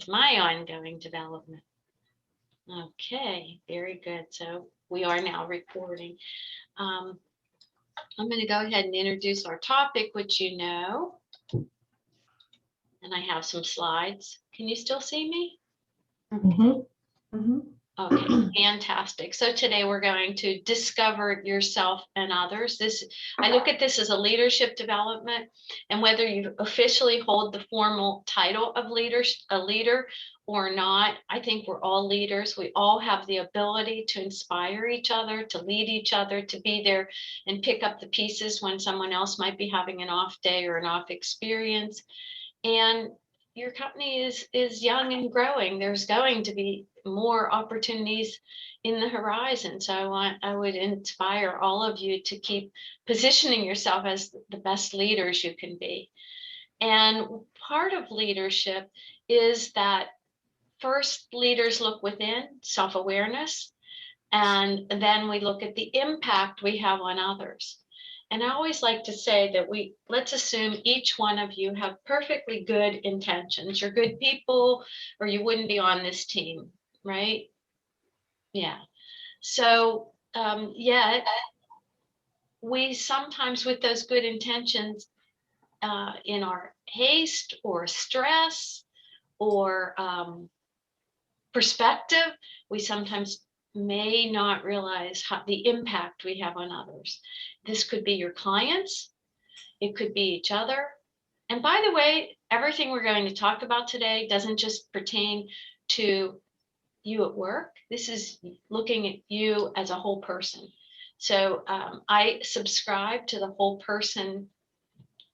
as my ongoing development. Okay, very good. So we are now recording. I'm going to go ahead and introduce our topic, which you know, and I have some slides. Can you still see me? Mm-hmm. Mm-hmm. Okay, fantastic. So today we're going to discover yourself and others. I look at this as a leadership development, and whether you officially hold the formal title of a leader or not, I think we're all leaders. We all have the ability to inspire each other, to lead each other, to be there and pick up the pieces when someone else might be having an off day or an off experience. And your company is young and growing. There's going to be more opportunities in the horizon. So I would inspire all of you to keep positioning yourself as the best leaders you can be. And part of leadership is that first leaders look within, self-awareness, and then we look at the impact we have on others. And I always like to say that let's assume each one of you have perfectly good intentions. You're good people, or you wouldn't be on this team, right? Yeah. So yet we sometimes, with those good intentions, in our haste or stress or perspective, we sometimes may not realize the impact we have on others. This could be your clients, it could be each other. And by the way, everything we're going to talk about today doesn't just pertain to you at work. This is looking at you as a whole person. So I subscribe to the whole person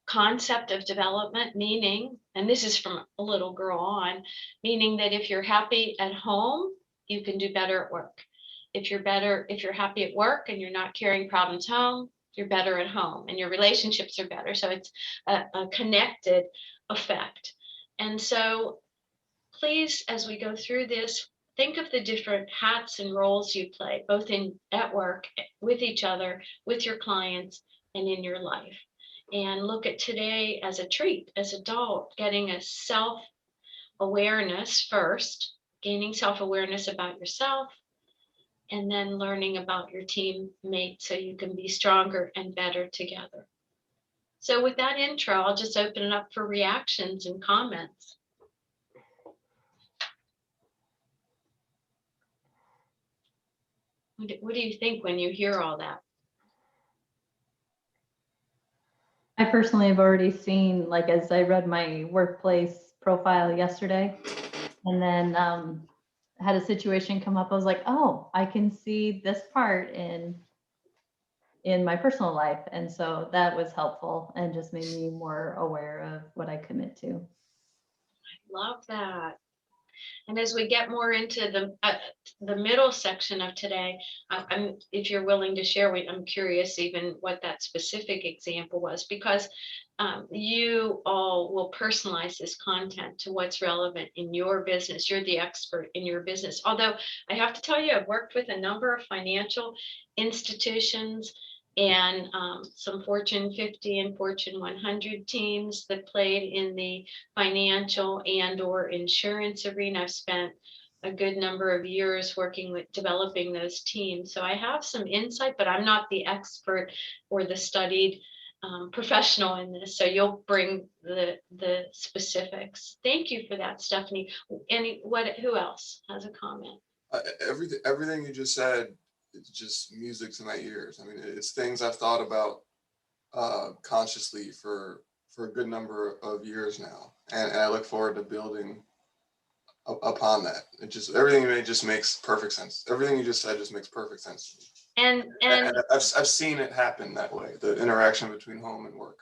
concept of development, meaning, and this is from a little girl on, meaning that if you're happy at home, you can do better at work. If you're happy at work and you're not carrying problems home, you're better at home and your relationships are better. So it's a connected effect. And so please, as we go through this, think of the different hats and roles you play, both at work, with each other, with your clients, and in your life. And look at today as a treat, as an adult, getting a self-awareness first, gaining self-awareness about yourself, and then learning about your teammate so you can be stronger and better together. So with that intro, I'll just open it up for reactions and comments. What do you think when you hear all that? I personally have already seen, like, as I read my workplace profile yesterday, and then had a situation come up, I was like, oh, I can see this part in my personal life. And so that was helpful and just made me more aware of what I commit to. I love that. And as we get more into the middle section of today, if you're willing to share, I'm curious even what that specific example was, because you all will personalize this content to what's relevant in your business. You're the expert in your business. Although I have to tell you, I've worked with a number of financial institutions and some Fortune 50 and Fortune 100 teams that played in the financial and or insurance arena. I've spent a good number of years working with developing those teams. So I have some insight, but I'm not the expert or the studied professional in this. So you'll bring the specifics. Thank you for that, Stephanie. Who else has a comment? Everything you just said, it's just music to my ears. I mean, it's things I've thought about consciously for a good number of years now, and I look forward to building upon that. Everything you made just makes perfect sense. Everything you just said just makes perfect sense to me. And I've seen it happen that way, the interaction between home and work.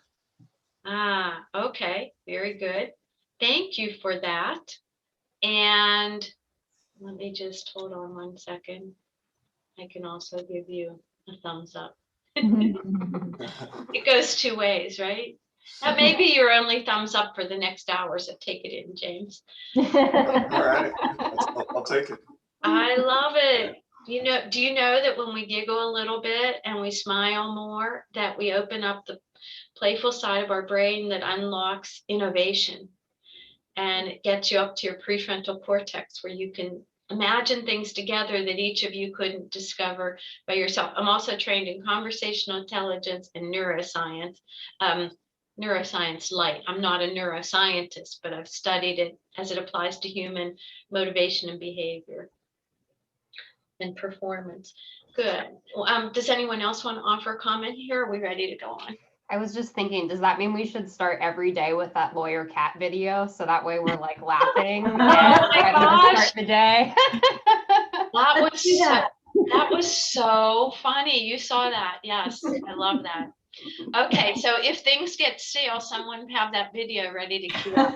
Okay, very good. Thank you for that. And let me just hold on one second. I can also give you a thumbs up. It goes two ways, right? That may be your only thumbs up for the next hour, so take it in, James. All right, I'll take it. I love it. Do you know that when we giggle a little bit and we smile more, that we open up the playful side of our brain that unlocks innovation? and it gets you up to your prefrontal cortex where you can imagine things together that each of you couldn't discover by yourself. I'm also trained in conversational intelligence and neuroscience. Neuroscience light. I'm not a neuroscientist, but I've studied it as it applies to human motivation and behavior and performance. Good. Does anyone else want to offer a comment here? Are we ready to go on? I was just thinking, does that mean we should start every day with that lawyer cat video? So that way we're like laughing and my ready to gosh. start the day. That was so funny. You saw that. Yes, I love that. Okay, so if things get stale, someone have that video ready to queue up.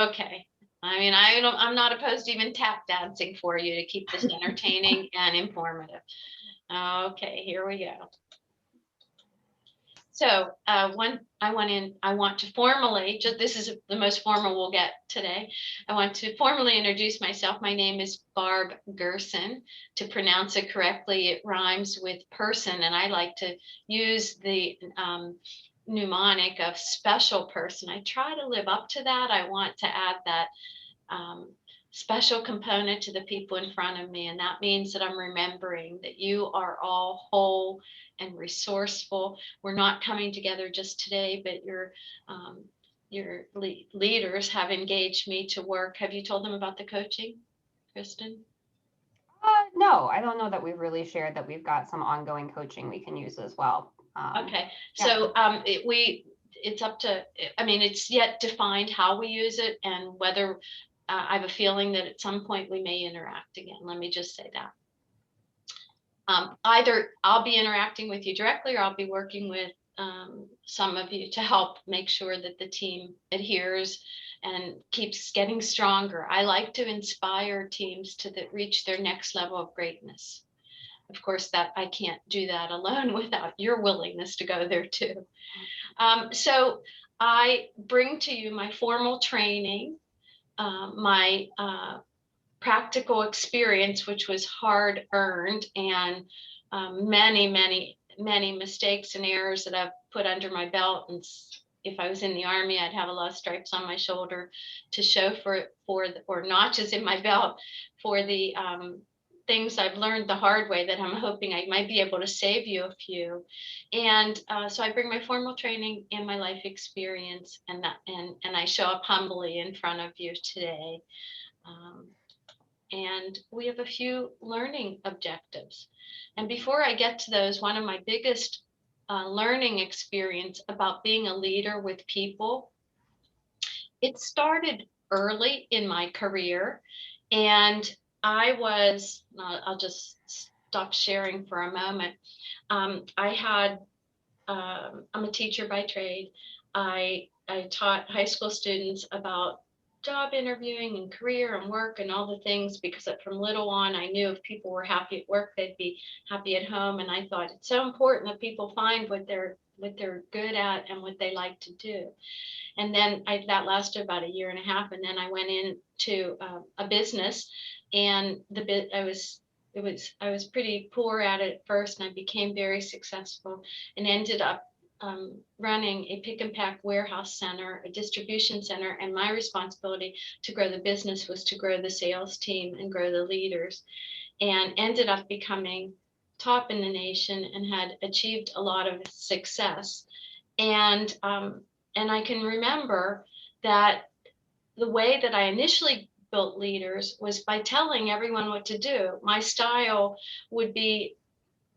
Okay. I mean, I'm not opposed to even tap dancing for you to keep this entertaining and informative. Okay, here we go. So I want to formally, this is the most formal we'll get today. I want to formally introduce myself. My name is Barb Girson. To pronounce it correctly, it rhymes with person, and I like to use the mnemonic of special person. I try to live up to that. I want to add that special component to the people in front of me, and that means that I'm remembering that you are all whole and resourceful. We're not coming together just today, but your leaders have engaged me to work. Have you told them about the coaching, Kristen? No, I don't know that we've really shared that we've got some ongoing coaching we can use as well. Okay, yeah. so it's up to, I mean, it's yet defined how we use it and whether I have a feeling that at some point we may interact again. Let me just say that. Either I'll be interacting with you directly or I'll be working with some of you to help make sure that the team adheres and keeps getting stronger. I like to inspire teams to reach their next level of greatness. Of course, that I can't do that alone without your willingness to go there too. So I bring to you my formal training, my practical experience, which was hard earned, and many mistakes and errors that I've put under my belt. And if I was in the Army, I'd have a lot of stripes on my shoulder to show or notches in my belt for the things I've learned the hard way that I'm hoping I might be able to save you a few. And so I bring my formal training and my life experience, and I show up humbly in front of you today. And we have a few learning objectives. And before I get to those, one of my biggest learning experience about being a leader with people, it started early in my career. And I'll just stop sharing for a moment. I'm a teacher by trade. I taught high school students about job interviewing and career and work and all the things, because from little on, I knew if people were happy at work, they'd be happy at home. And I thought it's so important that people find what they're good at and what they like to do. And then that lasted about a year and a half. And then I went into a business, and I was pretty poor at it at first, and I became very successful and ended up running a pick and pack warehouse center, a distribution center, and my responsibility to grow the business was to grow the sales team and grow the leaders, and ended up becoming top in the nation and had achieved a lot of success. And I can remember that the way that I initially built leaders was by telling everyone what to do. My style would be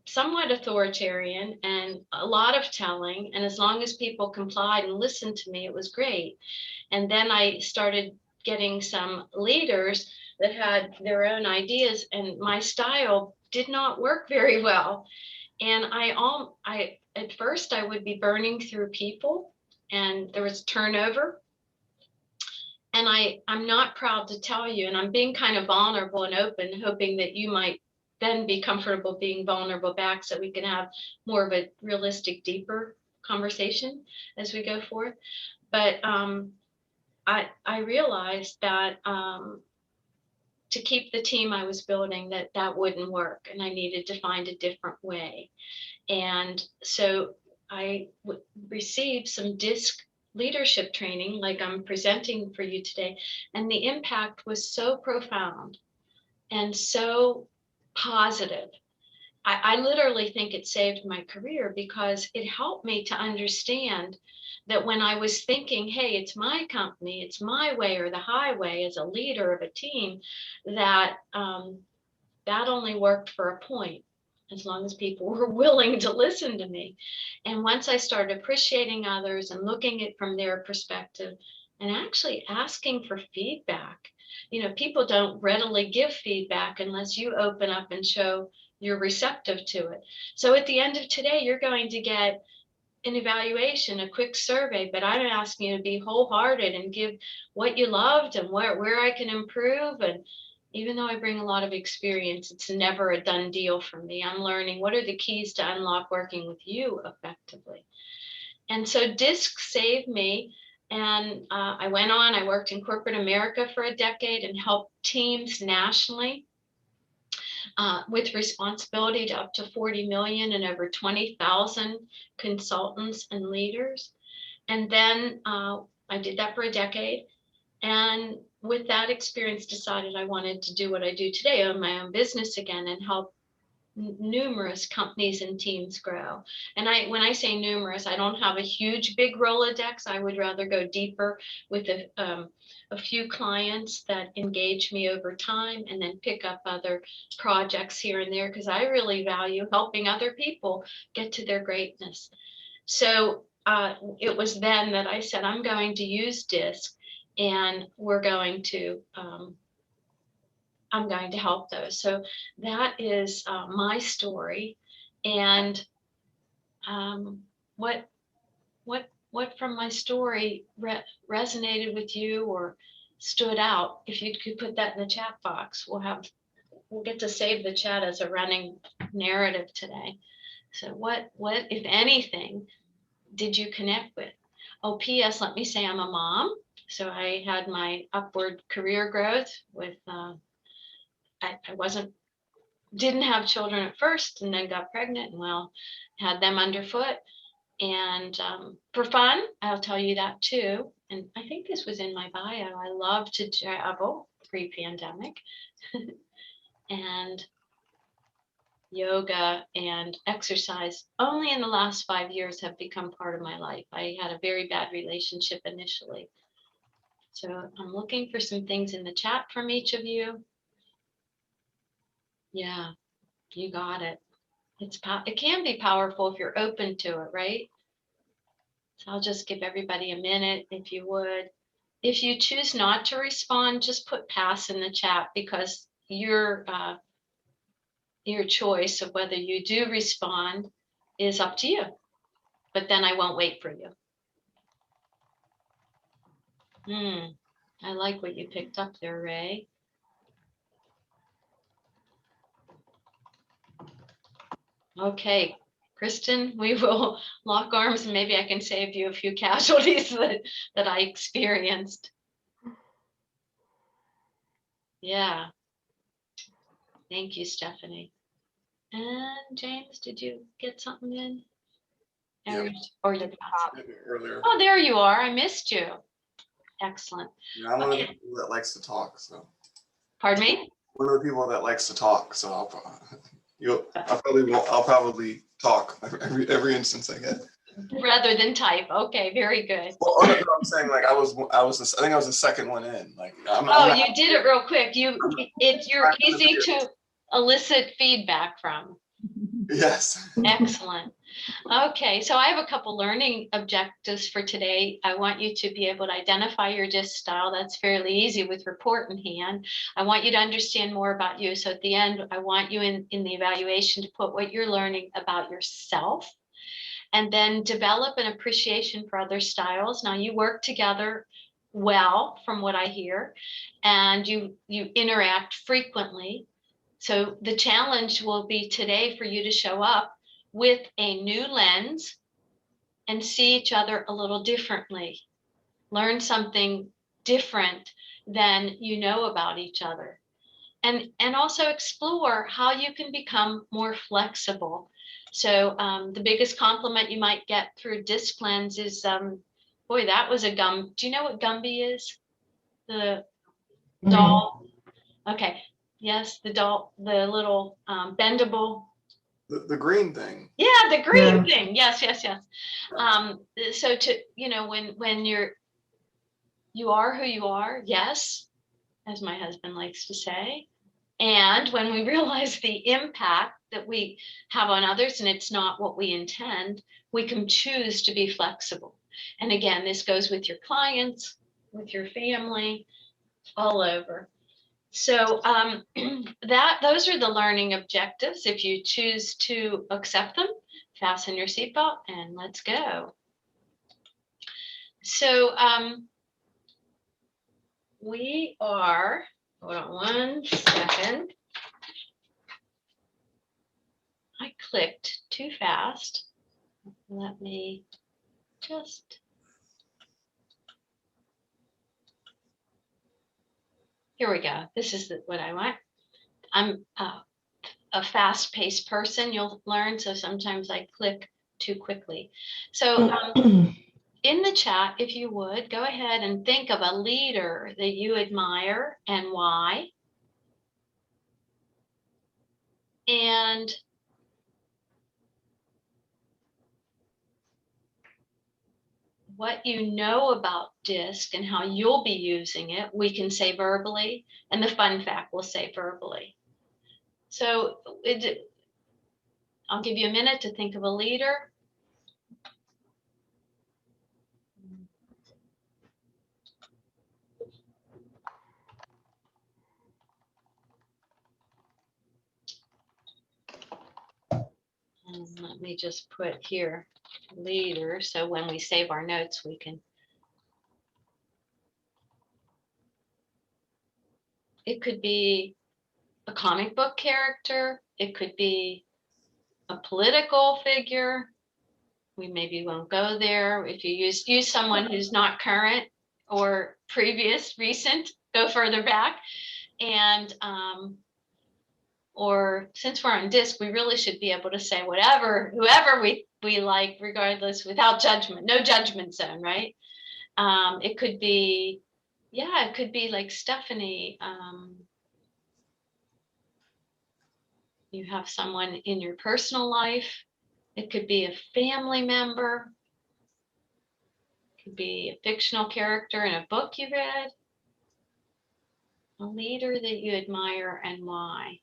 somewhat authoritarian and a lot of telling. And as long as people complied and listened to me, it was great. And then I started getting some leaders that had their own ideas, and my style did not work very well. And at first I would be burning through people, and there was turnover. And I'm not proud to tell you, and I'm being kind of vulnerable and open, hoping that you might then be comfortable being vulnerable back, so we can have more of a realistic, deeper conversation as we go forth. But I realized that to keep the team I was building, that wouldn't work, and I needed to find a different way. And so I received some DISC leadership training like I'm presenting for you today, and the impact was so profound and so positive. I literally think it saved my career because it helped me to understand that when I was thinking, hey, it's my company, it's my way or the highway as a leader of a team, that that only worked for a point, as long as people were willing to listen to me. And once I started appreciating others and looking at it from their perspective and actually asking for feedback, people don't readily give feedback unless you open up and show you're receptive to it. So at the end of today, you're going to get an evaluation, a quick survey, but I'm asking you to be wholehearted and give what you loved and where I can improve. And even though I bring a lot of experience, it's never a done deal for me. I'm learning what are the keys to unlock working with you effectively. And so DISC saved me. And I went on, I worked in corporate America for a decade and helped teams nationally with responsibility to up to 40 million and over 20,000 consultants and leaders. And then I did that for a decade. And with that experience, decided I wanted to do what I do today, own my own business again and help numerous companies and teams grow. And when I say numerous, I don't have a huge, big Rolodex. I would rather go deeper with a few clients that engage me over time and then pick up other projects here and there, because I really value helping other people get to their greatness. So it was then that I said, I'm going to use DISC and I'm going to help those. So that is my story. And what from my story resonated with you or stood out? If you could put that in the chat box, we'll get to save the chat as a running narrative today. So what if anything did you connect with? Oh, P.S. Let me say I'm a mom. So I had my upward career growth with I didn't have children at first and then got pregnant and had them underfoot. And for fun, I'll tell you that too. And I think this was in my bio. I love to travel pre-pandemic and yoga and exercise only in the last 5 years have become part of my life. I had a very bad relationship initially. So I'm looking for some things in the chat from each of you. Yeah, you got it. It can be powerful if you're open to it, right? So I'll just give everybody a minute if you would. If you choose not to respond, just put pass in the chat, because your choice of whether you do respond is up to you. But then I won't wait for you. I like what you picked up there, Ray. Okay, Kristen, we will lock arms and maybe I can save you a few casualties that I experienced. Yeah. Thank you, Stephanie. And James, did you get something in? Yeah. Or you earlier. Oh, there you are. I missed you. Excellent. Yeah, I'm one of the people that likes to talk. So. Pardon me? One of the people that likes to talk. So I'll probably talk every instance I get. Rather than type. Okay, very good. Well, no, I'm saying like I think I was the second one in. Like you did it real quick. You're easy to elicit feedback from. Yes. Excellent. Okay, so I have a couple learning objectives for today. I want you to be able to identify your DISC style. That's fairly easy with report in hand. I want you to understand more about you. So at the end, I want you in the evaluation to put what you're learning about yourself, and then develop an appreciation for other styles. Now you work together well, from what I hear, and you interact frequently. So the challenge will be today for you to show up with a new lens and see each other a little differently. Learn something different than you know about each other. And also explore how you can become more flexible. So the biggest compliment you might get through DISC lens is Boy, that was a gum. Do you know what Gumby is? The doll. Okay. Yes, the doll, the little bendable. The green thing. Yeah, the green thing. Yes, yes, yes. So when you are who you are, yes, as my husband likes to say. And when we realize the impact that we have on others and it's not what we intend, we can choose to be flexible. And again, this goes with your clients, with your family, all over. So those are the learning objectives. If you choose to accept them, fasten your seatbelt and let's go. So we are, hold on one second. I clicked too fast. Let me just. Here we go. This is what I want. I'm a fast-paced person, you'll learn, so sometimes I click too quickly. So in the chat, if you would, go ahead and think of a leader that you admire and why. And what you know about DISC and how you'll be using it, we can say verbally, and the fun fact we'll say verbally. So I'll give you a minute to think of a leader. And let me just put here leader, so when we save our notes, we can. It could be a comic book character. It could be a political figure. We maybe won't go there. If you use someone who's not current or previous, recent, go further back. And or since we're on DISC, we really should be able to say whatever, whoever we like, regardless, without judgment, no judgment zone, right? It could be, yeah, it could be like Stephanie. You have someone in your personal life. It could be a family member. It could be a fictional character in a book you read. A leader that you admire and why.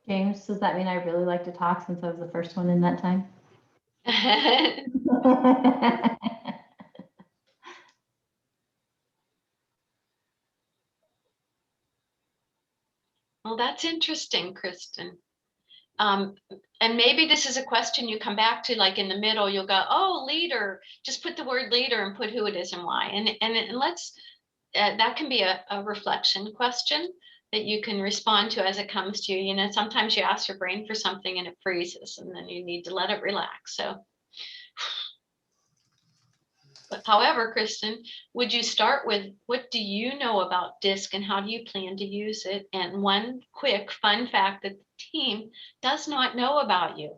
James, does that mean I really like to talk since I was the first one in that time? Well, that's interesting, Kristen. And maybe this is a question you come back to, like in the middle, you'll go, oh, leader, just put the word leader and put who it is and why. And let's, that can be a reflection question that you can respond to as it comes to you. You know, sometimes you ask your brain for something and it freezes and then you need to let it relax. So, but however, Kristen, would you start with what do you know about DISC and how do you plan to use it? And one quick fun fact that the team does not know about you.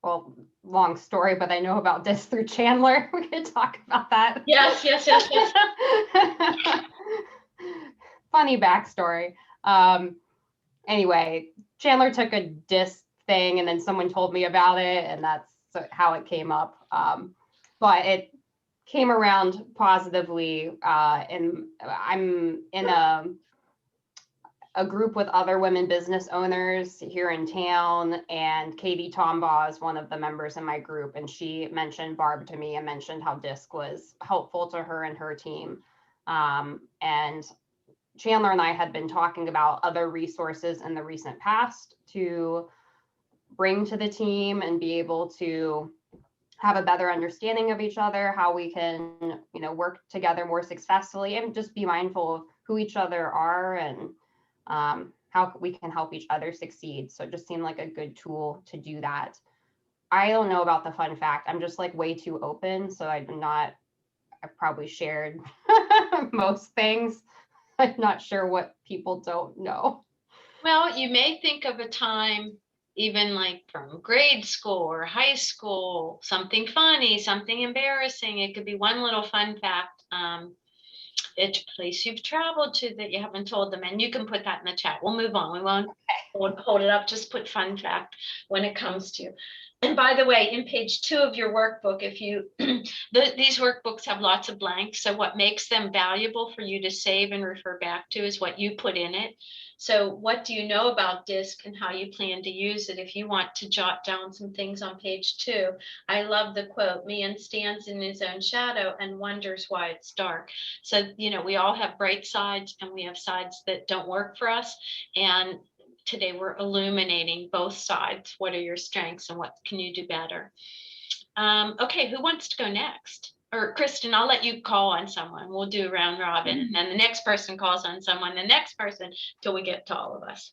Well, long story, but I know about this through Chandler. We could talk about that. Yes, yes, yes, yes. Funny backstory. Anyway, Chandler took a DISC thing and then someone told me about it and that's how it came up. But it came around positively and I'm in a group with other women business owners here in town, and Katie Tombaugh is one of the members in my group, and she mentioned Barb to me and mentioned how DISC was helpful to her and her team. And Chandler and I had been talking about other resources in the recent past to bring to the team and be able to have a better understanding of each other, how we can, you know, work together more successfully and just be mindful of who each other are and how we can help each other succeed. So it just seemed like a good tool to do that. I don't know about the fun fact. I'm just like way too open. So I've probably shared most things. I'm not sure what people don't know. Well, you may think of a time, even like from grade school or high school, something funny, something embarrassing. It could be one little fun fact. It's a place you've traveled to that you haven't told them, and you can put that in the chat. We'll move on. We won't hold it up. Just put fun fact when it comes to you. And by the way, in page 2 of your workbook, if you these workbooks have lots of blanks. So what makes them valuable for you to save and refer back to is what you put in it. So what do you know about DISC and how you plan to use it? If you want to jot down some things on page 2, I love the quote, "Man stands in his own shadow and wonders why it's dark." So, we all have bright sides and we have sides that don't work for us. And today we're illuminating both sides. What are your strengths and what can you do better? Okay, who wants to go next? Or Kristen, I'll let you call on someone. We'll do round robin, and then the next person calls on someone, the next person, till we get to all of us.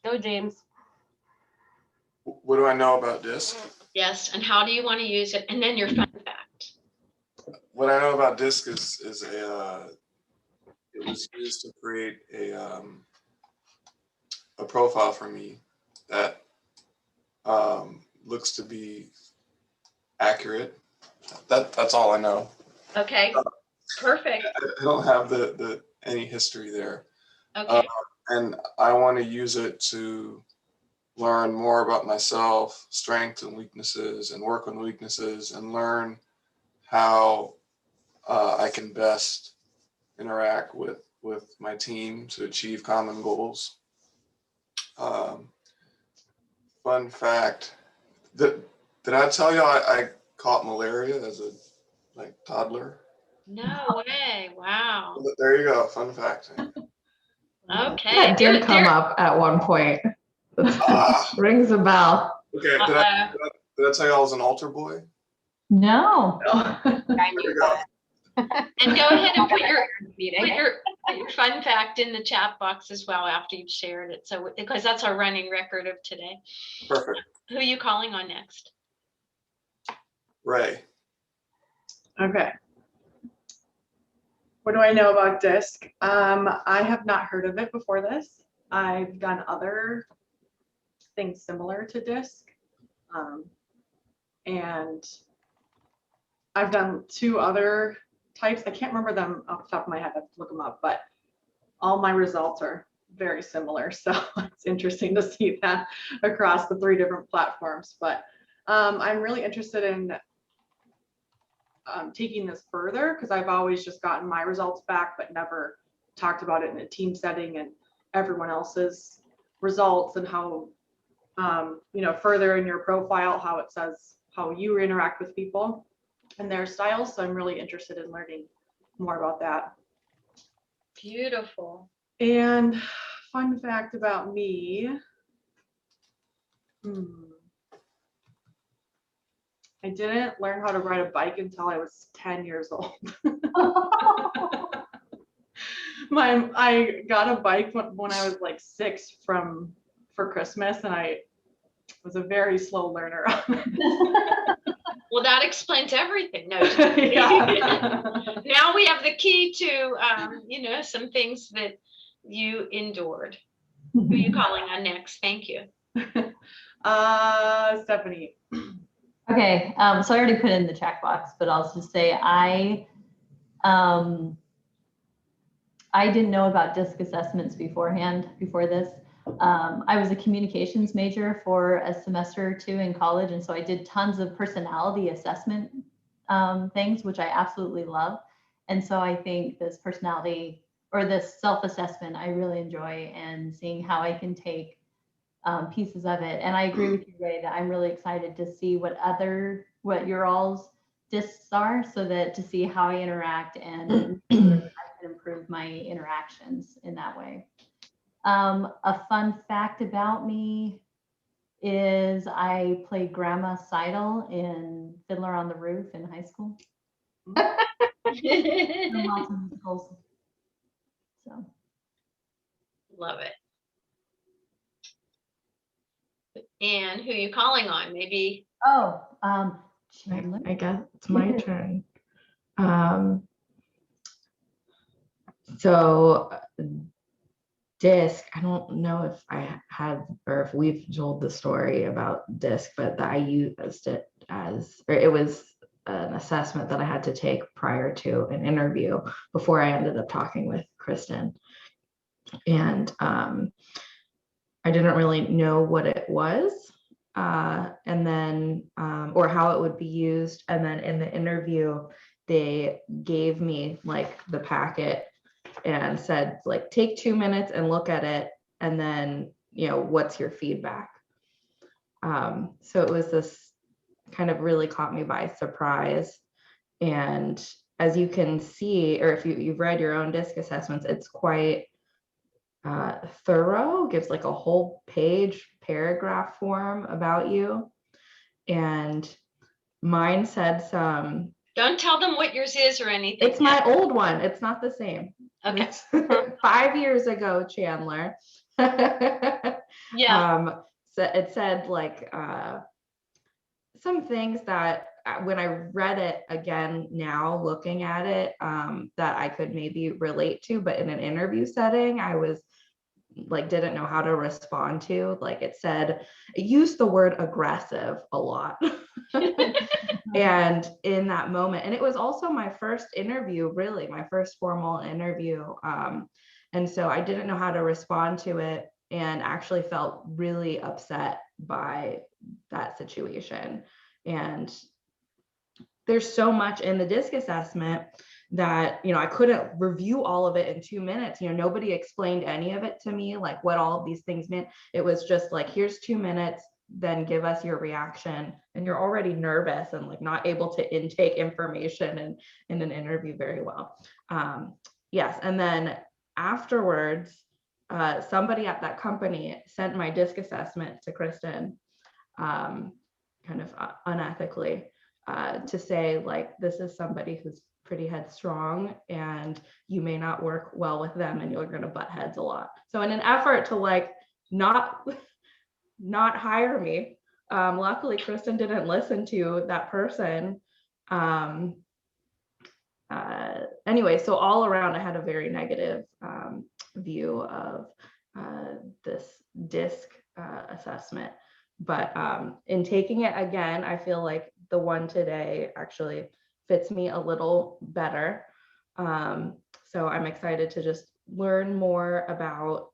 Go, James. What do I know about DISC? Yes, and how do you want to use it? And then your fun fact. What I know about DISC is it was used to create a profile for me that looks to be accurate. That's all I know. Okay, perfect. I don't have the any history there. Okay, And I want to use it to learn more about myself, strengths and weaknesses, and work on weaknesses, and learn how I can best interact with my team to achieve common goals. Fun fact, did I tell you I caught malaria as a toddler? no way. Wow. There you go, fun fact. Okay. That did come up at one point. Rings a bell. Okay, did I tell you I was an altar boy? No. I There knew we go. that. And go ahead and put Meeting. your fun fact in the chat box as well after you've shared it. So, because that's our running record of today. Perfect. Who are you calling on next? Ray. Okay. What do I know about DISC? I have not heard of it before this. I've done other things similar to DISC. And I've done 2 other types. I can't remember them off the top of my head. I have to look them up, but all my results are very similar. So it's interesting to see that across the 3 different platforms. But I'm really interested in taking this further because I've always just gotten my results back, but never talked about it in a team setting and everyone else's results and how, further in your profile, how it says how you interact with people and their styles. So I'm really interested in learning more about that. Beautiful. And fun fact about me. I didn't learn how to ride a bike until I was 10 years old. I got a bike when I was like 6 for Christmas, and I was a very slow learner. Well, that explains everything. No. Yeah. Now we have the key to, some things that you endured. Who are you calling on next? Thank you. Stephanie. Okay, so I already put it in the chat box, but I'll just say I didn't know about DISC assessments before this. I was a communications major for a semester or 2 in college, and so I did tons of personality assessment things, which I absolutely love. And so I think this personality or this self-assessment I really enjoy, and seeing how I can take pieces of it. And I agree with you, Ray, that I'm really excited to see what your all's DISCs are, so that to see how I interact and I can improve my interactions in that way. A fun fact about me is I played Grandma Seidel in Fiddler on the Roof in high school. Lots of musicals. So, Love it. And who you calling on? Maybe. Chandler? I guess it's my turn. So DISC, I don't know if I had or if we've told the story about DISC, but that I used it as, or it was an assessment that I had to take prior to an interview before I ended up talking with Kristen. And I didn't really know what it was, and then, or how it would be used. And then in the interview, they gave me like the packet and said, like, take 2 minutes and look at it. And then, what's your feedback? So it was this kind of really caught me by surprise. And as you can see, or if you've read your own DISC assessments, it's quite thorough, gives like a whole page paragraph form about you. And mine said some. Don't tell them what yours is or anything. It's my old one. It's not the same. Okay. It's 5 years ago, Chandler. Yeah. So it said like some things that when I read it again now, looking at it, that I could maybe relate to, but in an interview setting, I was like, didn't know how to respond to. Like it used the word aggressive a lot. And in that moment, and it was also my first interview, really my first formal interview. And so I didn't know how to respond to it, and actually felt really upset by that situation. And there's so much in the DISC assessment that, I couldn't review all of it in 2 minutes. Nobody explained any of it to me, like what all of these things meant. It was just like, here's 2 minutes, then give us your reaction. And you're already nervous and like not able to intake information in an interview very well. Yes. And then afterwards, somebody at that company sent my DISC assessment to Kristen, kind of unethically, to say like, this is somebody who's pretty headstrong and you may not work well with them and you're going to butt heads a lot. So in an effort to like not hire me, luckily Kristen didn't listen to that person. Anyway, so all around I had a very negative view of this DISC assessment. But in taking it again, I feel like the one today actually fits me a little better. So I'm excited to just learn more about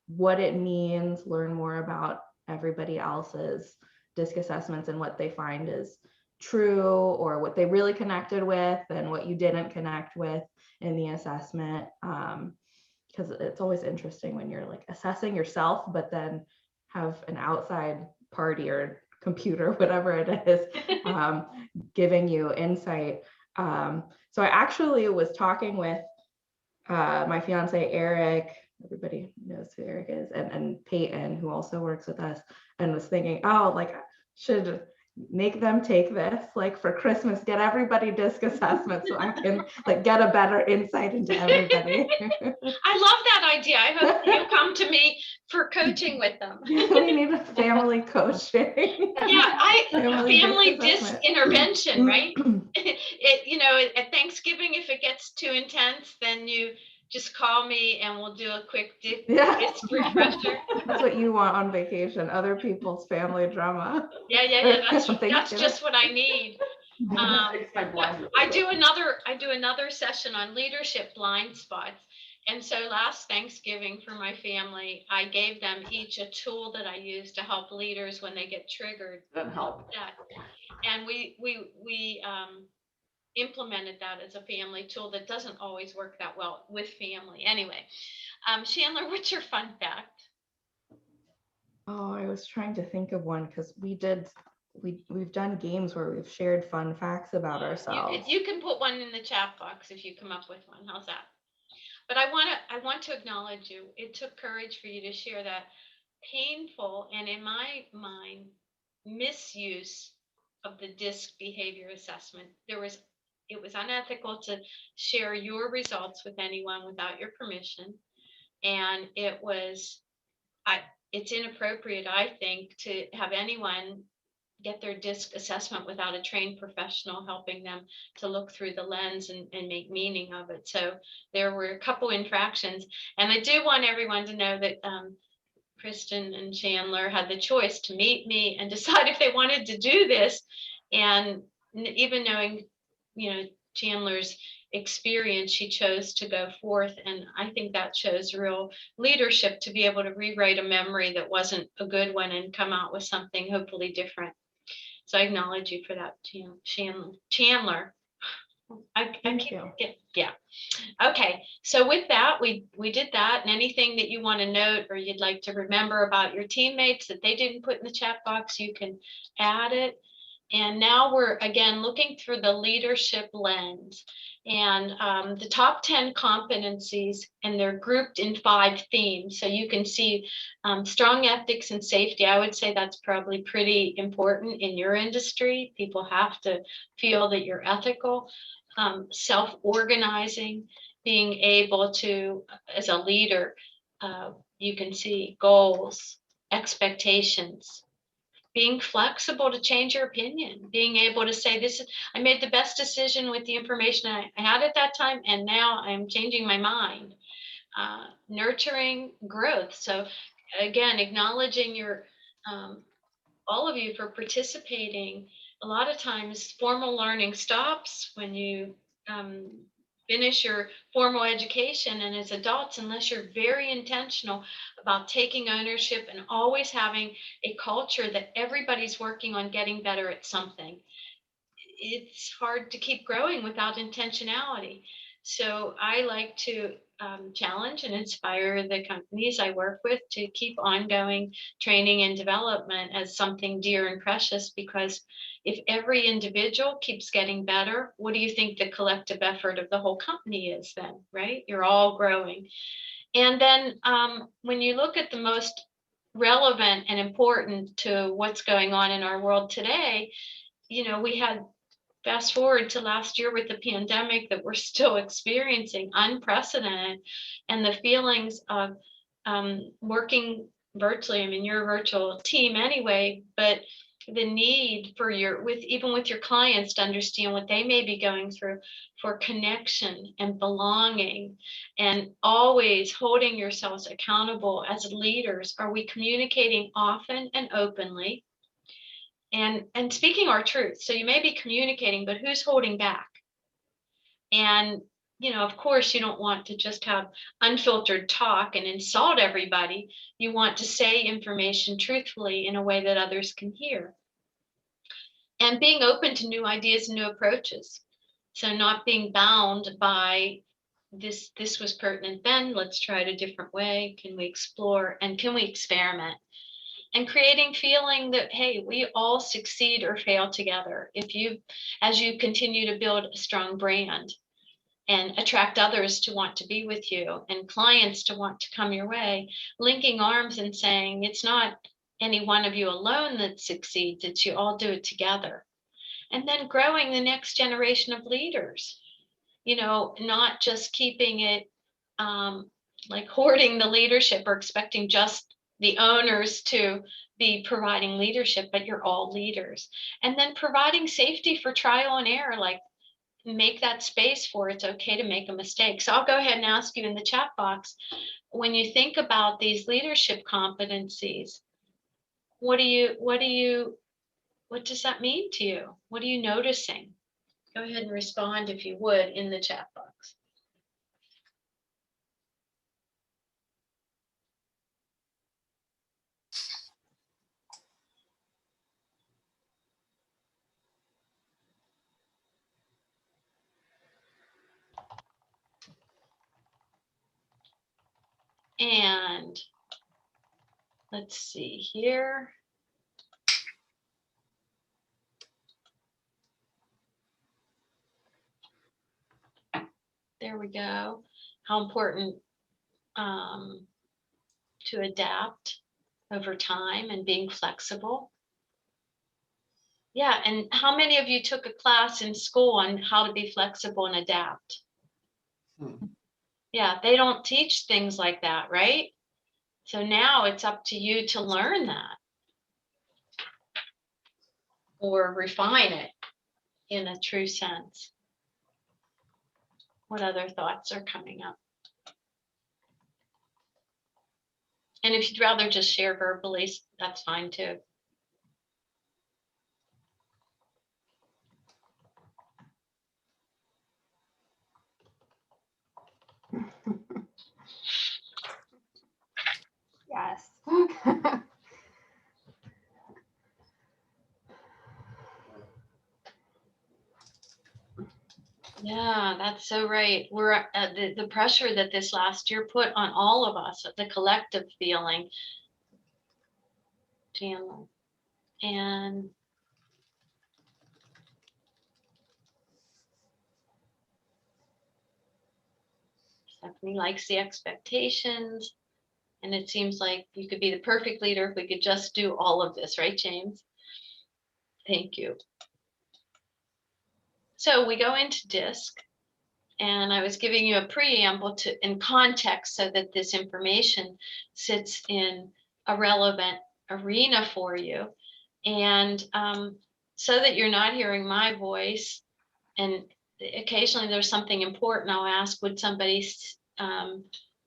what it means, learn more about everybody else's DISC assessments and what they find is true, or what they really connected with and what you didn't connect with in the assessment. Because it's always interesting when you're like assessing yourself, but then have an outside party or computer, whatever it is, giving you insight. So I actually was talking with my fiance, Eric. Everybody knows who Eric is, and Peyton, who also works with us, and was thinking, oh, like, should make them take this, like for Christmas, get everybody DISC assessment so I can like get a better insight into everybody. I love that idea. I hope you'll come to me for coaching with them. We need a family coaching. Yeah, family DISC assessment. intervention, right? At Thanksgiving, if it gets too intense, then you just call me and we'll do a quick DISC refresher. That's what you want on vacation, other people's family drama. Yeah. That's just what I need. I do another session on leadership blind spots. And so last Thanksgiving for my family, I gave them each a tool that I use to help leaders when they get triggered. That help. And we implemented that as a family tool that doesn't always work that well with family. Anyway, Chandler, what's your fun fact? Oh, I was trying to think of one because we've done games where we've shared fun facts about ourselves. You can put one in the chat box if you come up with one. How's that? But I want to acknowledge you. It took courage for you to share that painful and, in my mind, misuse of the DISC behavior assessment. There was it was unethical to share your results with anyone without your permission. And it's inappropriate, I think, to have anyone get their DISC assessment without a trained professional helping them to look through the lens and make meaning of it. So there were a couple infractions. And I do want everyone to know that Kristen and Chandler had the choice to meet me and decide if they wanted to do this. And even knowing, Chandler's experience, she chose to go forth. And I think that shows real leadership to be able to rewrite a memory that wasn't a good one and come out with something hopefully different. So I acknowledge you for that, Chandler. Thank you. Yeah. Okay. So with that, we did that. And anything that you want to note or you'd like to remember about your teammates that they didn't put in the chat box, you can add it. And now we're again looking through the leadership lens and the top 10 competencies, and they're grouped in 5 themes. So you can see strong ethics and safety. I would say that's probably pretty important in your industry. People have to feel that you're ethical. Self-organizing, being able to, as a leader, you can see goals, expectations, being flexible to change your opinion, being able to say, I made the best decision with the information I had at that time, and now I'm changing my mind. Nurturing growth. So again, acknowledging all of you for participating. A lot of times formal learning stops when you finish your formal education, and as adults, unless you're very intentional about taking ownership and always having a culture that everybody's working on getting better at something, it's hard to keep growing without intentionality. So I like to challenge and inspire the companies I work with to keep ongoing training and development as something dear and precious, because if every individual keeps getting better, what do you think the collective effort of the whole company is then, right? You're all growing. And then when you look at the most relevant and important to what's going on in our world today, we had fast forward to last year with the pandemic that we're still experiencing, unprecedented, and the feelings of working virtually. I mean, you're a virtual team anyway, but the need for even with your clients to understand what they may be going through, for connection and belonging, and always holding yourselves accountable as leaders. Are we communicating often and openly? And speaking our truth? So you may be communicating, but who's holding back? And, of course, you don't want to just have unfiltered talk and insult everybody. You want to say information truthfully in a way that others can hear. And being open to new ideas and new approaches. So not being bound by this was pertinent then, let's try it a different way. Can we explore and can we experiment? And creating feeling that, hey, we all succeed or fail together. As you continue to build a strong brand and attract others to want to be with you and clients to want to come your way, linking arms and saying, it's not any one of you alone that succeeds, it's you all do it together. And then growing the next generation of leaders, not just keeping it like hoarding the leadership or expecting just the owners to be providing leadership, but you're all leaders. And then providing safety for trial and error, like make that space for it's okay to make a mistake. So I'll go ahead and ask you in the chat box, when you think about these leadership competencies, what does that mean to you? What are you noticing? Go ahead and respond if you would in the chat box. And let's see here. There we go. How important to adapt over time and being flexible. Yeah, and how many of you took a class in school on how to be flexible and adapt? Yeah, they don't teach things like that, right? So now it's up to you to learn that or refine it in a true sense. What other thoughts are coming up? And if you'd rather just share verbally, that's fine too. Yes. Yeah, that's so right. We're the pressure that this last year put on all of us, the collective feeling. Chandler. And Stephanie likes the expectations. And it seems like you could be the perfect leader if we could just do all of this, right, James? Thank you. So we go into DISC, and I was giving you a preamble in context so that this information sits in a relevant arena for you. And so that you're not hearing my voice, and occasionally there's something important, I'll ask, would somebody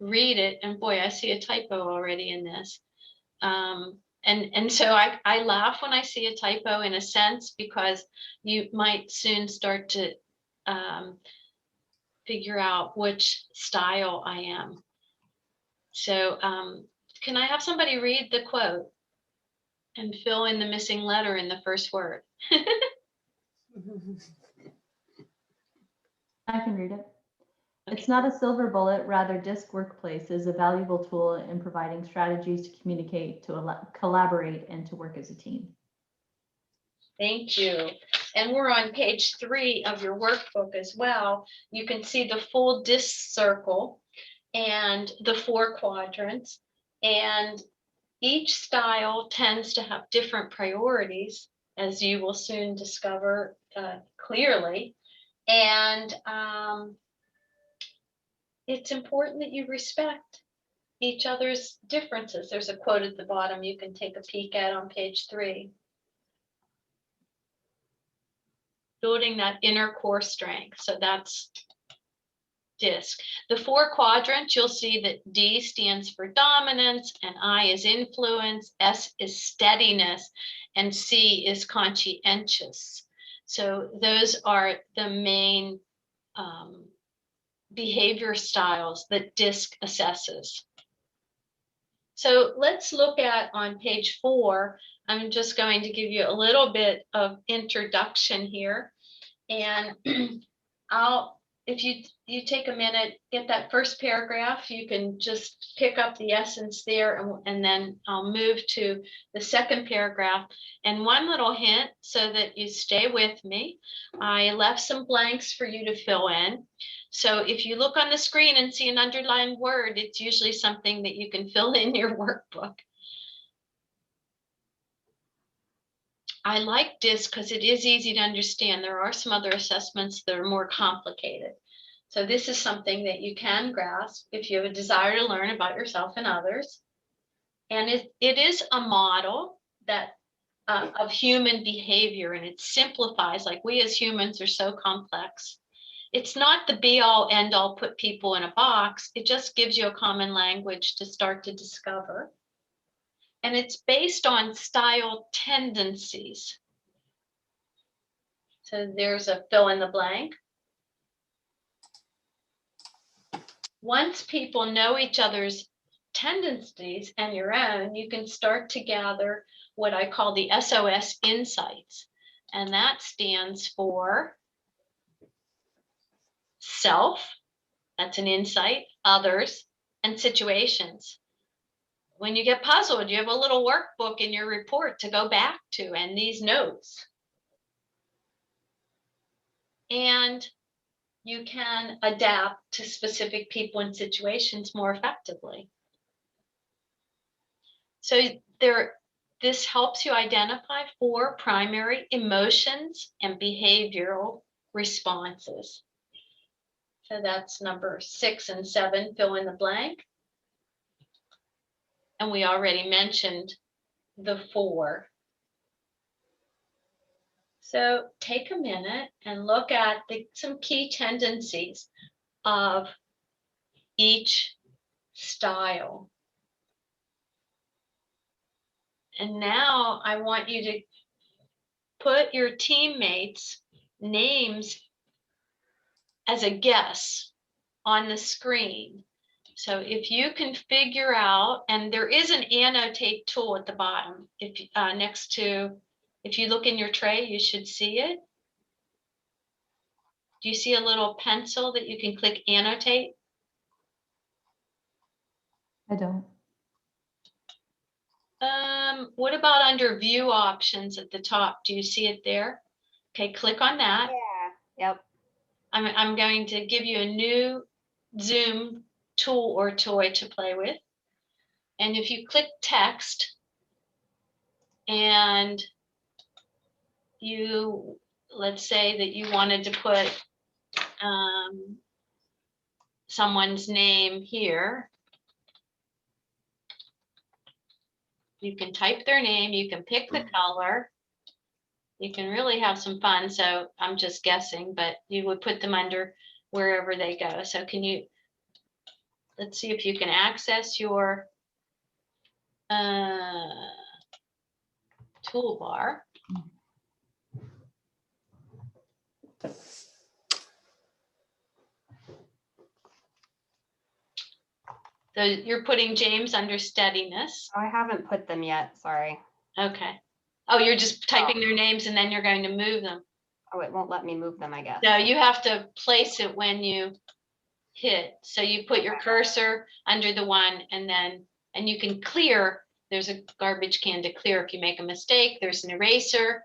read it? And boy, I see a typo already in this. And so I laugh when I see a typo in a sense, because you might soon start to figure out which style I am. So can I have somebody read the quote and fill in the missing letter in the first word? I can read it. It's not a silver bullet, rather DISC Workplace is a valuable tool in providing strategies to communicate, to collaborate, and to work as a team. Thank you. And we're on page 3 of your workbook as well. You can see the full DISC circle and the 4 quadrants. And each style tends to have different priorities, as you will soon discover clearly. And it's important that you respect each other's differences. There's a quote at the bottom you can take a peek at on page 3. Building that inner core strength. So that's DISC. The 4 quadrants, you'll see that D stands for dominance, and I is influence, S is steadiness, and C is conscientious. So those are the main behavior styles that DISC assesses. So let's look at on page 4. I'm just going to give you a little bit of introduction here. And if you take a minute, get that first paragraph, you can just pick up the essence there, and then I'll move to the second paragraph. And one little hint so that you stay with me, I left some blanks for you to fill in. So if you look on the screen and see an underlined word, it's usually something that you can fill in your workbook. I like DISC because it is easy to understand. There are some other assessments that are more complicated. So this is something that you can grasp if you have a desire to learn about yourself and others. And it is a model that of human behavior, and it simplifies, like we as humans are so complex. It's not the be all end all, put people in a box. It just gives you a common language to start to discover. And it's based on style tendencies. So there's a fill in the blank. Once people know each other's tendencies and your own, you can start to gather what I call the SOS insights. And that stands for self, that's an insight, others, and situations. When you get puzzled, you have a little workbook in your report to go back to and these notes. And you can adapt to specific people and situations more effectively. So there this helps you identify 4 primary emotions and behavioral responses. So that's number 6 and 7, fill in the blank. And we already mentioned the 4. So take a minute and look at some key tendencies of each style. And now I want you to put your teammates' names as a guess on the screen. So if you can figure out, and there is an annotate tool at the bottom, if next to, if you look in your tray, you should see it. Do you see a little pencil that you can click annotate? I don't. What about under view options at the top? Do you see it there? Okay, click on that. Yeah. Yep. I'm going to give you a new Zoom tool or toy to play with. And if you click text and you, let's say that you wanted to put someone's name here, you can type their name, you can pick the color, you can really have some fun. So I'm just guessing, but you would put them under wherever they go. So can you, let's see if you can access your toolbar. So you're putting James under steadiness. Oh, I haven't put them yet. Sorry. Okay. Oh, you're just typing their names and then you're going to move them. Oh, it won't let me move them, I guess. No, you have to place it when you hit. So you put your cursor under the one and then, and you can clear. There's a garbage can to clear if you make a mistake. There's an eraser.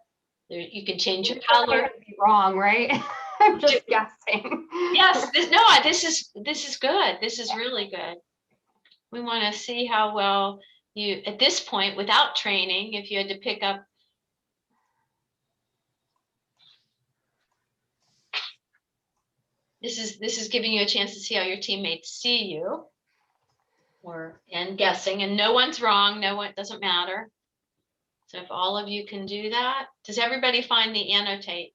There, you can change your color. Be wrong, right? I'm just guessing. Yes, this is good. This is really good. We want to see how well you, at this point, without training, if you had to pick up. This is giving you a chance to see how your teammates see you, and guessing, and no one's wrong. No one, doesn't matter. So if all of you can do that, does everybody find the annotate?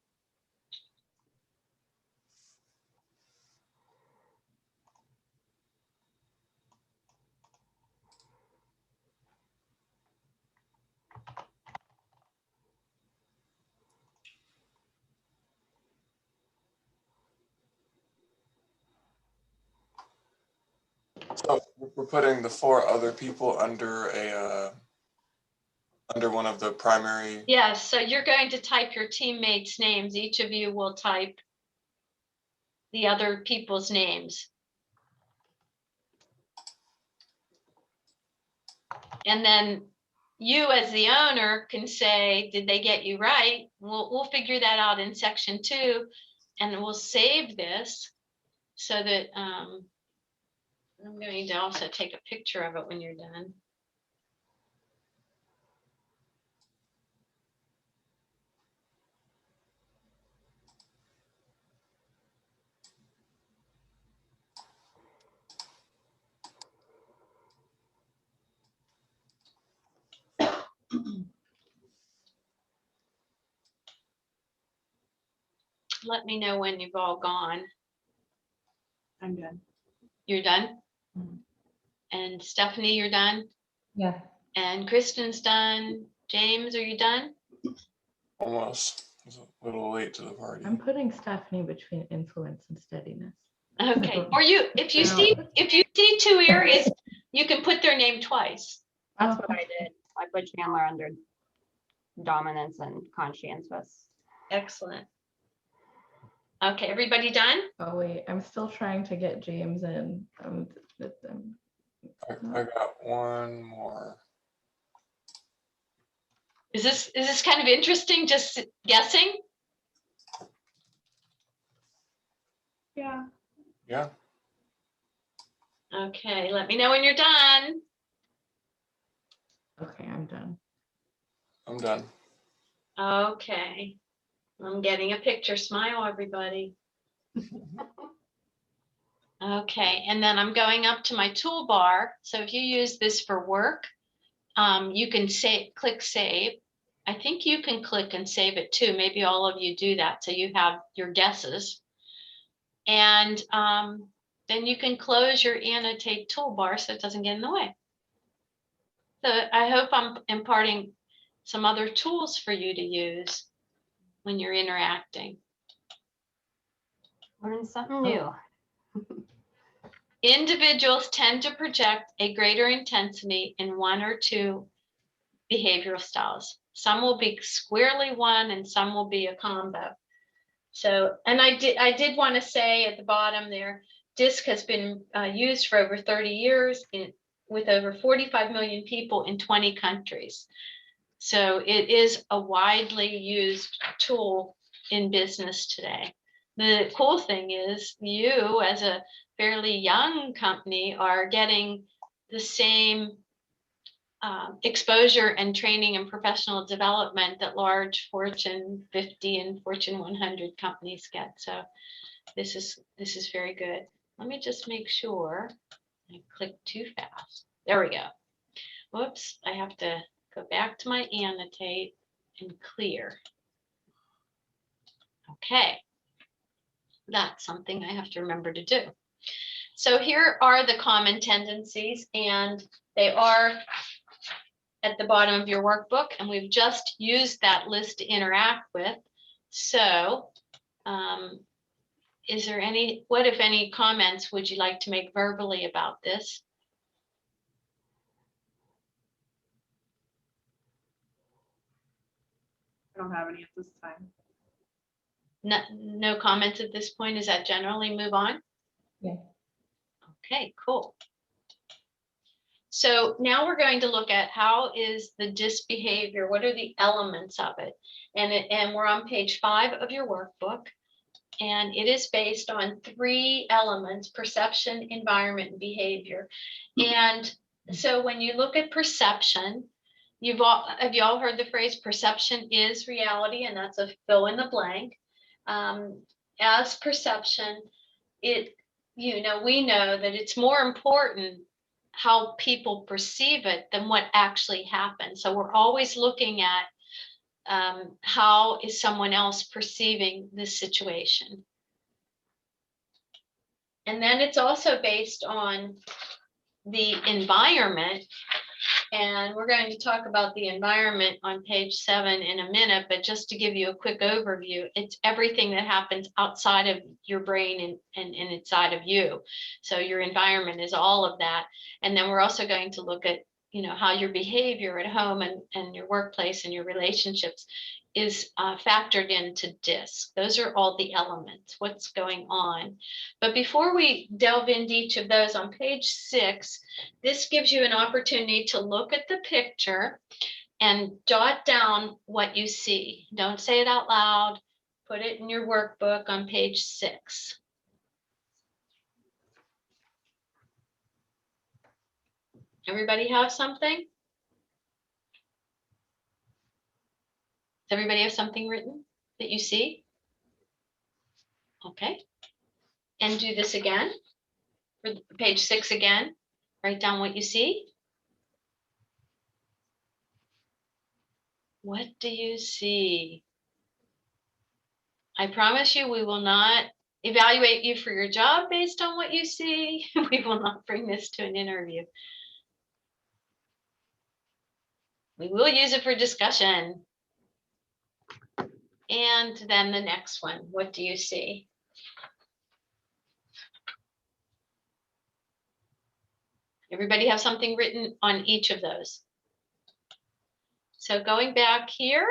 So we're putting the 4 other people under under one of the primary. Yes, so you're going to type your teammates' names. Each of you will type the other people's names. And then you as the owner can say, did they get you right? We'll figure that out in section 2, and we'll save this so that I'm going to also take a picture of it when you're done. Let me know when you've all gone. I'm done. You're done? Mhm. And Stephanie, you're done? Yeah. And Kristen's done. James, are you done? Almost. It's a little late to the party. I'm putting Stephanie between influence and steadiness. Okay. Or you, if you see 2 areas, you can put their name twice. That's what I did. I put Chandler under dominance and conscientious. Excellent. Okay, everybody done? Oh wait, I'm still trying to get James in. I got one more. Is this kind of interesting, just guessing? Yeah. Yeah. Okay, let me know when you're done. Okay, I'm done. I'm done. Okay. I'm getting a picture. Smile, everybody. Okay, and then I'm going up to my toolbar. So if you use this for work, you can click save. I think you can click and save it too. Maybe all of you do that, so you have your guesses. And then you can close your Annotate toolbar so it doesn't get in the way. So I hope I'm imparting some other tools for you to use when you're interacting. Learn something new. Individuals tend to project a greater intensity in one or two behavioral styles. Some will be squarely one and some will be a combo. So, and I did want to say at the bottom there, DISC has been used for over 30 years with over 45 million people in 20 countries. So it is a widely used tool in business today. The cool thing is you, as a fairly young company, are getting the same exposure and training and professional development that large Fortune 50 and Fortune 100 companies get. So this is very good. Let me just make sure I clicked too fast. There we go. Whoops, I have to go back to my Annotate and clear. Okay, that's something I have to remember to do. So here are the common tendencies, and they are at the bottom of your workbook, and we've just used that list to interact with. So is there what if any comments would you like to make verbally about this? I don't have any at this time. No comments at this point. Is that generally move on? Yeah. Okay, cool. So now we're going to look at how is the DISC behavior, what are the elements of it? And we're on page 5 of your workbook, and it is based on 3 elements: perception, environment, and behavior. And so when you look at perception, have you all heard the phrase perception is reality, and that's a fill in the blank. As perception, we know that it's more important how people perceive it than what actually happened. So we're always looking at how is someone else perceiving this situation. And then it's also based on the environment. And we're going to talk about the environment on page 7 in a minute, but just to give you a quick overview, it's everything that happens outside of your brain and inside of you. So your environment is all of that. And then we're also going to look at, how your behavior at home and your workplace and your relationships is factored into DISC. Those are all the elements, what's going on. But before we delve into each of those, on page 6, this gives you an opportunity to look at the picture and jot down what you see. Don't say it out loud. Put it in your workbook on page 6. Everybody have something? Does everybody have something written that you see? Okay. And do this again for page 6 again. Write down what you see. What do you see? I promise you, we will not evaluate you for your job based on what you see. We will not bring this to an interview. We will use it for discussion. And then the next one, what do you see? Everybody have something written on each of those. So going back here.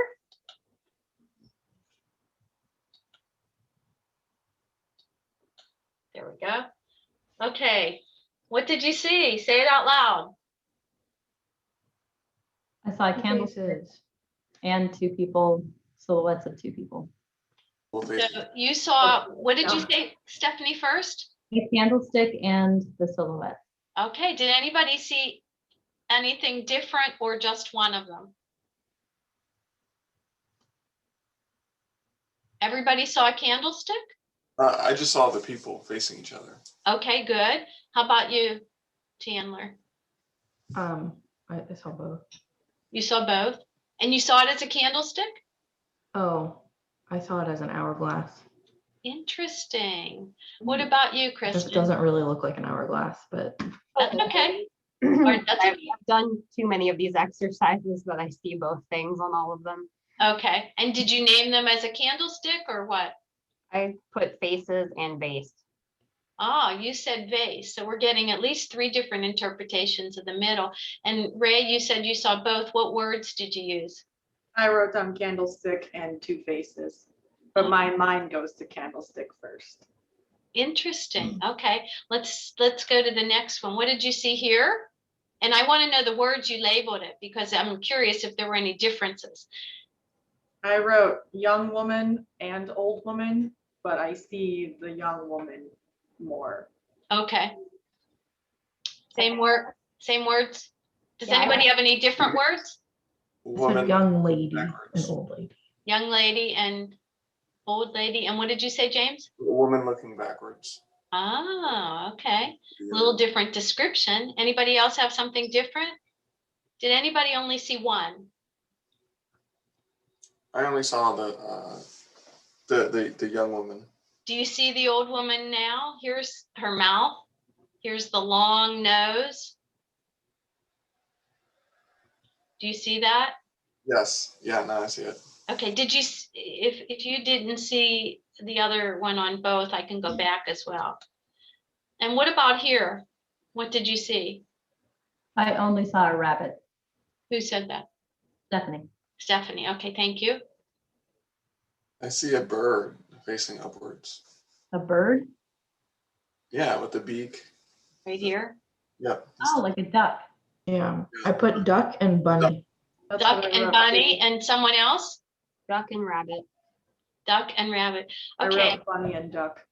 There we go. Okay, what did you see? Say it out loud. I saw a candlestick and 2 people, silhouettes of 2 people. So you saw, what did you say, Stephanie, first? A candlestick and the silhouette. Okay, did anybody see anything different or just one of them? Everybody saw a candlestick? I just saw the people facing each other. Okay, good. How about you, Chandler? I saw both. You saw both? And you saw it as a candlestick? Oh, I saw it as an hourglass. Interesting. What about you, This Kristen? doesn't really look like an hourglass, but That's okay. Or that's I've okay. done too many of these exercises that I see both things on all of them. Okay. And did you name them as a candlestick or what? I put faces and base. Ah, you said vase. So we're getting at least 3 different interpretations of the middle. And Ray, you said you saw both. What words did you use? I wrote down candlestick and 2 faces, but my mind goes to candlestick first. Interesting. Okay. Let's go to the next one. What did you see here? And I want to know the words you labeled it because I'm curious if there were any differences. I wrote young woman and old woman, but I see the young woman more. Okay. Same words. Does Yeah, anybody have any different words? it's a Woman young lady backwards. and old lady. Young lady and old lady. And what did you say, James? Woman looking backwards. Ah, okay. A little different description. Anybody else have something different? Did anybody only see one? I only saw the young woman. Do you see the old woman now? Here's her mouth. Here's the long nose. Do you see that? Yes. Yeah, now I see it. Okay, did you, if you didn't see the other one on both, I can go back as well. And what about here? What did you see? I only saw a rabbit. Who said that? Stephanie. Stephanie. Okay, thank you. I see a bird facing upwards. A bird? Yeah, with the beak. Right here. Yep. Oh, like a duck. Yeah, I put duck and bunny. That's Duck what I and wrote, bunny too. and someone else? Duck and rabbit. Duck and rabbit. I Okay, wrote bunny and duck.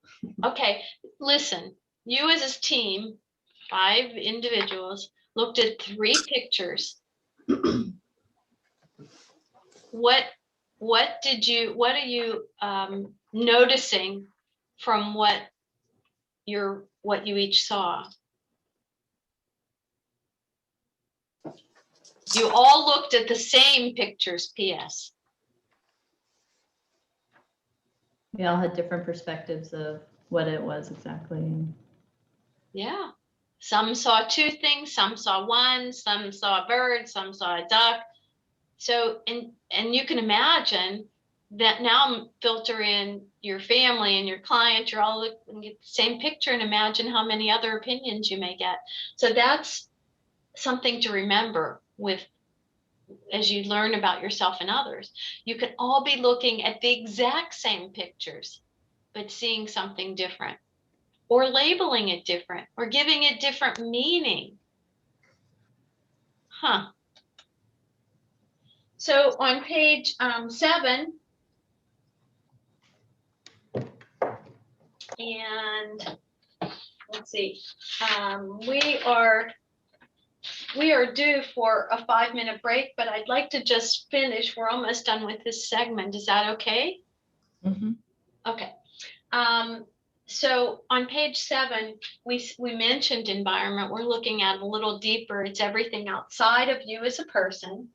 okay. Listen, you as a team, 5 individuals, looked at 3 pictures. What are you noticing from what you each saw? You all looked at the same pictures, PS. We all had different perspectives of what it was exactly. Yeah. Some saw 2 things, some saw 1, some saw a bird, some saw a duck. So, and you can imagine that now filter in your family and your client, you're all looking at the same picture and imagine how many other opinions you may get. So that's something to remember with as you learn about yourself and others. You can all be looking at the exact same pictures, but seeing something different or labeling it different or giving it different meaning. Huh. So on page 7, and let's see, we are due for a 5-minute break, but I'd like to just finish. We're almost done with this segment. Is that okay? Mhm. Okay. So on page 7, we mentioned environment. We're looking at a little deeper. It's everything outside of you as a person.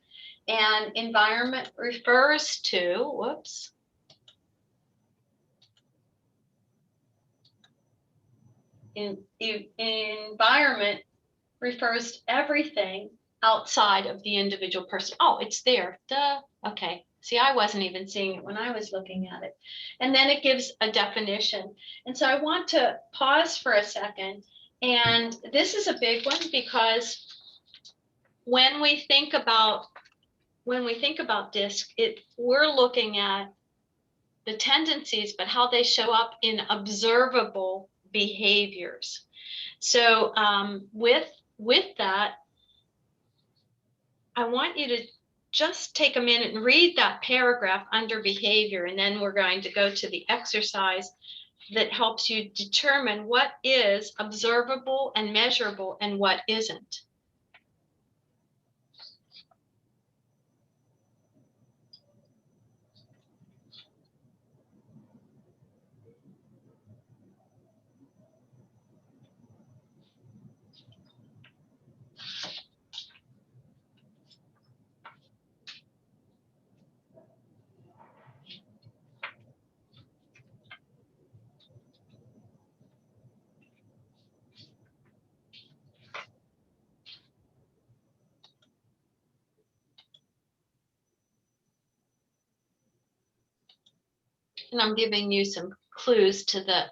And environment refers to, whoops. Environment refers to everything outside of the individual person. Oh, it's there. Duh. Okay. See, I wasn't even seeing it when I was looking at it. And then it gives a definition. And so I want to pause for a second. And this is a big one because when we think about DISC, we're looking at the tendencies, but how they show up in observable behaviors. So with that, I want you to just take a minute and read that paragraph under behavior, and then we're going to go to the exercise that helps you determine what is observable and measurable and what isn't. And I'm giving you some clues to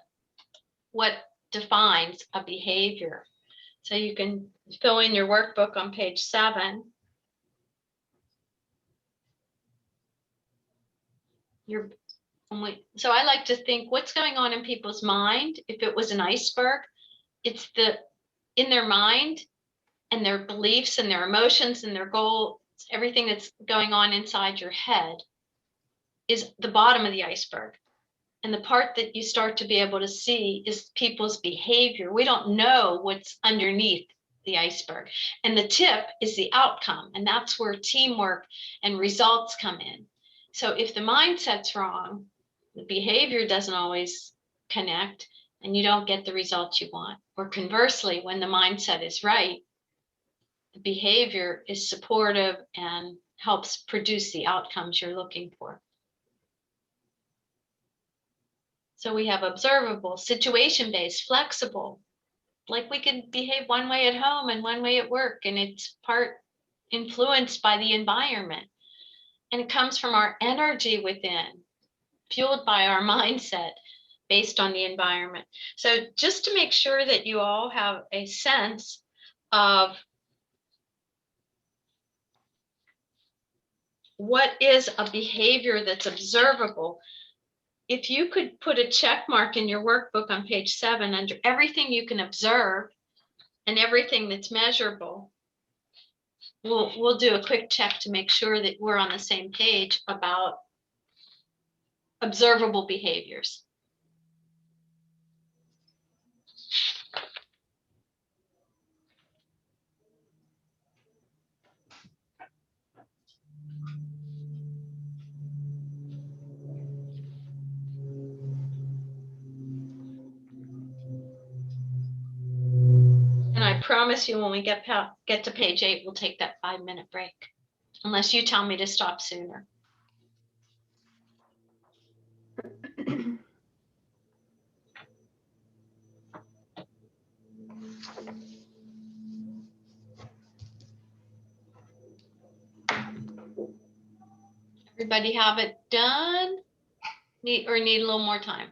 what defines a behavior. So you can fill in your workbook on page 7. So I like to think what's going on in people's mind. If it was an iceberg, it's in their mind and their beliefs and their emotions and their goals, everything that's going on inside your head is the bottom of the iceberg. And the part that you start to be able to see is people's behavior. We don't know what's underneath the iceberg. And the tip is the outcome. And that's where teamwork and results come in. So if the mindset's wrong, the behavior doesn't always connect and you don't get the results you want. Or conversely, when the mindset is right, the behavior is supportive and helps produce the outcomes you're looking for. So we have observable, situation-based, flexible. Like we can behave one way at home and one way at work, and it's part influenced by the environment. And it comes from our energy within, fueled by our mindset based on the environment. So just to make sure that you all have a sense of what is a behavior that's observable, if you could put a check mark in your workbook on page 7 under everything you can observe and everything that's measurable, we'll do a quick check to make sure that we're on the same page about observable behaviors. And I promise you when we get to page 8, we'll take that 5-minute break, unless you tell me to stop sooner. Everybody have it done? Need a little more time?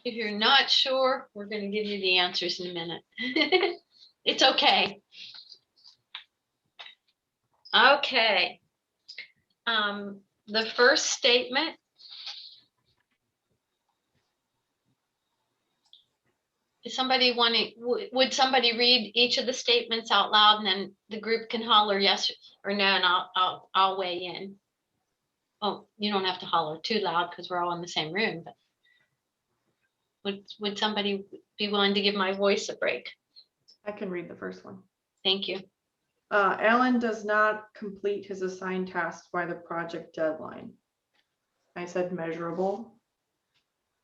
If you're not sure, we're going to give you the answers in a minute. It's okay. Okay. The first statement. Is somebody wanting, would somebody read each of the statements out loud and then the group can holler yes or no, and I'll weigh in. Oh, you don't have to holler too loud because we're all in the same room, but would somebody be willing to give my voice a break? I can read the first one. Thank you. Alan does not complete his assigned tasks by the project deadline. I said measurable.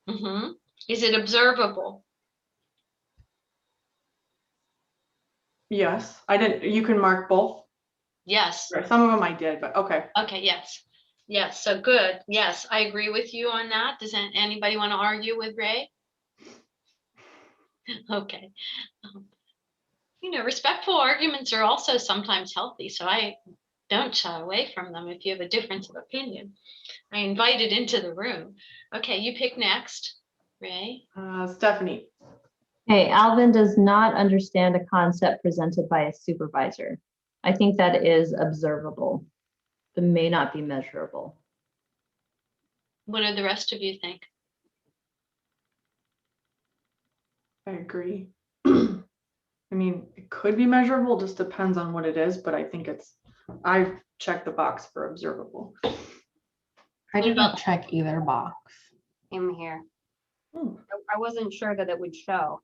Mm-hmm. Is it observable? Yes, I didn't. You can mark both. Yes. Some of them I did, but okay. Okay, yes. Yes, so good. Yes, I agree with you on that. Does anybody want to argue with Ray? Okay. Respectful arguments are also sometimes healthy, so I don't shy away from them if you have a difference of opinion. I invite it into the room. Okay, you pick next, Ray. Stephanie. Hey, Alvin does not understand a concept presented by a supervisor. I think that is observable, but may not be measurable. What do the rest of you think? I agree. I mean, it could be measurable, just depends on what it is, but I think I've checked the box for observable. I did not check either box. In here. I wasn't sure that it would show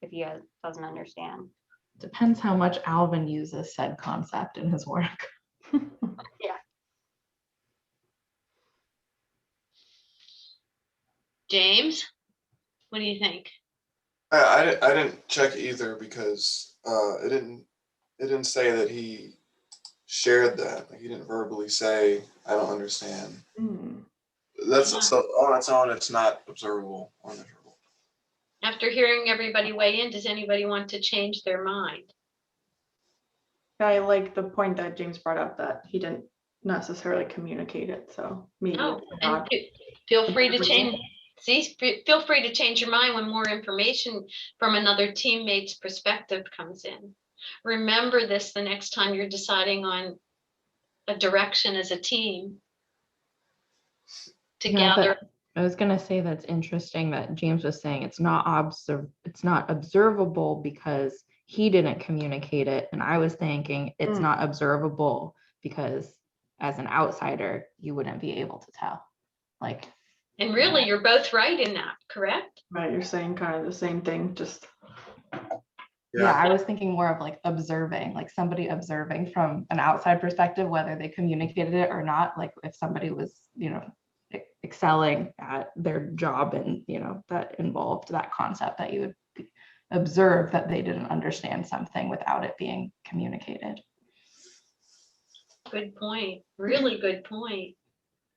if he doesn't understand. Depends how much Alvin uses said concept in his work. Yeah. James, what do you think? I didn't check either because it didn't say that he shared that. Like, he didn't verbally say, I don't understand. That's so on its own, it's not observable or measurable. After hearing everybody weigh in, does anybody want to change their mind? I like the point that James brought up that he didn't necessarily communicate it, so maybe Oh, it's and not. feel free to change. See, feel free to change your mind when more information from another teammate's perspective comes in. Remember this the next time you're deciding on a direction as a team to Yeah, gather. I was gonna say that's interesting that James was saying it's not observable because he didn't communicate it, and I was thinking it's not observable because as an outsider you wouldn't be able to tell. Like, And really, you're both right in that, correct? Right, you're saying kind of the same thing, just yeah, I was thinking more of like observing, like somebody observing from an outside perspective, whether they communicated it or not. Like if somebody was, excelling at their job and, that involved that concept that you would observe that they didn't understand something without it being communicated. Good point. Really good point.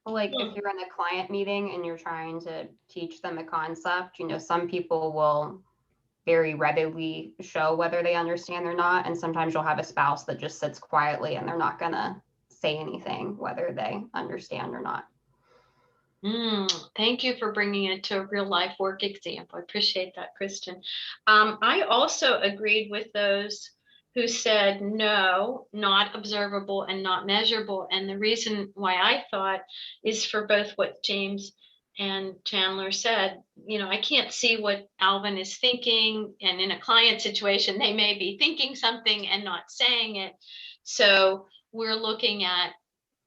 Like if you're in a client meeting and you're trying to teach them a concept, some people will very readily show whether they understand or not. And sometimes you'll have a spouse that just sits quietly and they're not gonna say anything, whether they understand or not. Thank you for bringing it to a real life work example. I appreciate that, Kristen. I also agreed with those who said no, not observable and not measurable. And the reason why I thought is for both what James and Chandler said. I can't see what Alvin is thinking. And in a client situation, they may be thinking something and not saying it. So we're looking at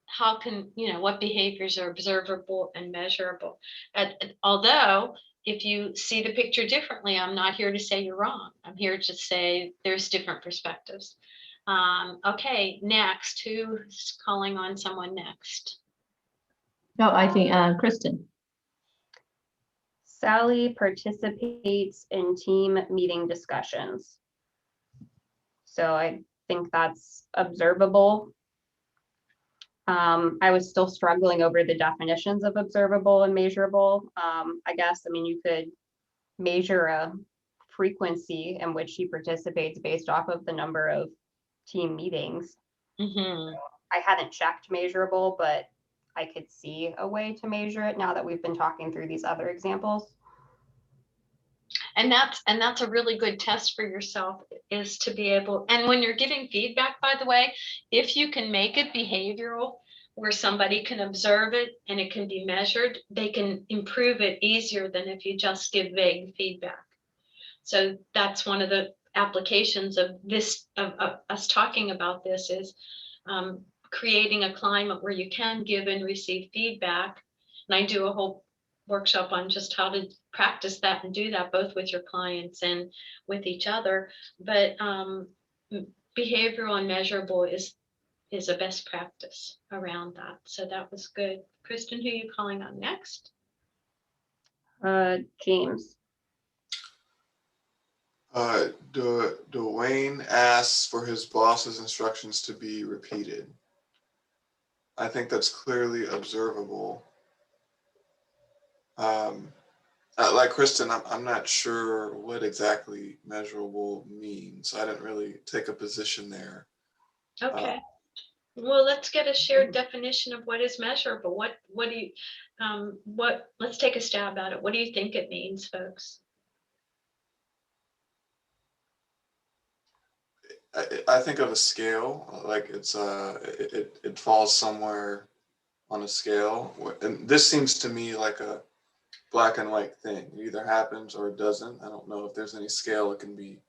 how can, what behaviors are observable and measurable. Although, if you see the picture differently, I'm not here to say you're wrong. I'm here to say there's different perspectives. Okay, next, who's calling on someone next? No, I think Kristen. Sally participates in team meeting discussions. So I think that's observable. I was still struggling over the definitions of observable and measurable. I guess, you could measure a frequency in which she participates based off of the number of team meetings. I hadn't checked measurable, but I could see a way to measure it now that we've been talking through these other examples. And that's a really good test for yourself, is to be able, and when you're giving feedback, by the way, if you can make it behavioral where somebody can observe it and it can be measured, they can improve it easier than if you just give vague feedback. So that's one of the applications of this, of us talking about this, is creating a climate where you can give and receive feedback. And I do a whole workshop on just how to practice that and do that both with your clients and with each other. But behavioral and measurable is a best practice around that. So that was good. Kristen, who are you calling on next? James. Dwayne asks for his boss's instructions to be repeated. I think that's clearly observable. Like Kristen, I'm not sure what exactly measurable means. I didn't really take a position there. Okay. Well, let's get a shared definition of what is measurable. What do you, let's take a stab at it. What do you think it means, folks? I think of a scale, like it's it falls somewhere on a scale, and this seems to me like a black and white thing. It either happens or it doesn't. I don't know if there's any scale it can be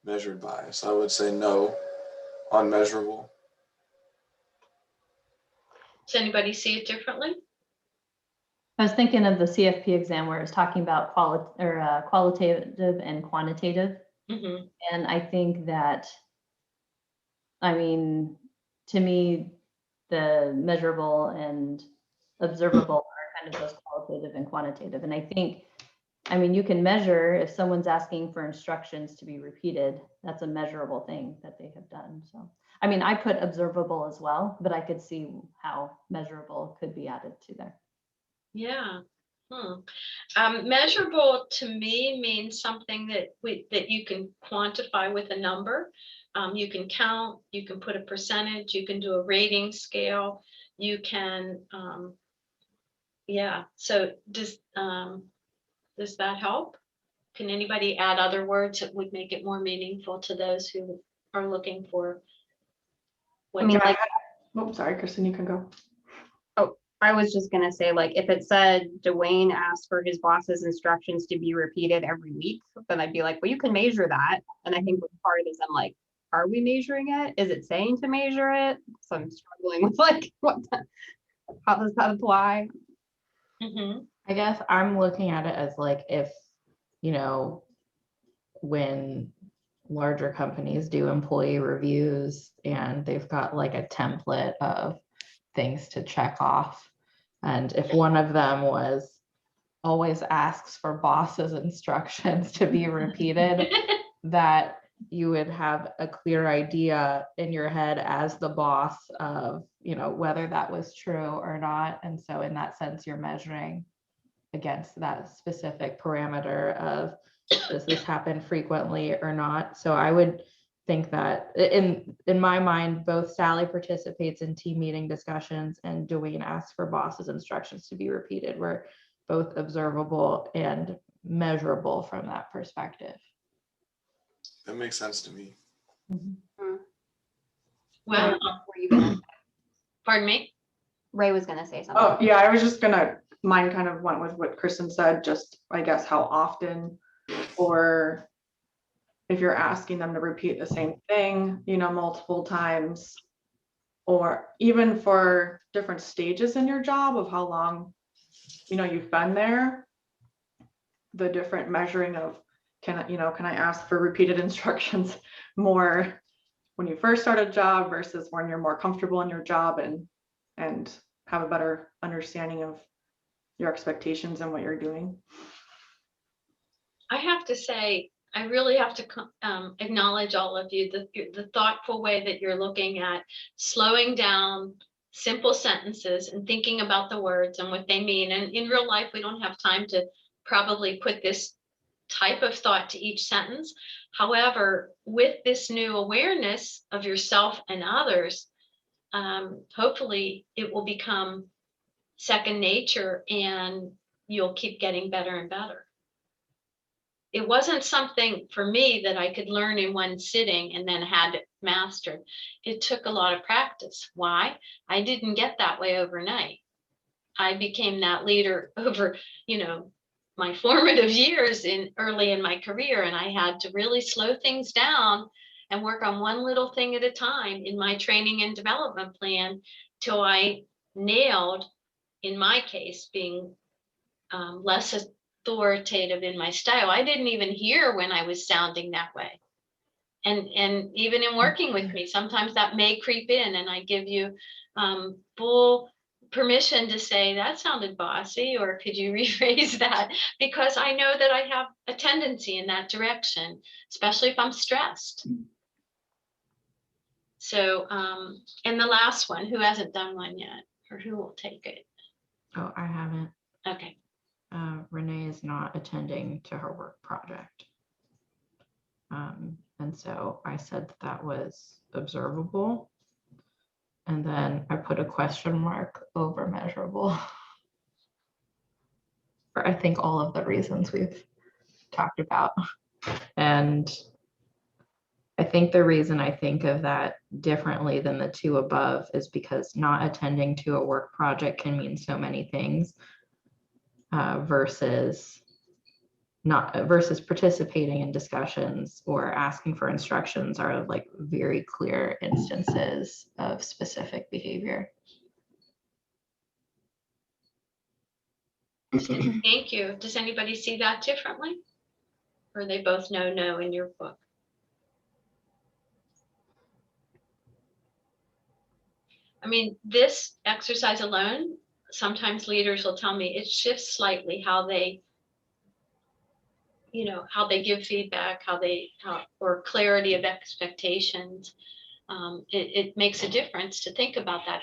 measured by. So I would say no, unmeasurable. Does anybody see it differently? I was thinking of the CFP exam where it's talking about qualitative and quantitative. And I think that, to me, the measurable and observable are kind of those qualitative and quantitative. And I think, I mean, you can measure if someone's asking for instructions to be repeated, that's a measurable thing that they have done. So, I mean, I put observable as well, but I could see how measurable could be added to there. Yeah. Measurable to me means something that you can quantify with a number. You can count, you can put a percentage, you can do a rating scale, you can, yeah. So does that help? Can anybody add other words that would make it more meaningful to those who are looking for? I mean, like, Oh, sorry, Kristen, you can go. I was just gonna say, like, if it said Dwayne asked for his boss's instructions to be repeated every week, then I'd be like, well, you can measure that. And I think what's hard is I'm like, are we measuring it? Is it saying to measure it? So I'm struggling with like, how does that apply? Mm-hmm. I guess I'm looking at it as like if, when larger companies do employee reviews and they've got like a template of things to check off. And if one of them was always asks for boss's instructions to be repeated, that you would have a clear idea in your head as the boss of, whether that was true or not. And so in that sense, you're measuring against that specific parameter of, does this happen frequently or not? So I would think that in my mind, both Sally participates in team meeting discussions and Dwayne asks for boss's instructions to be repeated. We're both observable and measurable from that perspective. That makes sense to me. Well, Were you gonna, pardon me? Ray was gonna say something. Oh, yeah, I was just mine kind of went with what Kristen said, just I guess how often, or if you're asking them to repeat the same thing, multiple times, or even for different stages in your job of how long, you've been there, the different measuring of, can I ask for repeated instructions more when you first start a job versus when you're more comfortable in your job and have a better understanding of your expectations and what you're doing. I have to say, I really have to acknowledge all of you, the thoughtful way that you're looking at slowing down simple sentences and thinking about the words and what they mean. And in real life, we don't have time to probably put this type of thought to each sentence. However, with this new awareness of yourself and others, hopefully it will become second nature and you'll keep getting better and better. It wasn't something for me that I could learn in one sitting and then had it mastered. It took a lot of practice. Why? I didn't get that way overnight. I became that leader over, my formative years early in my career, and I had to really slow things down and work on one little thing at a time in my training and development plan till I nailed, in my case, being less authoritative in my style. I didn't even hear when I was sounding that way. And even in working with me, sometimes that may creep in and I give you full permission to say that sounded bossy, or could you rephrase that? Because I know that I have a tendency in that direction, especially if I'm stressed. So, and the last one, who hasn't done one yet, or who will take it? Oh, I haven't. Okay. Renee is not attending to her work project. And so I said that was observable. And then I put a question mark over measurable. For I think all of the reasons we've talked about. And I think the reason I think of that differently than the two above is because not attending to a work project can mean so many things. Versus participating in discussions or asking for instructions are like very clear instances of specific behavior. Thank you. Does anybody see that differently? Or they both know no in your book? I mean, this exercise alone sometimes leaders will tell me it shifts slightly how they, how they give feedback, or clarity of expectations. It makes a difference to think about that.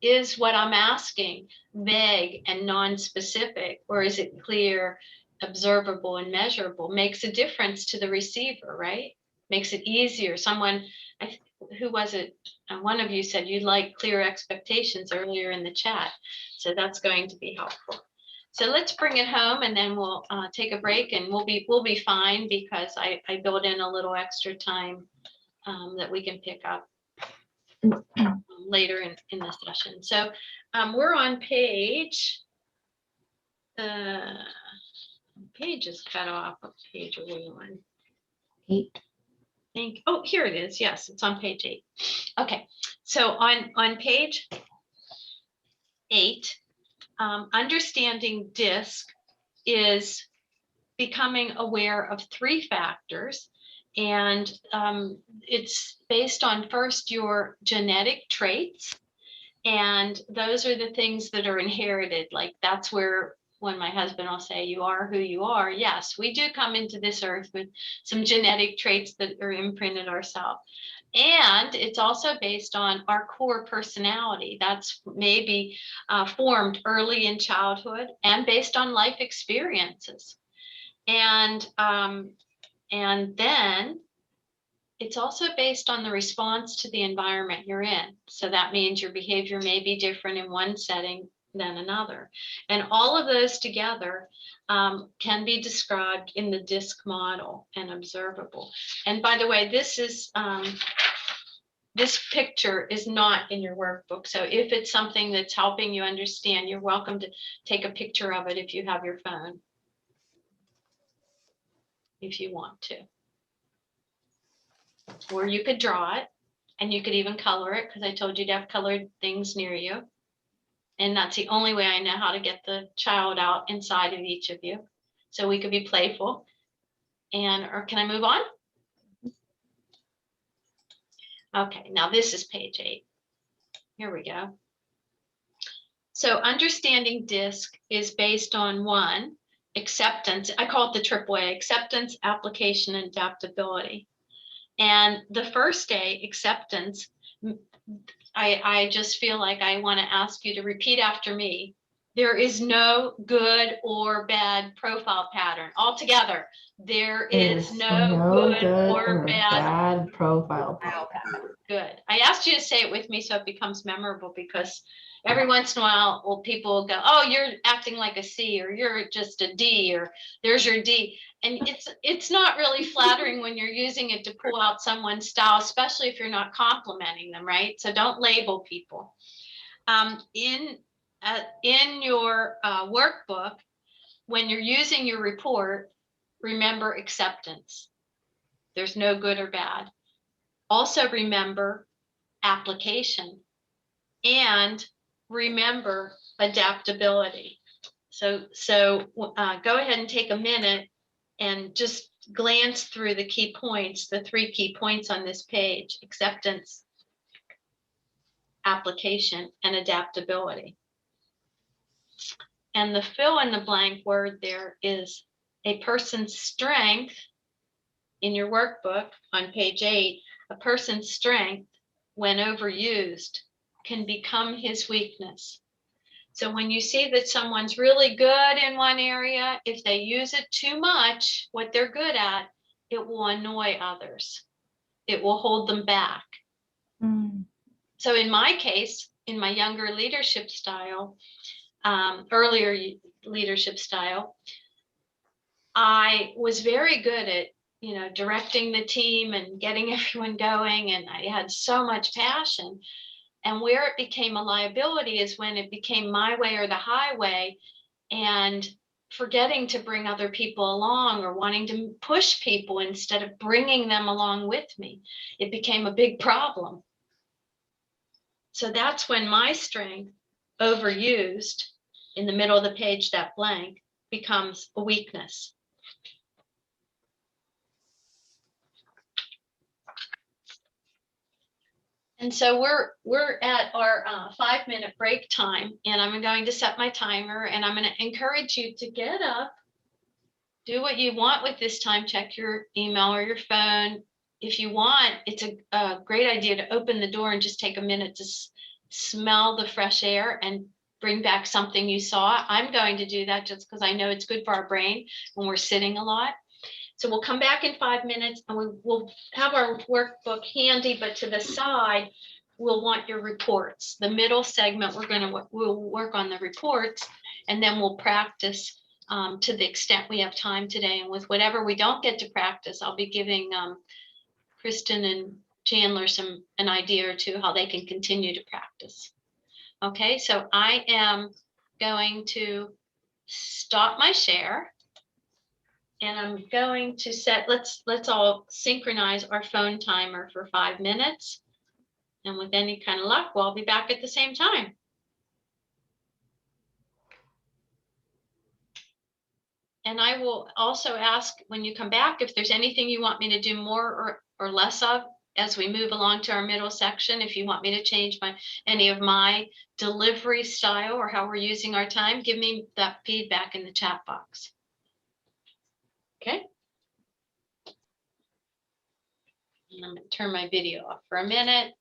Is what I'm asking vague and non-specific, or is it clear, observable, and measurable? Makes a difference to the receiver, right? Makes it easier. Who was it? One of you said you'd like clear expectations earlier in the chat. So that's going to be helpful. So let's bring it home, and then we'll take a break, and we'll be fine, because I built in a little extra time that we can pick up later in the session. So we're on page is cut off. What page are we on? 8. Oh, here it is. Yes, it's on page 8. Okay, so on page 8, understanding DISC is becoming aware of 3 factors, and it's based on first your genetic traits, and those are the things that are inherited. Like, that's where, when my husband will say, you are who you are, yes, we do come into this earth with some genetic traits that are imprinted ourselves. And it's also based on our core personality. That's maybe formed early in childhood and based on life experiences. And then it's also based on the response to the environment you're in. So that means your behavior may be different in one setting than another. And all of those together can be described in the DISC model and observable. And by the way, this picture is not in your workbook. So if it's something that's helping you understand, you're welcome to take a picture of it if you have your phone, if you want to. Or you could draw it, and you could even color it, because I told you to have colored things near you. And that's the only way I know how to get the child out inside of each of you. So we could be playful. Or can I move on? Okay, now this is page 8. Here we go. So understanding DISC is based on 1, acceptance. I call it the AAA: acceptance, application, and adaptability. And the first A, acceptance, I just feel like I want to ask you to repeat after me. There is no good or bad profile pattern. Altogether, there is no good or bad profile pattern. Good. I asked you to say it with me so it becomes memorable, because every once in a while, people will go, oh, you're acting like a C, or you're just a D, or there's your D. And it's not really flattering when you're using it to pull out someone's style, especially if you're not complimenting them, right? So don't label people. In your workbook, when you're using your report, remember acceptance. There's no good or bad. Also remember application, and remember adaptability. So go ahead and take a minute and just glance through the key points, the 3 key points on this page: acceptance, application, and adaptability. And the fill in the blank word there is a person's strength. In your workbook on page 8, a person's strength, when overused, can become his weakness. So when you see that someone's really good in one area, if they use it too much, what they're good at, it will annoy others. It will hold them back. So in my case, in my younger leadership style, earlier leadership style, I was very good at directing the team and getting everyone going, and I had so much passion. And where it became a liability is when it became my way or the highway, and forgetting to bring other people along, or wanting to push people instead of bringing them along with me. It became a big problem. So that's when my strength, overused, in the middle of the page, that blank, becomes a weakness. And so we're at our 5-minute break time, and I'm going to set my timer, and I'm going to encourage you to get up, do what you want with this time, check your email or your phone. If you want, it's a great idea to open the door and just take a minute to smell the fresh air and bring back something you saw. I'm going to do that just because I know it's good for our brain when we're sitting a lot. So we'll come back in 5 minutes and we'll have our workbook handy, but to the side, we'll want your reports. The middle segment, we'll work on the reports, and then we'll practice to the extent we have time today. And with whatever we don't get to practice, I'll be giving Kristen and Chandler an idea or two how they can continue to practice. Okay, so I am going to stop my share. And I'm going to set, let's all synchronize our phone timer for 5 minutes. And with any kind of luck, we'll be back at the same time. And I will also ask when you come back if there's anything you want me to do more or less of as we move along to our middle section. If you want me to change any of my delivery style or how we're using our time, give me that feedback in the chat box. Okay. I'm going to turn my video off for a minute.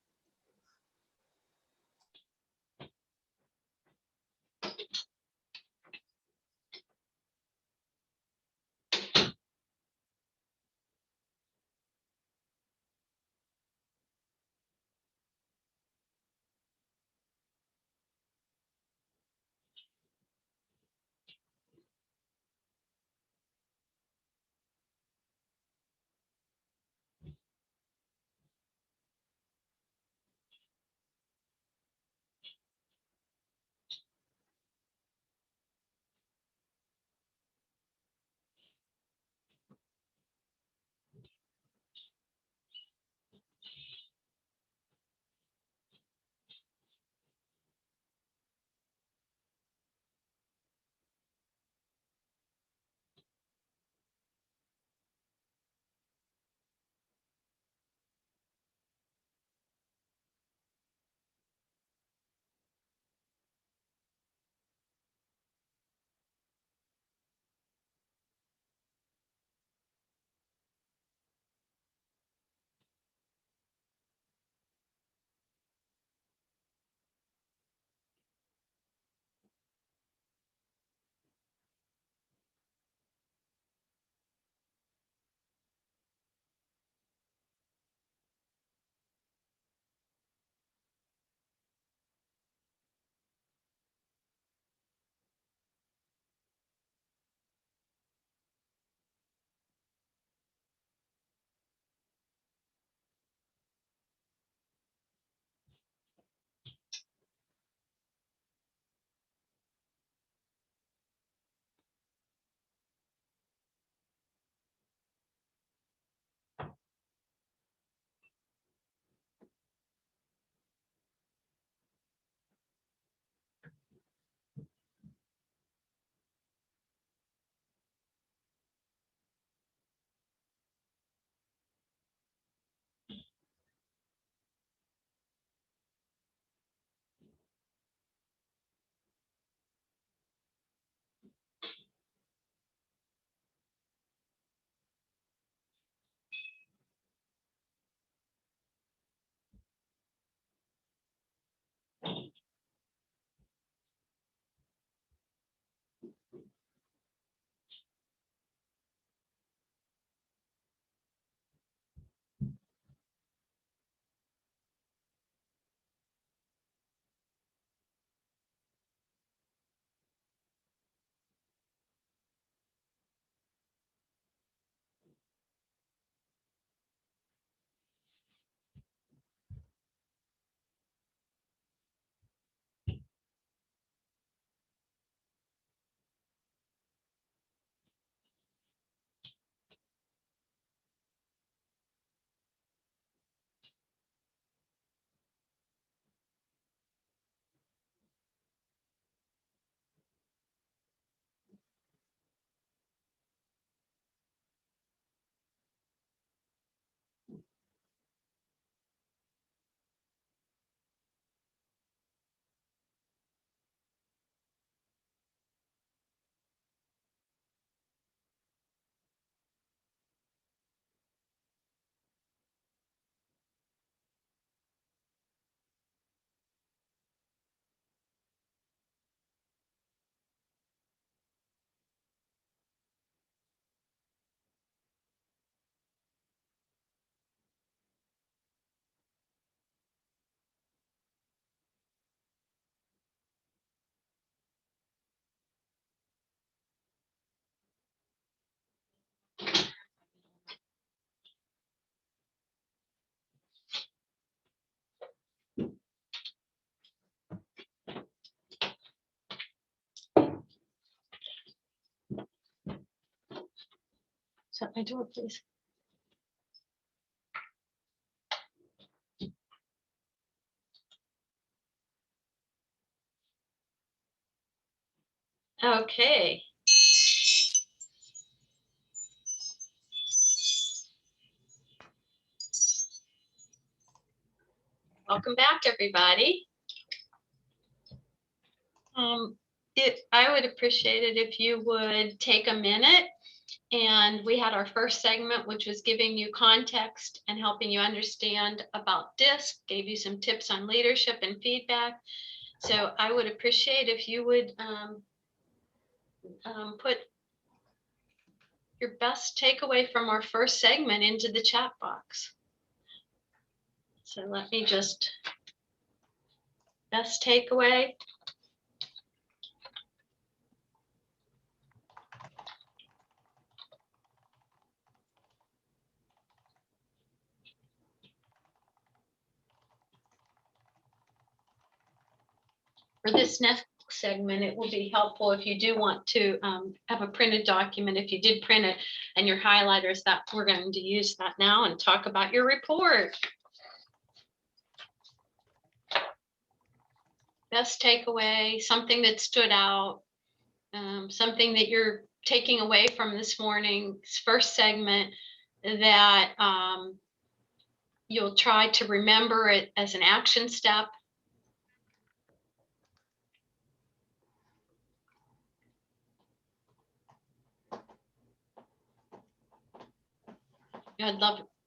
Shut my door, please. Okay. Welcome back, everybody. I would appreciate it if you would take a minute, and we had our first segment, which was giving you context and helping you understand about DISC, gave you some tips on leadership and feedback. So I would appreciate if you would put your best takeaway from our first segment into the chat box. So let me just, best takeaway. For this next segment, it will be helpful if you do want to have a printed document. If you did print it and your highlighters, that we're going to use that now and talk about your report. Best takeaway, something that stood out, something that you're taking away from this morning's first segment that you'll try to remember it as an action step.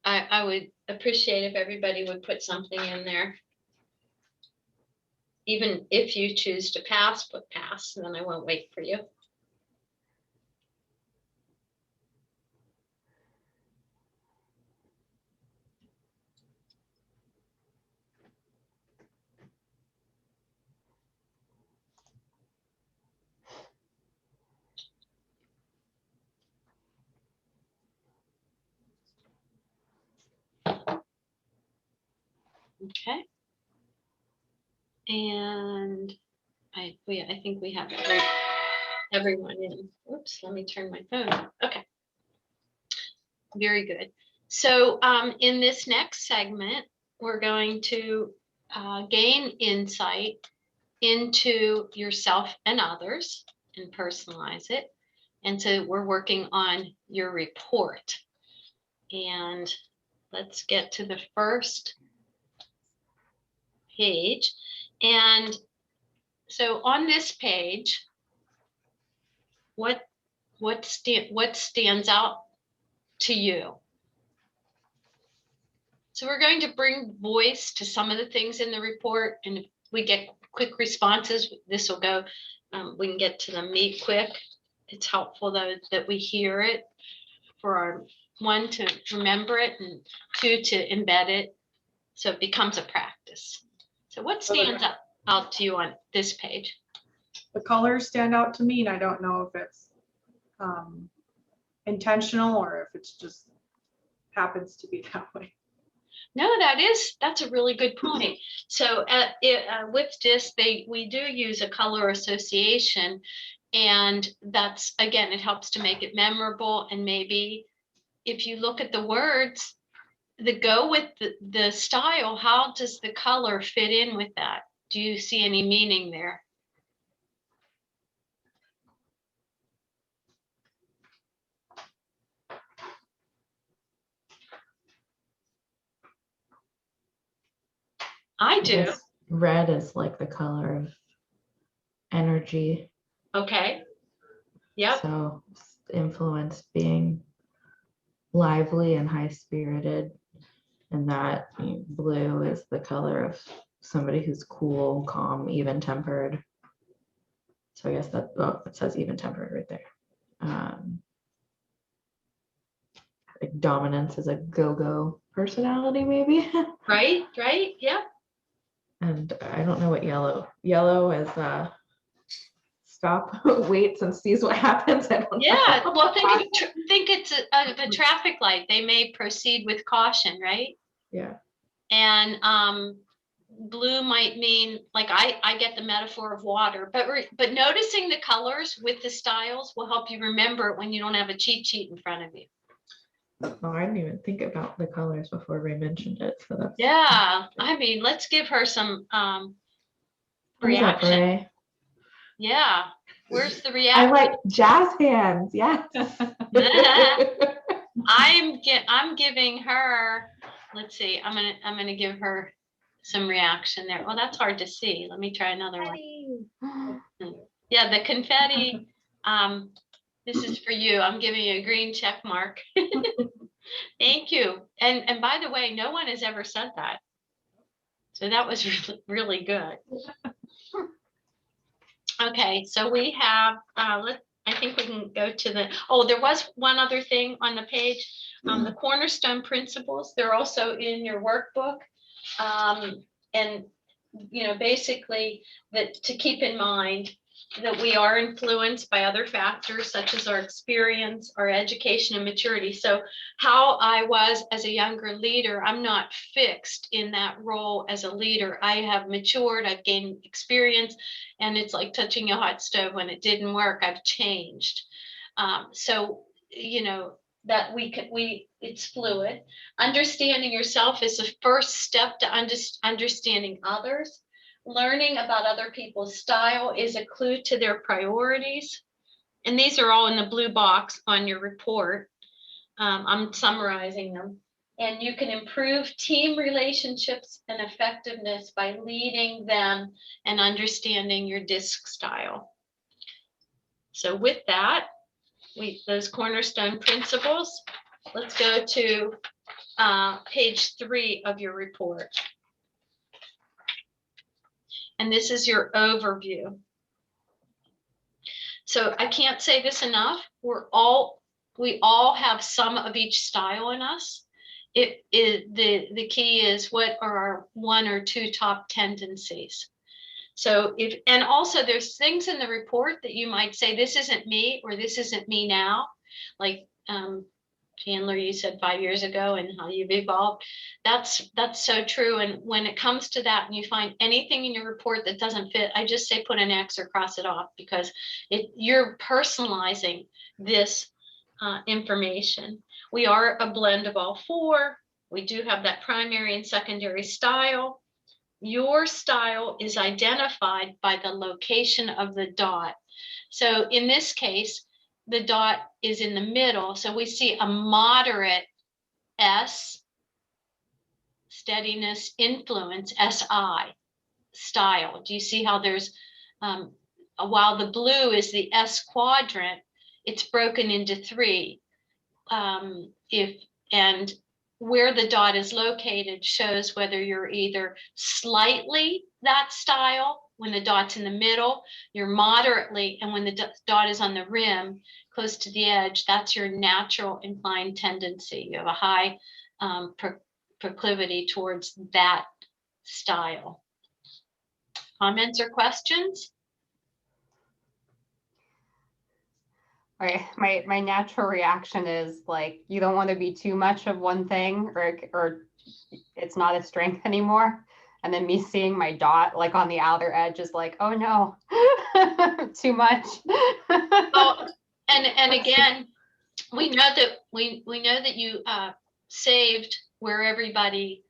I would appreciate if everybody would put something in there. Even if you choose to pass, put pass, and then I won't wait for you. Okay. And I think we have everyone in. Oops, let me turn my phone on. Okay. Very good. So in this next segment, we're going to gain insight into yourself and others and personalize it. And so we're working on your report. And let's get to the first page. And so on this page, what stands out to you? So we're going to bring voice to some of the things in the report, and if we get quick responses, this will go, we can get to them quick. It's helpful though that we hear it for our one, to remember it, and two, to embed it so it becomes a practice. So what stands out to you on this page? The colors stand out to me, and I don't know if it's intentional or if it's just happens to be that way. No, that's a really good point. So with DISC, we do use a color association, and that's, again, it helps to make it memorable. And maybe if you look at the words that go with the style, how does the color fit in with that? Do you see any meaning there? I do. Yes, red is like the color of energy. Okay. Yep. So influence being lively and high-spirited, and that blue is the color of somebody who's cool, calm, even-tempered. So I guess that, oh, it says even-tempered right there. Like dominance is a go-go personality, maybe. Right. Yeah. And I don't know what yellow is. Stop, waits and sees what happens. I don't Yeah. know. Well, think it's a traffic light. They may proceed with caution, right? Yeah. And blue might mean, like, I get the metaphor of water, but noticing the colors with the styles will help you remember it when you don't have a cheat sheet in front of you. Oh, I didn't even think about the colors before Ray mentioned it. So that's Yeah, I mean, let's give her some thumbs up, reaction. Ray. Yeah, where's the I reaction? like jazz hands. Yes. I'm giving her, let's see, I'm gonna give her some reaction there. Well, that's hard to see. Let me try another one. Yeah, the confetti, this is for you. I'm giving you a green check mark. Thank you. And by the way, no one has ever said that. So that was really, really good. Okay, so we have, I think we can go to the, oh, there was one other thing on the page. The Cornerstone Principles, they're also in your workbook. And, you know, basically that to keep in mind that we are influenced by other factors such as our experience, our education and maturity. So how I was as a younger leader, I'm not fixed in that role as a leader. I have matured, I've gained experience, and it's like touching a hot stove. When it didn't work, I've changed. So, you know, that it's fluid. Understanding yourself is the first step to understanding others. Learning about other people's style is a clue to their priorities. And these are all in the blue box on your report. I'm summarizing them. And you can improve team relationships and effectiveness by leading them and understanding your DISC style. So with that, those Cornerstone Principles, let's go to page 3 of your report. And this is your overview. So I can't say this enough. We all have some of each style in us. The key is what are our 1 or 2 top tendencies. So and also there's things in the report that you might say, this isn't me, or this isn't me now. Like Chandler, you said 5 years ago and how you've evolved. That's so true. And when it comes to that and you find anything in your report that doesn't fit, I just say put an X or cross it off, because you're personalizing this information. We are a blend of all 4. We do have that primary and secondary style. Your style is identified by the location of the dot. So in this case, the dot is in the middle. So we see a moderate S, steadiness, influence, SI style. Do you see how there's, while the blue is the S quadrant, it's broken into 3. And where the dot is located shows whether you're either slightly that style, when the dot's in the middle, you're moderately, and when the dot is on the rim, close to the edge, that's your natural inclined tendency. You have a high proclivity towards that style. Comments or questions? My natural reaction is like, you don't want to be too much of one thing, or it's not a strength anymore. And then me seeing my dot like on the outer edge is like, oh no, too much. Oh, and again, we know that you saved where everybody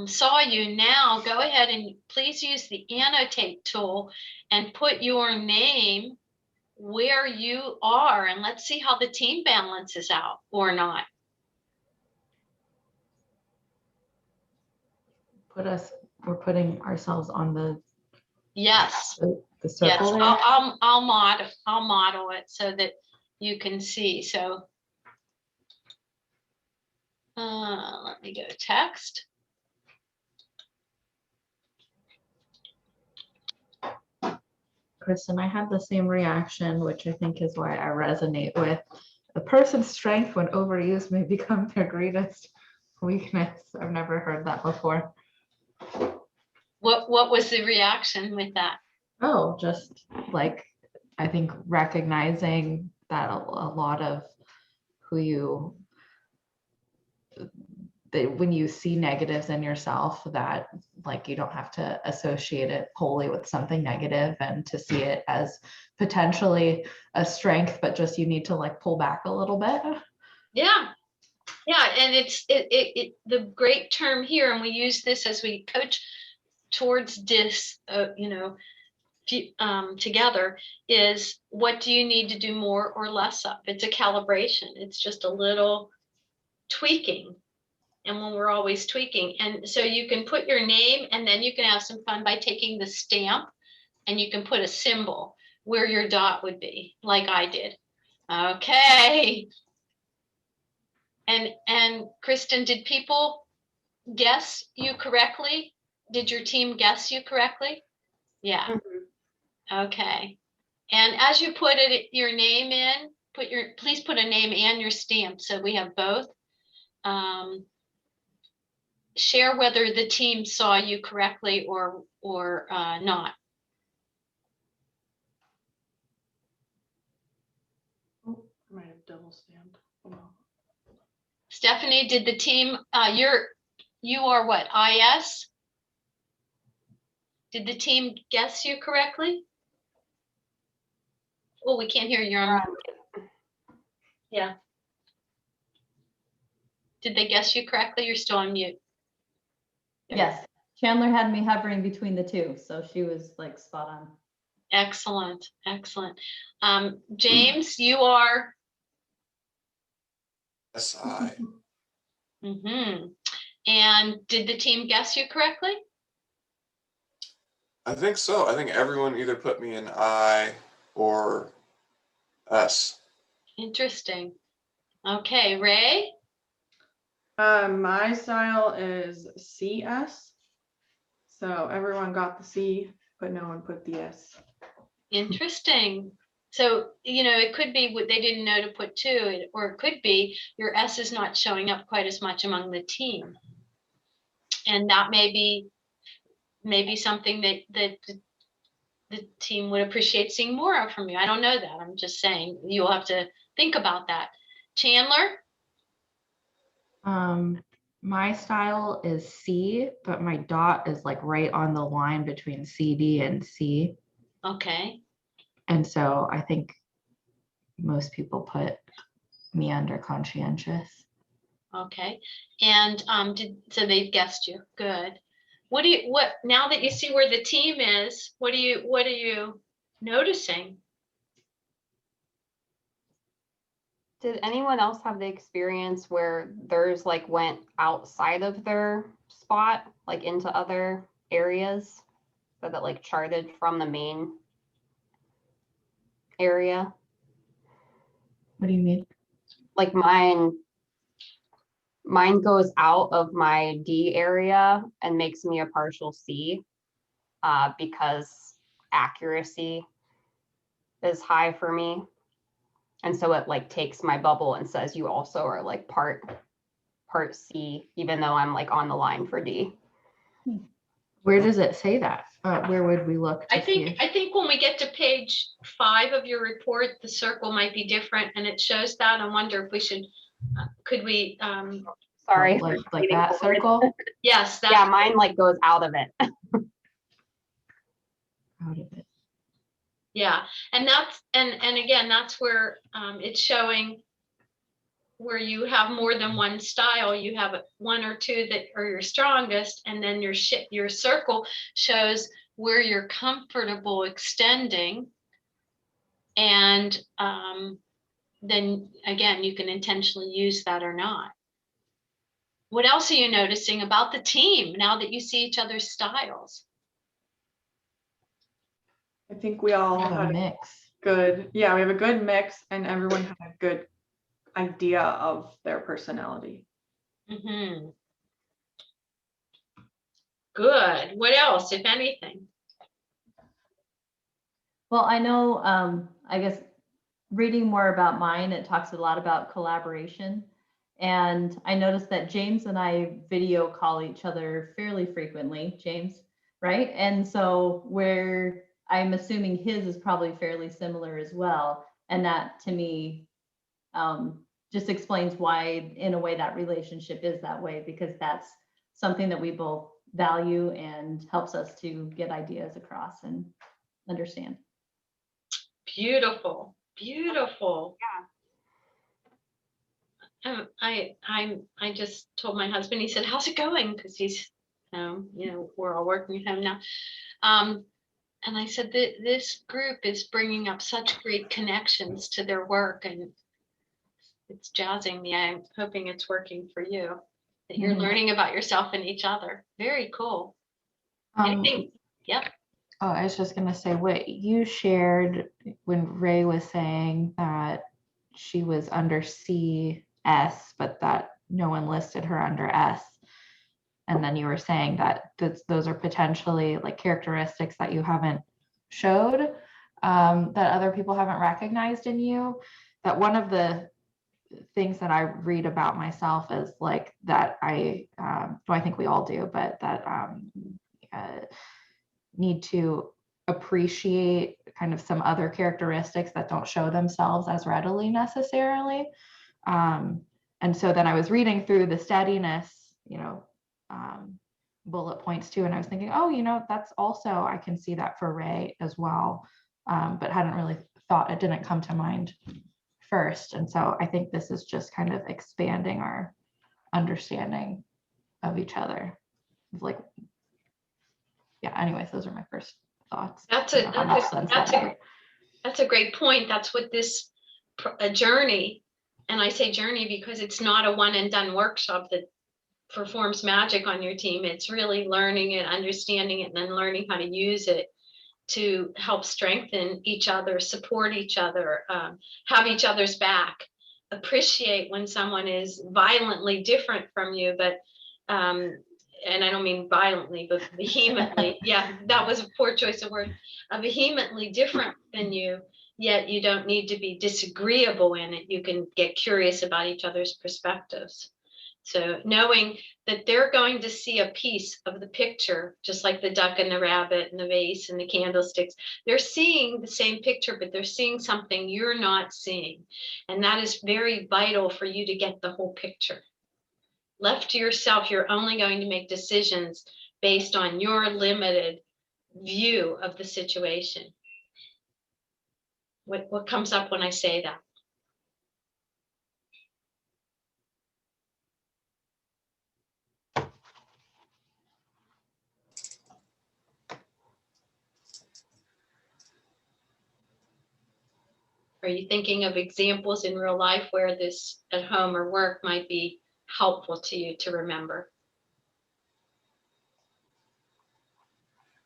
saw you. Now go ahead and please use the Annotate tool and put your name where you are, and let's see how the team balances out or not. We're putting ourselves on the Yes. the circle Yes, there. I'll model it so that you can see. So let me go text. Kristen, I had the same reaction, which I think is why I resonate with. A person's strength when overused may become their greatest weakness. I've never heard that before. What was the reaction with that? Oh, just like, I think recognizing that a lot of who you, when you see negatives in yourself, that like you don't have to associate it wholly with something negative, and to see it as potentially a strength, but just you need to like pull back a little bit. Yeah. Yeah, and the great term here, and we use this as we coach towards this, together, is what do you need to do more or less of? It's a calibration. It's just a little tweaking. And when we're always tweaking, and so you can put your name, and then you can have some fun by taking the stamp, and you can put a symbol where your dot would be, like I did. Okay. And Kristen, did people guess you correctly? Did your team guess you correctly? Yeah. Okay. And as you put your name in, please put a name and your stamp so we have both. Share whether the team saw you correctly or not. Oh, I might have double stamped. Oh, well. Stephanie, did the team, you are what, IS? Did the team guess you correctly? Oh, we can't hear you. Yeah. Did they guess you correctly? You're still on mute. Yes, Chandler had me hovering between the two, so she was like spot on. Excellent, excellent. James, you are? SI. Mm-hmm. And did the team guess you correctly? I think so. I think everyone either put me in I or S. Interesting. Okay, Ray? My style is CS. So everyone got the C, but no one put the S. Interesting. So, it could be what they didn't know to put two, or it could be your S is not showing up quite as much among the team. And that may be something that the team would appreciate seeing more of from you. I don't know that. I'm just saying you'll have to think about that. Chandler? My style is C, but my dot is like right on the line between CD and C. Okay. And so I think most people put me under conscientious. Okay. And so they've guessed you. Good. Now that you see where the team is, what are you noticing? Did anyone else have the experience where theirs like went outside of their spot, like into other areas, so that like charted from the main area? What do you mean? Like mine goes out of my D area and makes me a partial C, because accuracy is high for me. And so it like takes my bubble and says you also are like part C, even though I'm like on the line for D. Where does it say that? Where would we look to I see? think when we get to page 5 of your report, the circle might be different, and it shows that. I wonder if we should, could we? Sorry. Like that circle? Yes. Yeah, mine like goes out of it. Out of it. Yeah, and that's and again, that's where it's showing where you have more than one style. You have one or two that are your strongest, and then your circle shows where you're comfortable extending, and then again, you can intentionally use that or not. What else are you noticing about the team now that you see each other's styles? I think we all Have had a mix. good, yeah, we have a good mix, and everyone had a good idea of their personality. Mm-hmm. Good. What else, if anything? Well, I know, I guess reading more about mine, it talks a lot about collaboration. And I noticed that James and I video call each other fairly frequently, James, right? And so where I'm assuming his is probably fairly similar as well. And that to me just explains why in a way that relationship is that way, because that's something that we both value and helps us to get ideas across and understand. Beautiful, beautiful. I just told my husband, he said, how's it going? Because he's, we're all working at home now. And I said that this group is bringing up such great connections to their work, and it's jazzing me. I'm hoping it's working for you, that you're learning about yourself and each other. Very cool. Anything? Yep. Oh, I was just going to say what you shared when Ray was saying that she was under CS, but that no one listed her under S. And then you were saying that those are potentially like characteristics that you haven't showed, that other people haven't recognized in you. That one of the things that I read about myself is like that I think we all do, but that need to appreciate kind of some other characteristics that don't show themselves as readily necessarily. And so then I was reading through the steadiness, bullet points too, and I was thinking, oh, that's also, I can see that for Ray as well, but hadn't really thought, it didn't come to mind first. And so I think this is just kind of expanding our understanding of each other. Like, yeah, anyways, those are my first thoughts. That's a great point. That's what this a journey, and I say journey because it's not a one and done workshop that performs magic on your team. It's really learning it, understanding it, and then learning how to use it to help strengthen each other, support each other, have each other's back, appreciate when someone is violently different from you, but and I don't mean violently, but vehemently. Yeah, that was a poor choice of word. Vehemently different than you, yet you don't need to be disagreeable in it. You can get curious about each other's perspectives. So knowing that they're going to see a piece of the picture, just like the duck and the rabbit and the vase and the candlesticks, they're seeing the same picture, but they're seeing something you're not seeing. And that is very vital for you to get the whole picture. Left to yourself, you're only going to make decisions based on your limited view of the situation. What comes up when I say that? Are you thinking of examples in real life where this at home or work might be helpful to you to remember?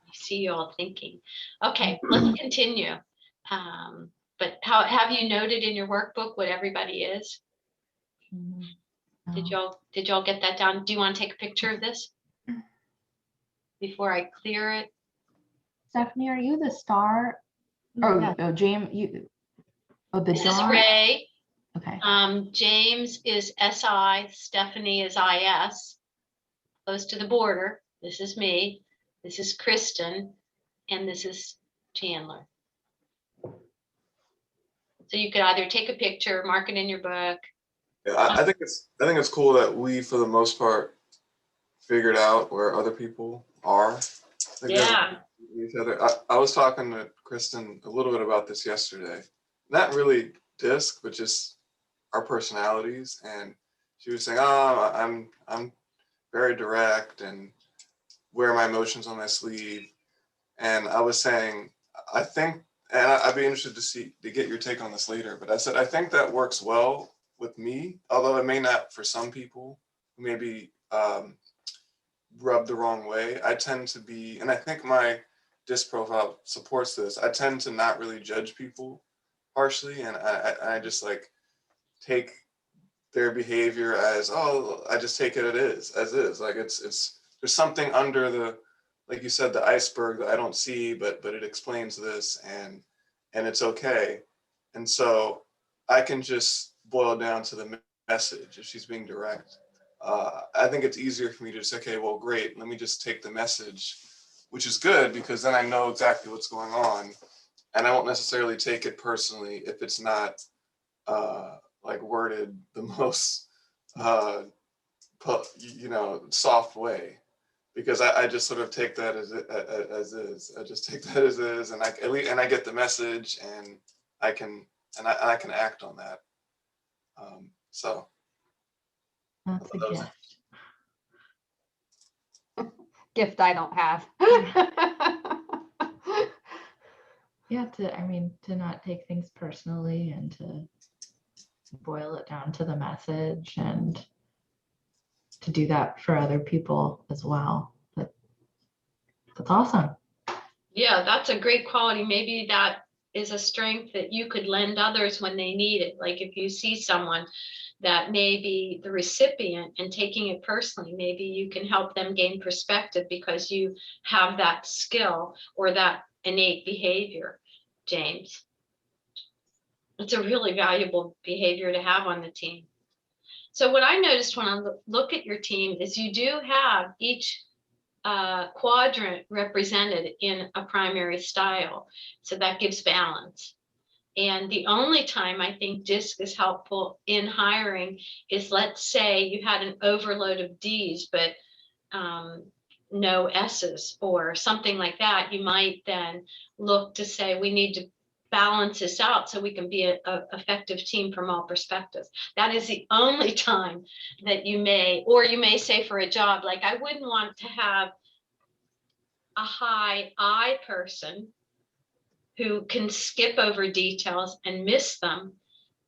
I see you all thinking. Okay, let's continue. But how have you noted in your workbook what everybody is? Did y'all get that down? Do you want to take a picture of this before I clear it? Stephanie, are you the star? Oh, James, This is Ray. Okay. James is SI, Stephanie is IS, close to the border. This is me. This is Kristen, and this is Chandler. So you could either take a picture, mark it in your book. Yeah, I think it's cool that we, for the most part, figured out where other people are. Yeah. Each other. I was talking to Kristen a little bit about this yesterday. Not really DISC, but just our personalities. And she was saying, "Oh, I'm very direct and wear my emotions on my sleeve." And I was saying, I think, and I'd be interested to get your take on this later. But I said, I think that works well with me, although it may not for some people who may be rubbed the wrong way. I tend to be, and I think my DISC profile supports this. I tend to not really judge people harshly, and I just like take their behavior as, oh, I just take it as is. Like it's there's something under the, like you said, the iceberg that I don't see, but it explains this, and it's okay. And so I can just boil down to the message if she's being direct. I think it's easier for me to say, okay, well, great, let me just take the message, which is good because then I know exactly what's going on, and I won't necessarily take it personally if it's not like worded the most soft way, because I just sort of take that as is. I just take that as is, and I get the message, and I can act on that. So That's a That was- gift. Gift I don't have. Yeah, to not take things personally and to boil it down to the message and to do that for other people as well. That's awesome. Yeah, that's a great quality. Maybe that is a strength that you could lend others when they need it. Like if you see someone that may be the recipient and taking it personally, maybe you can help them gain perspective because you have that skill or that innate behavior, James. It's a really valuable behavior to have on the team. So what I noticed when I look at your team is you do have each quadrant represented in a primary style. So that gives balance. And the only time I think DISC is helpful in hiring is, let's say you had an overload of Ds, but no S's or something like that. You might then look to say, we need to balance this out so we can be an effective team from all perspectives. That is the only time that you may say for a job, like I wouldn't want to have a high I person who can skip over details and miss them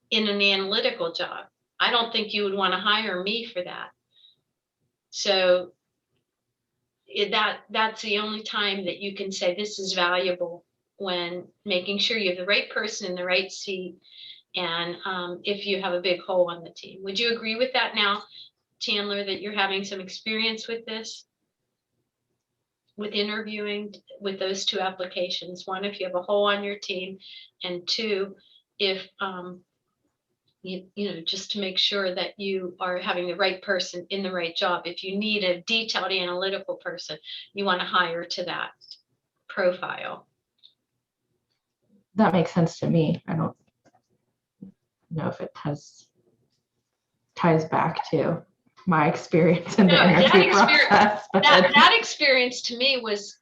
in an analytical job. I don't think you would want to hire me for that. So that's the only time that you can say this is valuable, when making sure you have the right person in the right seat, and if you have a big hole on the team. Would you agree with that now, Chandler, that you're having some experience with this? With interviewing with those two applications. One, if you have a hole on your team, and two, if you know, just to make sure that you are having the right person in the right job. If you need a detailed analytical person, you want to hire to that profile. That makes sense to me. I don't know if it ties back to my experience in the No, that interview experience- process. But That experience to me was,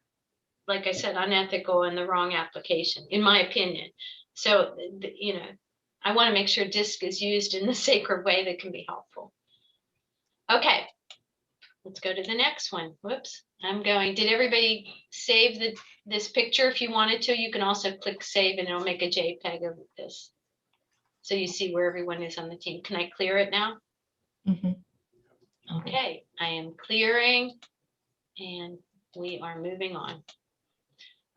like I said, unethical and the wrong application, in my opinion. So, you know, I want to make sure DISC is used in the sacred way that can be helpful. Okay, let's go to the next one. Whoops, did everybody save this picture? If you wanted to, you can also click save and it'll make a JPEG of this. So you see where everyone is on the team. Can I clear it now? Mhm. Okay, I am clearing and we are moving on.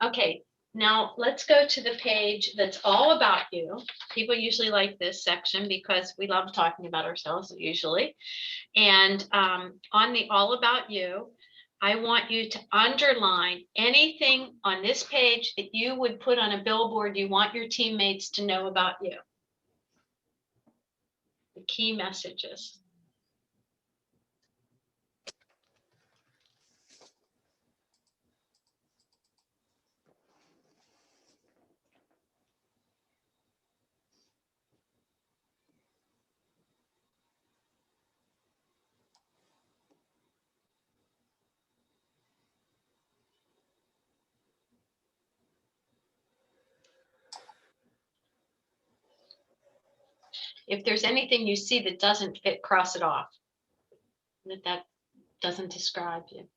Okay, now let's go to the page that's all about you. People usually like this section because we love talking about ourselves usually. And on the all about you, I want you to underline anything on this page that you would put on a billboard you want your teammates to know about you. The key messages. If there's anything you see that doesn't fit, cross it off. That doesn't describe you.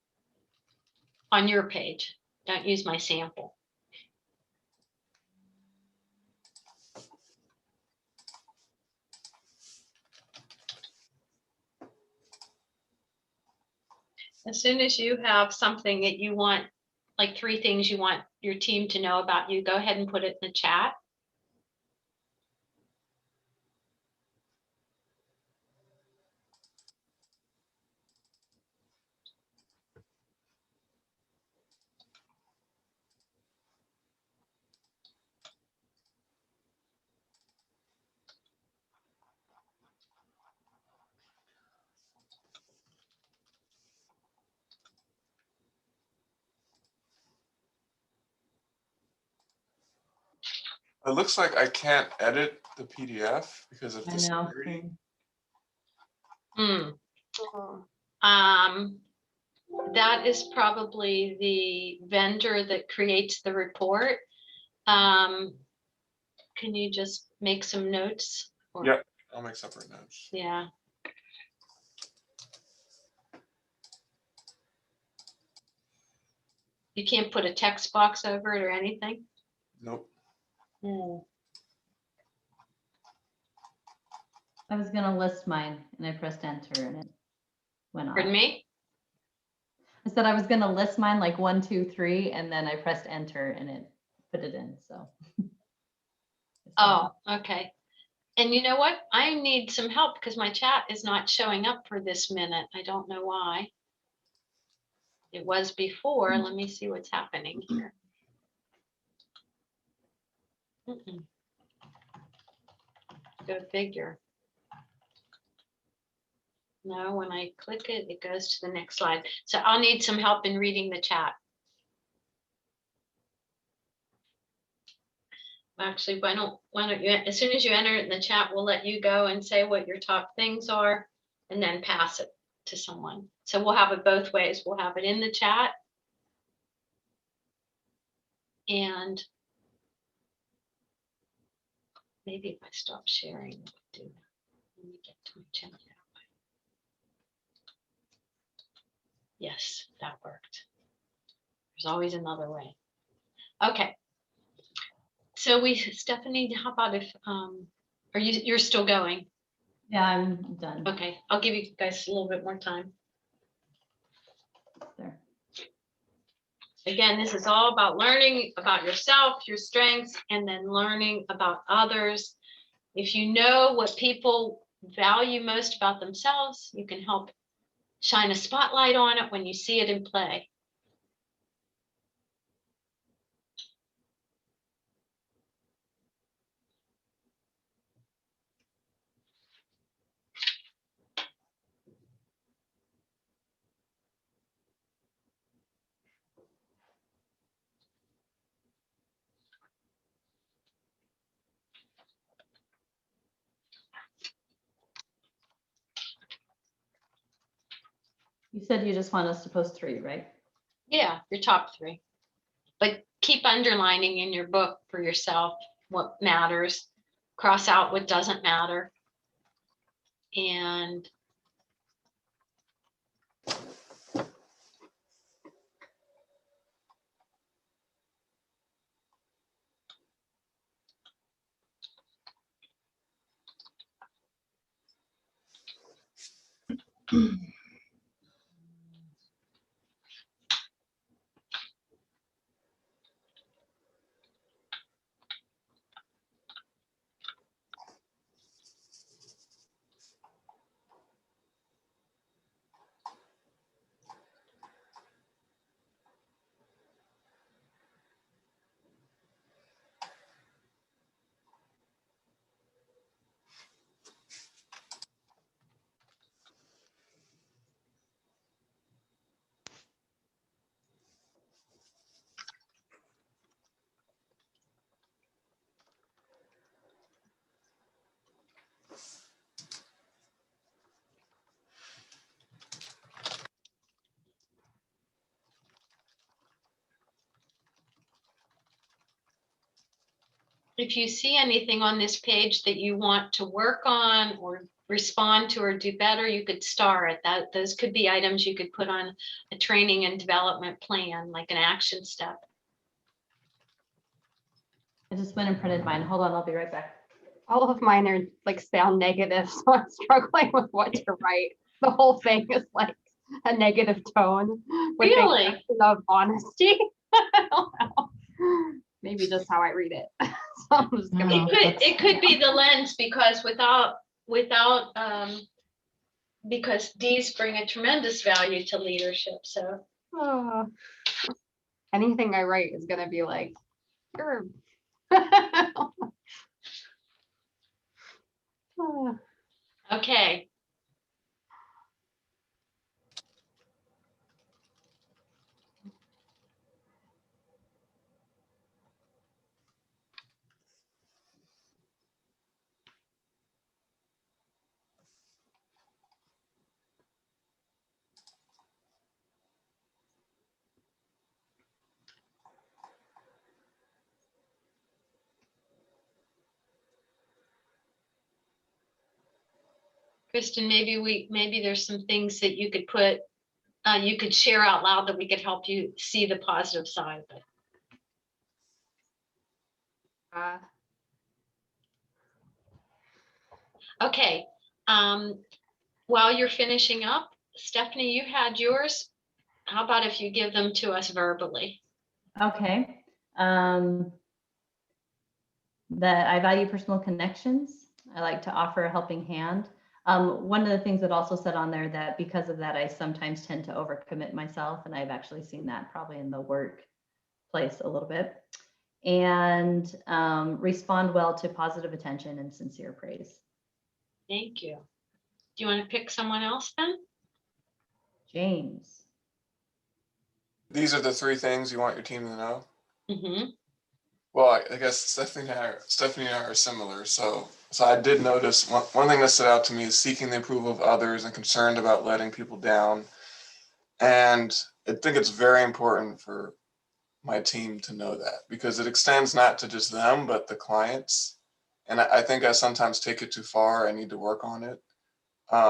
On your page, don't use my sample. As soon as you have something that you want, like 3 things you want your team to know about you, go ahead and put it in the chat. It looks like I can't edit the PDF because of I the know. security. That is probably the vendor that creates the report. Can you just make some notes? Yeah, I'll make separate notes. Yeah. You can't put a text box over it or anything? Nope. I was gonna list mine and I pressed enter and it went off. Pardon me? I said I was gonna list mine like 1, 2, 3, and then I pressed enter and it put it in, so. Oh, okay. And you know what? I need some help because my chat is not showing up for this minute. I don't know why. It was before. Let me see what's happening here. Go figure. No, when I click it, it goes to the next slide. So I'll need some help in reading the chat. Actually, why don't you, as soon as you enter it in the chat, we'll let you go and say what your top things are and then pass it to someone. So we'll have it both ways. We'll have it in the chat and maybe if I stop sharing, it would do. Let me get to my chat now. Yes, that worked. There's always another way. Okay. So Stephanie, how about if, you're still going? Yeah, I'm done. Okay, I'll give you guys a little bit more time. There. Again, this is all about learning about yourself, your strengths, and then learning about others. If you know what people value most about themselves, you can help shine a spotlight on it when you see it in play. You said you just want us to post 3, right? Yeah, your top 3. But keep underlining in your book for yourself what matters. Cross out what doesn't matter. And if you see anything on this page that you want to work on or respond to or do better, you could star it. Those could be items you could put on a training and development plan, like an action step. I just went and printed mine. Hold on, I'll be right back. All of mine are like sound negative, so I'm struggling with what to write. The whole thing is like a negative tone with the Really? exception of honesty. I don't know. Maybe just how I read it. So I'm just gonna. It could be the lens because because these bring a tremendous value to leadership. So Anything I write is gonna be like, you're. okay. Kristen, maybe there's some things that you could put you could share out loud that we could help you see the positive side of it. Okay. While you're finishing up, Stephanie, you had yours. How about if you give them to us verbally? Okay. That I value personal connections. I like to offer a helping hand. One of the things that also said on there that because of that, I sometimes tend to overcommit myself, and I've actually seen that probably in the workplace a little bit. And respond well to positive attention and sincere praise. Thank you. Do you want to pick someone else then? James. These are the 3 things you want your team to know. Mm-hmm. Well, I guess Stephanie and I are similar. So I did notice one thing that stood out to me is seeking the approval of others and concerned about letting people down. And I think it's very important for my team to know that, because it extends not to just them, but the clients. And I think I sometimes take it too far. I need to work on it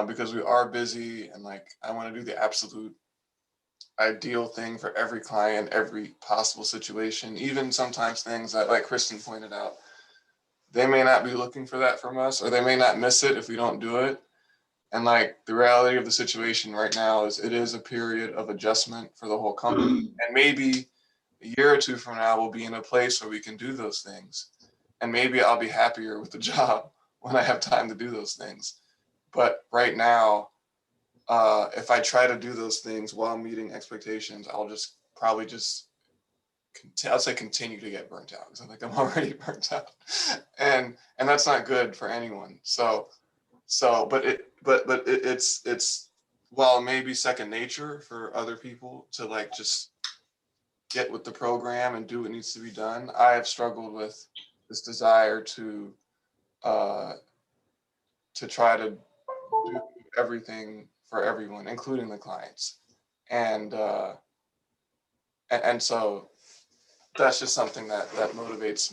because we are busy, and like I want to do the absolute ideal thing for every client, every possible situation, even sometimes things that, like Kristen pointed out, they may not be looking for that from us, or they may not miss it if we don't do it. And like the reality of the situation right now is it is a period of adjustment for the whole company. And maybe a year or 2 from now, we'll be in a place where we can do those things. And maybe I'll be happier with the job when I have time to do those things. But right now, if I try to do those things while meeting expectations, I'll just probably continue to get burnt out, because I think I'm already burnt out, and that's not good for anyone. But it's while it may be second nature for other people to like just get with the program and do what needs to be done, I have struggled with this desire to try to do everything for everyone, including the clients. And so that's just something that motivates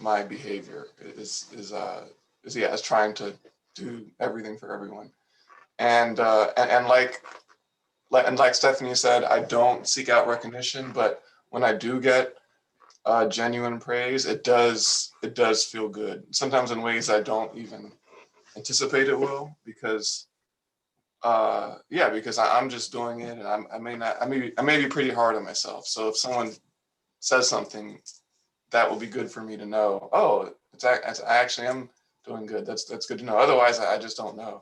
my behavior is trying to do everything for everyone. And like Stephanie said, I don't seek out recognition, but when I do get genuine praise, it does feel good. Sometimes in ways I don't even anticipate it will, because because I'm just doing it, and I may be pretty hard on myself. So if someone says something, that will be good for me to know. Oh, I actually am doing good. That's good to know. Otherwise, I just don't know.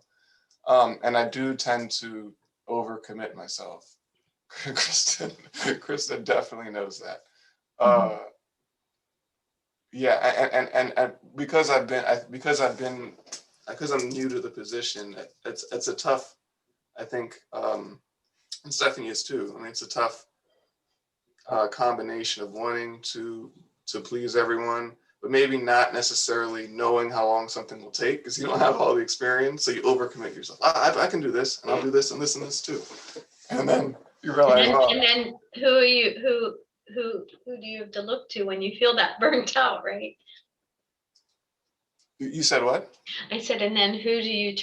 And I do tend to overcommit myself. Kristen definitely knows that. And because I'm new to the position, it's a tough, I think, and Stephanie is too. I mean, it's a tough combination of wanting to please everyone, but maybe not necessarily knowing how long something will take, because you don't have all the experience. So you overcommit yourself. I can do this, and I'll do this and this and this too. And then you realize, and then who do you have to look to when you feel that burnt out, right? You said what? I said, and then who do you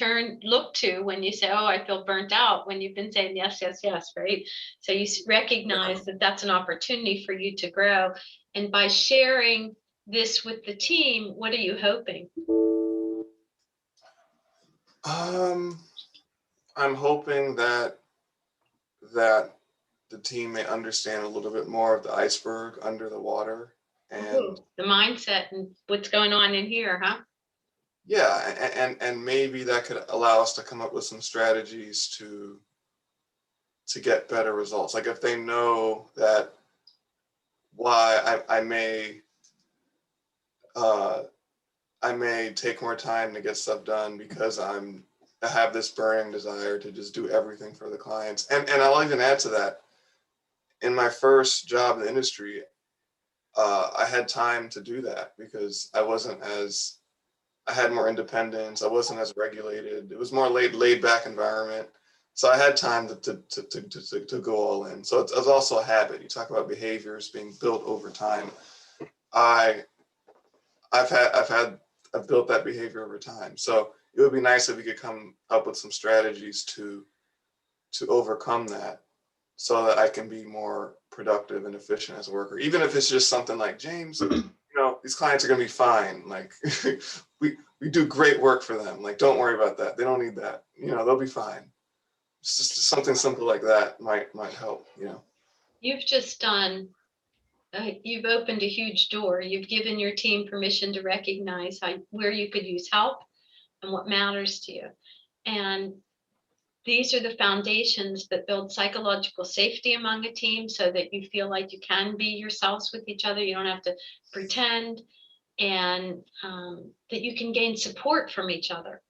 look to when you say, oh, I feel burnt out, when you've been saying yes, yes, yes, right? So you recognize that that's an opportunity for you to grow. And by sharing this with the team, what are you hoping? I'm hoping that the team may understand a little bit more of the iceberg under the water, and the mindset and what's going on in here, huh? Yeah, and maybe that could allow us to come up with some strategies to get better results. Like if they know that why I may take more time to get stuff done because I have this burning desire to just do everything for the clients. And I'll even add to that. In my first job in the industry, I had time to do that because I had more independence. I wasn't as regulated. It was more laid back environment. So I had time to go all in. So it's also a habit. You talk about behaviors being built over time. I've built that behavior over time. So it would be nice if we could come up with some strategies to overcome that. so that I can be more productive and efficient as a worker. Even if it's just something like, James, these clients are going to be fine. Like we do great work for them. Like, don't worry about that. They don't need that. They'll be fine. It's just something simple like that might help. You've just done, you've opened a huge door. You've given your team permission to recognize where you could use help and what matters to you. And these are the foundations that build psychological safety among a team so that you feel like you can be yourselves with each other. You don't have to pretend, and that you can gain support from each other.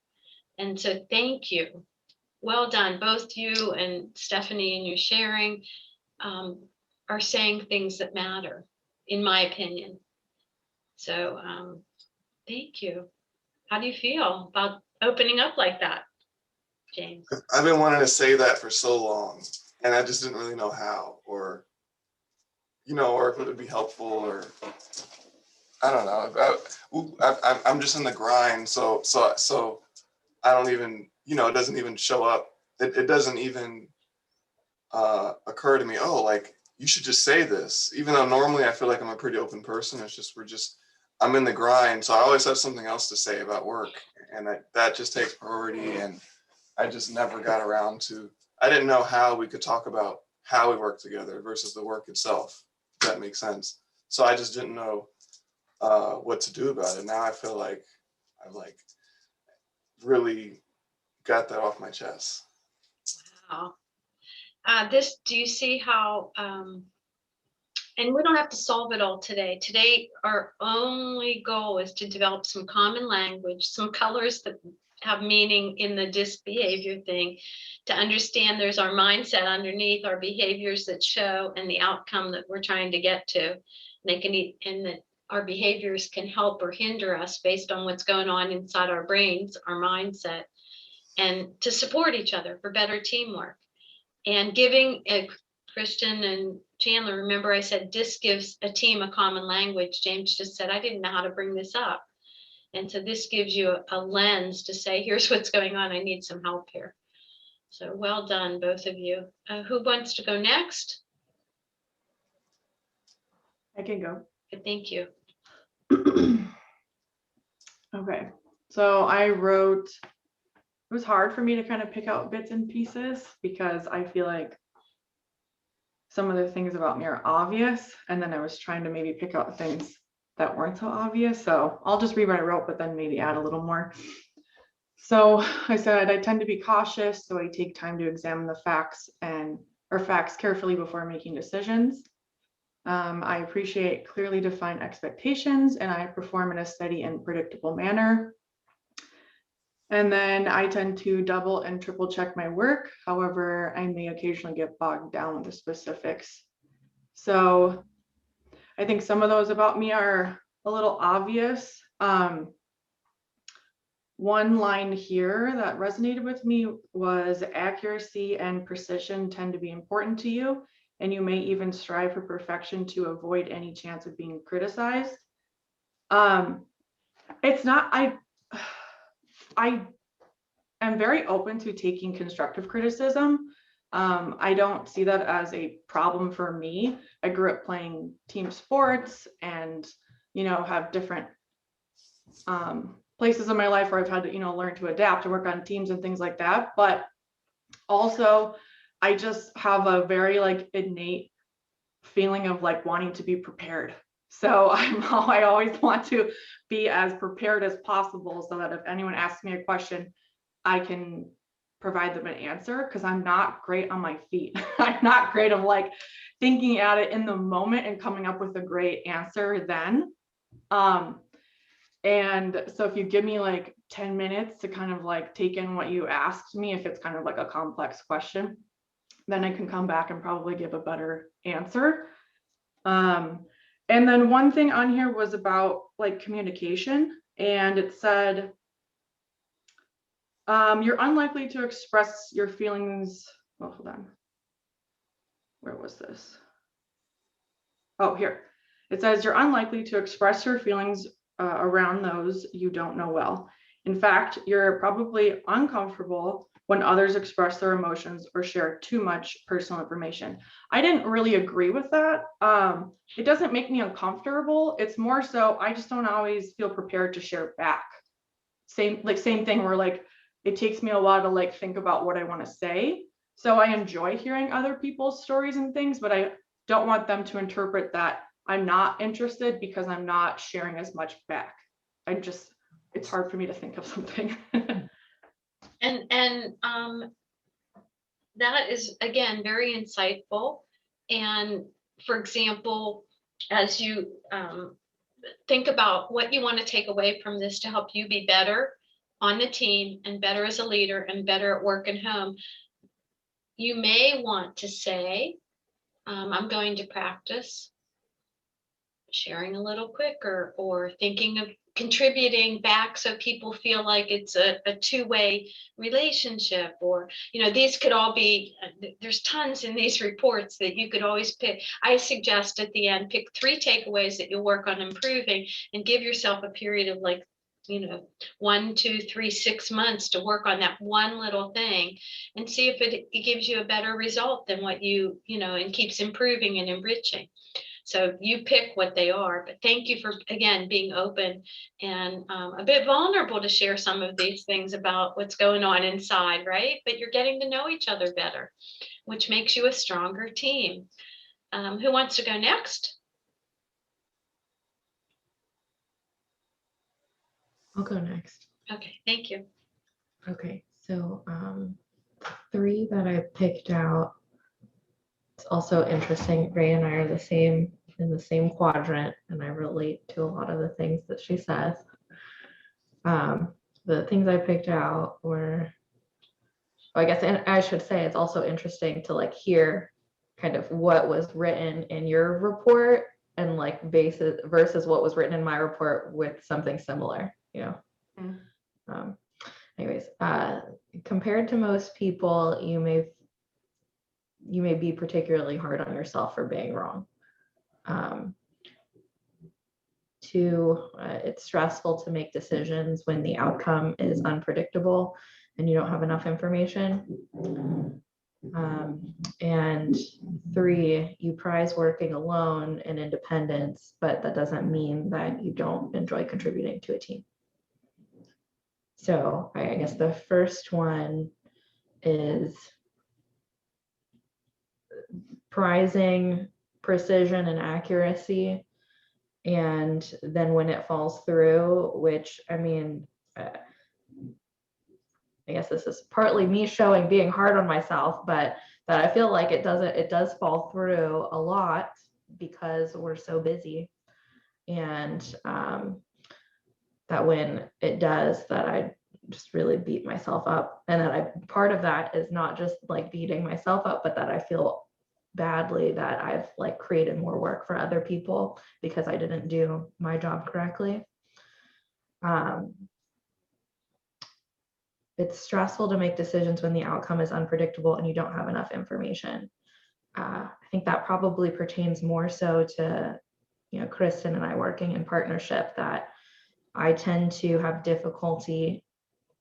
And so thank you. Well done. Both you and Stephanie in your sharing are saying things that matter, in my opinion. So thank you. How do you feel about opening up like that, James? I've been wanting to say that for so long, and I just didn't really know how, or if it would be helpful, or I don't know. I'm just in the grind, so I don't even, it doesn't even show up. It doesn't even occur to me, oh, like, you should just say this, even though normally I feel like I'm a pretty open person. It's just, I'm in the grind. So I always have something else to say about work, and that just takes priority. And I just never got around to, I didn't know how we could talk about how we work together versus the work itself, if that makes sense. So I just didn't know what to do about it. Now I feel like I've really got that off my chest. Wow. Do you see how, and we don't have to solve it all today. Today, our only goal is to develop some common language, some colors that have meaning in the DISC behavior thing, to understand there's our mindset underneath, our behaviors that show, and the outcome that we're trying to get to. And that our behaviors can help or hinder us based on what's going on inside our brains, our mindset, and to support each other for better teamwork. And giving Christian and Chandler, remember I said DISC gives a team a common language. James just said, I didn't know how to bring this up. And so this gives you a lens to say, here's what's going on. I need some help here. So well done, both of you. Who wants to go next? I can go. Thank you. Okay, so I wrote, it was hard for me to kind of pick out bits and pieces because I feel like some of the things about me are obvious, and then I was trying to maybe pick out things that weren't so obvious. So I'll just read what I wrote, but then maybe add a little more. So I said, I tend to be cautious, so I take time to examine the facts carefully before making decisions. I appreciate clearly defined expectations, and I perform in a steady and predictable manner. And then I tend to double and triple check my work. However, I may occasionally get bogged down with the specifics. So I think some of those about me are a little obvious. One line here that resonated with me was accuracy and precision tend to be important to you, and you may even strive for perfection to avoid any chance of being criticized. It's not, I am very open to taking constructive criticism. I don't see that as a problem for me. I grew up playing team sports and, have different places in my life where I've had to, learn to adapt and work on teams and things like that. But also, I just have a very innate feeling of wanting to be prepared. So I always want to be as prepared as possible so that if anyone asks me a question, I can provide them an answer, because I'm not great on my feet. I'm not great of thinking at it in the moment and coming up with a great answer then. And so if you give me 10 minutes to kind of take in what you asked me, if it's kind of a complex question, then I can come back and probably give a better answer. And then one thing on here was about communication, and it said, you're unlikely to express your feelings. Well, hold on. Where was this? Oh, here. It says you're unlikely to express your feelings around those you don't know well. In fact, you're probably uncomfortable when others express their emotions or share too much personal information. I didn't really agree with that. It doesn't make me uncomfortable. It's more so I just don't always feel prepared to share back. Same thing where like it takes me a while to like think about what I want to say. So I enjoy hearing other people's stories and things, but I don't want them to interpret that I'm not interested because I'm not sharing as much back. It's hard for me to think of something. And that is, again, very insightful. And for example, as you think about what you want to take away from this to help you be better on the team and better as a leader and better at work and home, you may want to say, I'm going to practice sharing a little quicker, or thinking of contributing back so people feel like it's a two-way relationship. Or, these could all be, there's tons in these reports that you could always pick. I suggest at the end, pick 3 takeaways that you'll work on improving, and give yourself a period of 1, 2, 3, 6 months to work on that one little thing, and see if it gives you a better result than what and keeps improving and enriching. So you pick what they are, but thank you for, again, being open and a bit vulnerable to share some of these things about what's going on inside, right? But you're getting to know each other better, which makes you a stronger team. Who wants to go next? I'll go next. Okay, thank you. Okay, so 3 that I picked out. It's also interesting. Ray and I are in the same quadrant, and I relate to a lot of the things that she says. The things I picked out were, I guess, and I should say it's also interesting to hear kind of what was written in your report and versus what was written in my report with something similar, Anyways, compared to most people, you may be particularly hard on yourself for being wrong. 2, it's stressful to make decisions when the outcome is unpredictable and you don't have enough information. And 3, you prize working alone and independence, but that doesn't mean that you don't enjoy contributing to a team. So I guess the first one is prizing precision and accuracy, and then when it falls through, which I guess this is partly me showing being hard on myself, but that I feel like it does fall through a lot because we're so busy, and that when it does, that I just really beat myself up, and that part of that is not just beating myself up, but that I feel badly that I've created more work for other people because I didn't do my job correctly. It's stressful to make decisions when the outcome is unpredictable and you don't have enough information. I think that probably pertains more so to Kristen and I working in partnership, that I tend to have difficulty,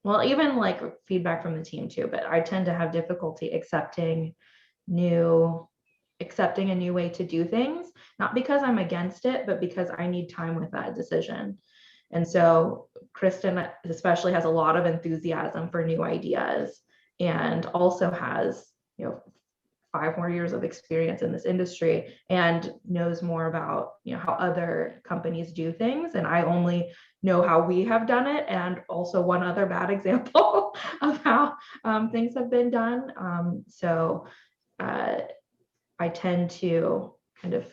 well, even feedback from the team too, but I tend to have difficulty accepting a new way to do things, not because I'm against it, but because I need time with that decision. And so Kristen especially has a lot of enthusiasm for new ideas, and also has 5 more years of experience in this industry and knows more about how other companies do things, and I only know how we have done it, and also one other bad example of how things have been done. So I tend to kind of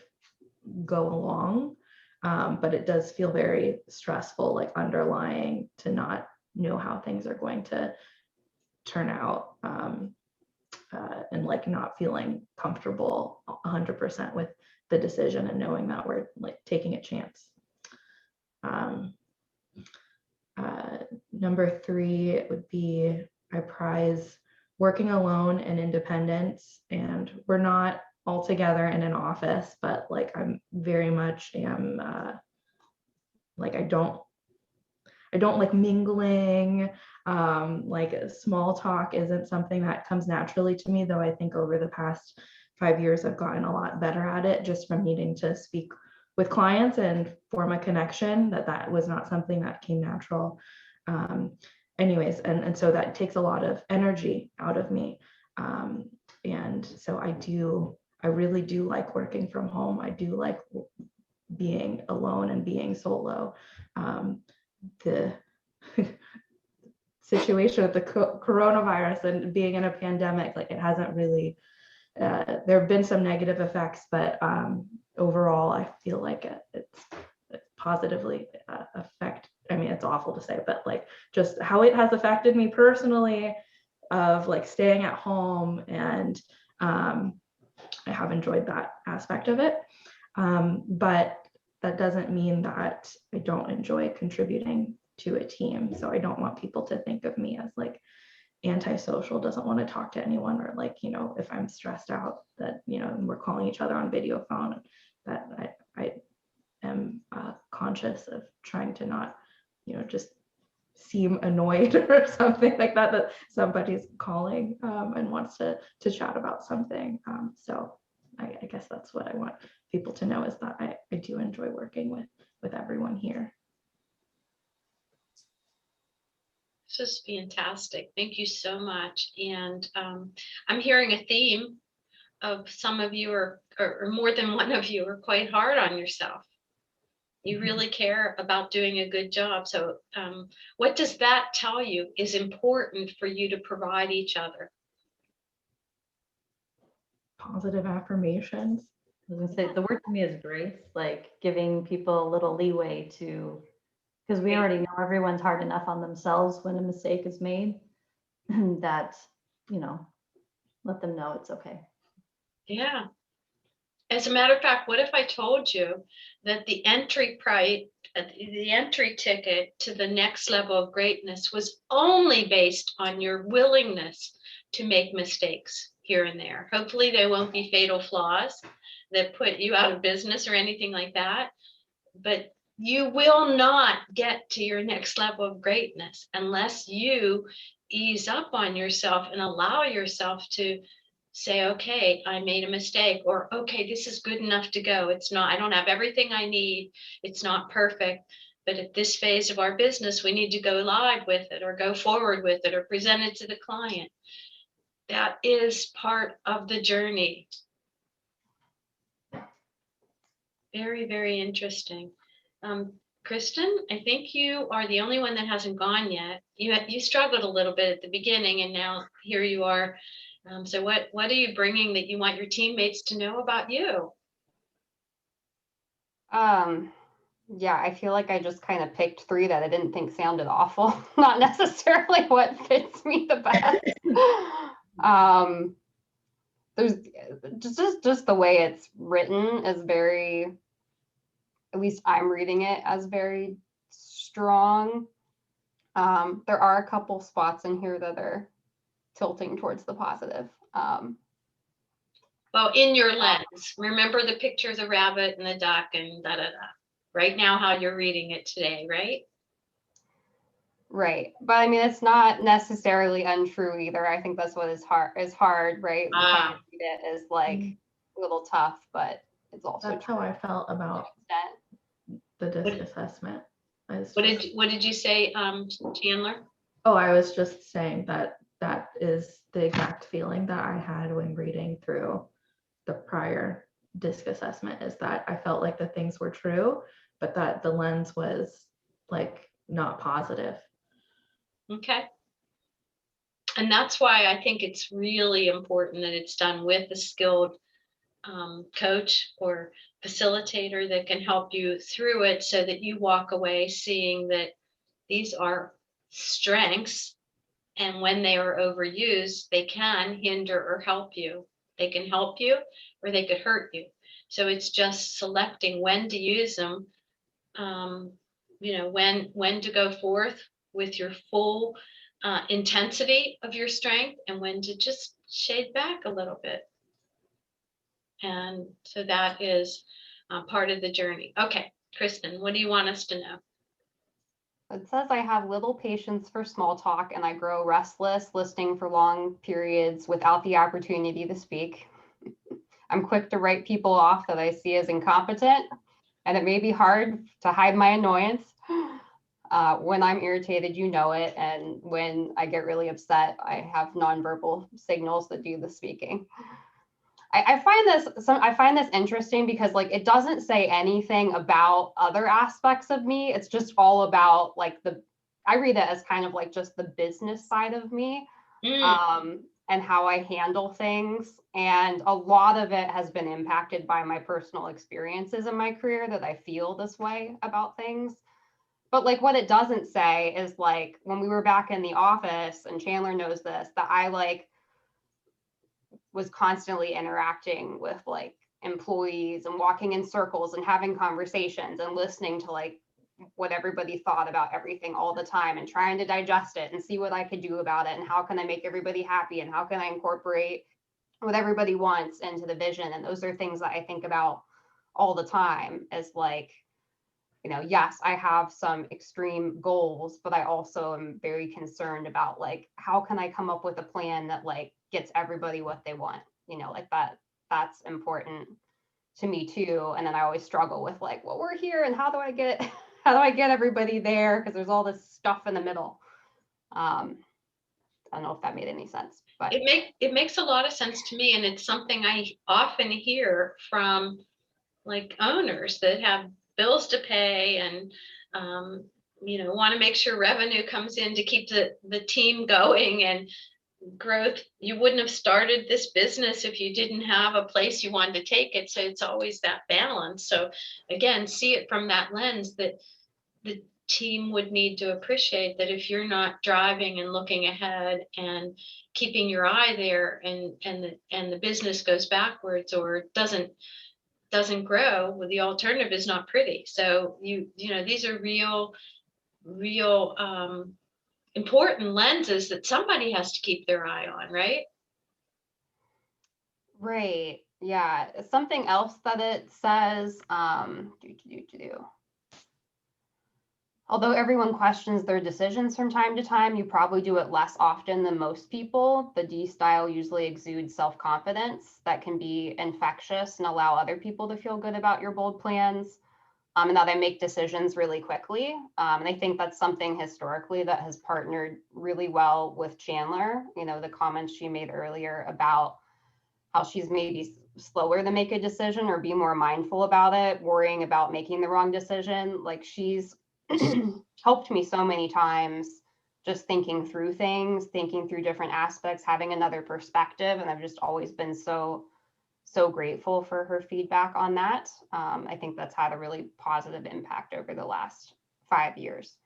go along, but it does feel very stressful, underlying, to not know how things are going to turn out, and not feeling comfortable 100% with the decision, and knowing that we're taking a chance. Number 3 would be, I prize working alone and independence, and we're not all together in an office, but I'm very much am I I don't like mingling. Like small talk isn't something that comes naturally to me, though I think over the past 5 years, I've gotten a lot better at it just from needing to speak with clients and form a connection. That was not something that came natural. Anyways, and so that takes a lot of energy out of me. And so I really do like working from home. I do like being alone and being solo. The situation with the coronavirus and being in a pandemic, like it hasn't really, there have been some negative effects, but overall, I feel like it's positively I mean, it's awful to say, but like just how it has affected me personally of like staying at home, and I have enjoyed that aspect of it. But that doesn't mean that I don't enjoy contributing to a team. So I don't want people to think of me as like antisocial, doesn't want to talk to anyone, or like, you know, if I'm stressed out that, you know, we're calling each other on video phone, that I am conscious of trying to not, you know, just seem annoyed or something like that, that somebody's calling and wants to chat about something. So I guess that's what I want people to know, is that I do enjoy working with everyone here. This is fantastic. Thank you so much. And I'm hearing a theme of some of you or more than one of you are quite hard on yourself. You really care about doing a good job. So what does that tell you is important for you to provide each other? Positive affirmations. I was gonna say, the word to me is grace, like giving people a little leeway to, because we already know everyone's hard enough on themselves when a mistake is made, that, you know, let them know it's okay. Yeah. As a matter of fact, what if I told you that the entry ticket to the next level of greatness was only based on your willingness to make mistakes here and there? Hopefully they won't be fatal flaws that put you out of business or anything like that. But you will not get to your next level of greatness unless you ease up on yourself and allow yourself to say, okay, I made a mistake, or okay, this is good enough to go. It's not, I don't have everything I need. It's not perfect. But at this phase of our business, we need to go live with it, or go forward with it, or present it to the client. That is part of the journey. Very, very interesting. Kristen, I think you are the only one that hasn't gone yet. You struggled a little bit at the beginning, and now here you are. So what are you bringing that you want your teammates to know about you? Yeah, I feel like I just kind of picked 3 that I didn't think sounded awful. Not necessarily what fits me the best. There's just the way it's written is very, at least I'm reading it as very strong. There are a couple spots in here that are tilting towards the positive. Well, in your lens, remember the picture of the rabbit and the duck and da da da. Right now, how you're reading it today, right? Right, but I mean, it's not necessarily untrue either. I think that's what is hard, right? We kind of read it as like a little tough, but it's also That's true how I felt about the DISC assessment. What did you say, Chandler? Oh, I was just saying that is the exact feeling that I had when reading through the prior DISC assessment, is that I felt like the things were true, but that the lens was like not positive. Okay. And that's why I think it's really important that it's done with a skilled coach or facilitator that can help you through it, so that you walk away seeing that these are strengths, and when they are overused, they can hinder or help you. They can help you or they could hurt you. So it's just selecting when to use them, you know, when to go forth with your full intensity of your strength, and when to just shade back a little bit. And so that is part of the journey. Okay, Kristen, what do you want us to know? It says I have little patience for small talk and I grow restless listening for long periods without the opportunity to speak. I'm quick to write people off that I see as incompetent, and it may be hard to hide my annoyance. When I'm irritated, you know it, and when I get really upset, I have nonverbal signals that do the speaking. I find this interesting because like it doesn't say anything about other aspects of me. It's just all about like I read it as kind of like just the business side of me. And how I handle things. And a lot of it has been impacted by my personal experiences in my career that I feel this way about things. But like what it doesn't say is like when we were back in the office, and Chandler knows this, that I like was constantly interacting with like employees and walking in circles and having conversations and listening to like what everybody thought about everything all the time and trying to digest it and see what I could do about it and how can I make everybody happy and how can I incorporate what everybody wants into the vision. And those are things that I think about all the time as like, you know, yes, I have some extreme goals, but I also am very concerned about like, how can I come up with a plan that like gets everybody what they want, you know, like that's important to me too. And then I always struggle with like, well, we're here and how do I get everybody there? Because there's all this stuff in the middle. I don't know if that made any sense, but It makes a lot of sense to me, and it's something I often hear from like owners that have bills to pay and want to make sure revenue comes in to keep the team going and growth. You wouldn't have started this business if you didn't have a place you wanted to take it. So it's always that balance. So again, see it from that lens that the team would need to appreciate that if you're not driving and looking ahead and keeping your eye there and the business goes backwards or doesn't grow, well, the alternative is not pretty. So these are real important lenses that somebody has to keep their eye on, right? right. Yeah. Something else that it says, although everyone questions their decisions from time to time, you probably do it less often than most people. The D style usually exudes self-confidence that can be infectious and allow other people to feel good about your bold plans. And that they make decisions really quickly. And I think that's something historically that has partnered really well with Chandler. You know, the comments she made earlier about how she's maybe slower to make a decision or be more mindful about it, worrying about making the wrong decision. Like she's helped me so many times just thinking through things, thinking through different aspects, having another perspective. And I've just always been so grateful for her feedback on that. I think that's had a really positive impact over the last 5 years.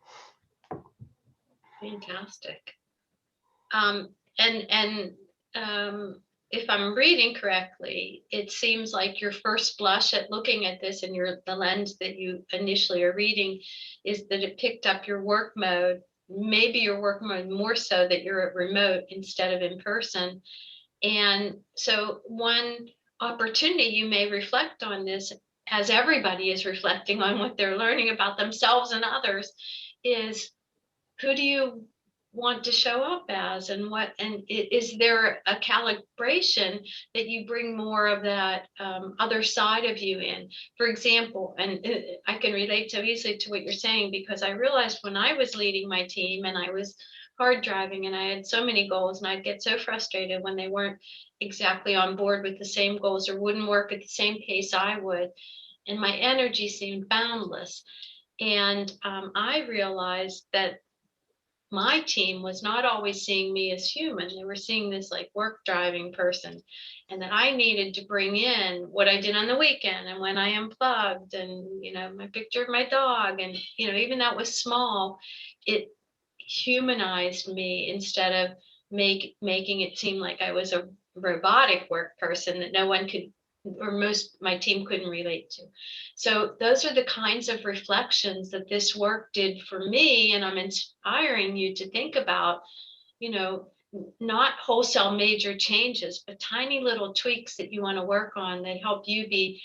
Fantastic. If I'm reading correctly, it seems like your first blush at looking at this and the lens that you initially are reading is that it picked up your work mode, maybe your work mode more so that you're at remote instead of in person. And so one opportunity you may reflect on this, as everybody is reflecting on what they're learning about themselves and others, is who do you want to show up as, and is there a calibration that you bring more of that other side of you in? For example, and I can relate so easily to what you're saying, because I realized when I was leading my team and I was hard driving and I had so many goals and I'd get so frustrated when they weren't exactly on board with the same goals or wouldn't work at the same pace I would, and my energy seemed boundless. And I realized that my team was not always seeing me as human. They were seeing this like work driving person, and that I needed to bring in what I did on the weekend and when I unplugged and, my picture of my dog. And, even that was small, it humanized me instead of making it seem like I was a robotic work person that no one could, or my team couldn't relate to. So those are the kinds of reflections that this work did for me. And I'm inspiring you to think about, not wholesale major changes, but tiny little tweaks that you want to work on that help you be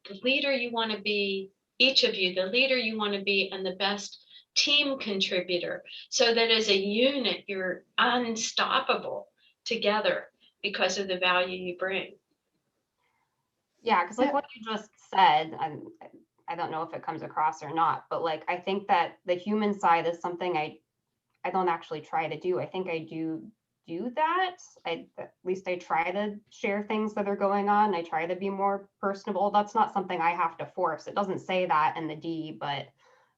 the leader you want to be, each of you, the leader you want to be, and the best team contributor, so that as a unit, you're unstoppable together because of the value you bring. Yeah, because like what you just said, I don't know if it comes across or not, but like I think that the human side is something I don't actually try to do. I think I do that. At least I try to share things that are going on. I try to be more personable. That's not something I have to force. It doesn't say that in the D, but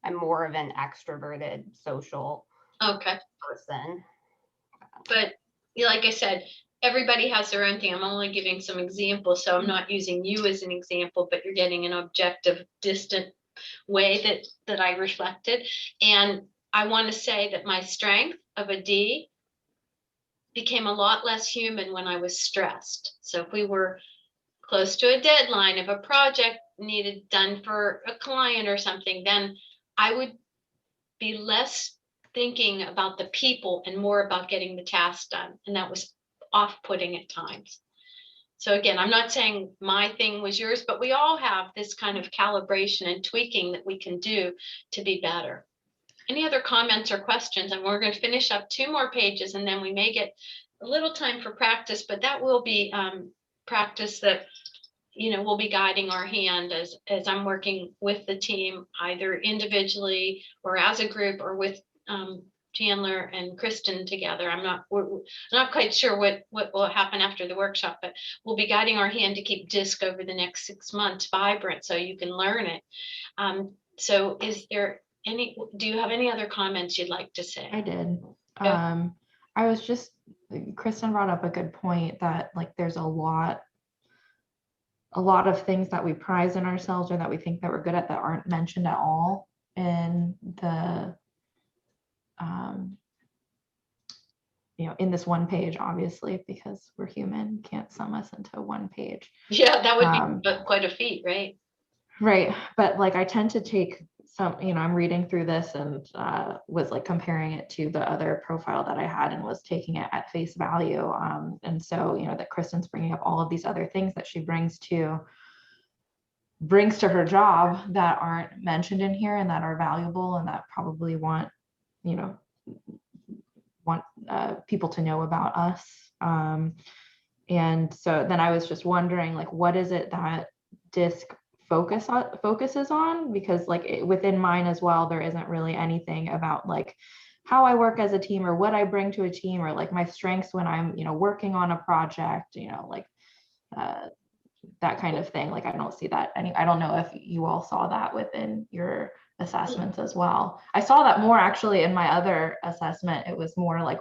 I'm more of an extroverted social Okay. person. But like I said, everybody has their own thing. I'm only giving some examples, so I'm not using you as an example, but you're getting an objective, distant way that I reflected. And I want to say that my strength of a D became a lot less human when I was stressed. So if we were close to a deadline, if a project needed done for a client or something, then I would be less thinking about the people and more about getting the task done. And that was off-putting at times. So again, I'm not saying my thing was yours, but we all have this kind of calibration and tweaking that we can do to be better. Any other comments or questions? And we're going to finish up 2 more pages, and then we may get a little time for practice, but that will be practice that, you know, will be guiding our hand as I'm working with the team, either individually or as a group, or with Chandler and Kristen together. We're not quite sure what will happen after the workshop, but we'll be guiding our hand to keep DISC over the next 6 months vibrant so you can learn it. So do you have any other comments you'd like to say? I did. I was just, Kristen brought up a good point that like there's a lot of things that we prize in ourselves or that we think that we're good at that aren't mentioned at all in the in this one page, obviously, because we're human, can't sum us into one page. Yeah, that would be quite a feat, right? Right. But like I tend to take some, I'm reading through this and was like comparing it to the other profile that I had and was taking it at face value. And so, that Kristen's bringing up all of these other things that she brings to her job that aren't mentioned in here and that are valuable and that probably want people to know about us. And so then I was just wondering, like, what is it that DISC focuses on? Because like within mine as well, there isn't really anything about like how I work as a team or what I bring to a team or like my strengths when I'm, working on a project, that kind of thing. Like I don't see that I don't know if you all saw that within your assessments as well. I saw that more actually in my other assessment. It was more like,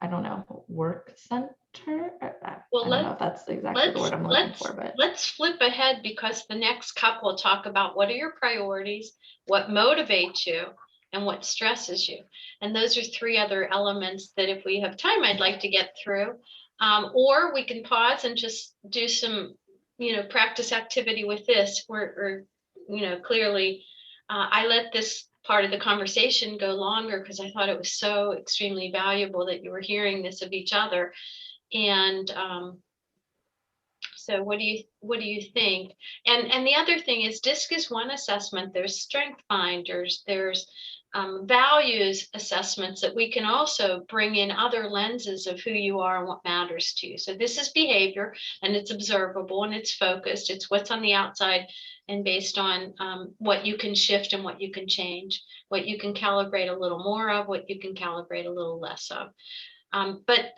I don't know, work center. Well, I don't know if that's exactly the word I'm looking for, but let's flip ahead, because the next couple talk about what are your priorities, what motivates you, and what stresses you. And those are 3 other elements that if we have time, I'd like to get through. Or we can pause and just do some, practice activity with this, or clearly I let this part of the conversation go longer because I thought it was so extremely valuable that you were hearing this of each other. And so what do you think? And the other thing is DISC is one assessment. There's strength finders, there's values assessments that we can also bring in other lenses of who you are and what matters to you. So this is behavior, and it's observable and it's focused. It's what's on the outside and based on what you can shift and what you can change, what you can calibrate a little more of, what you can calibrate a little less of. But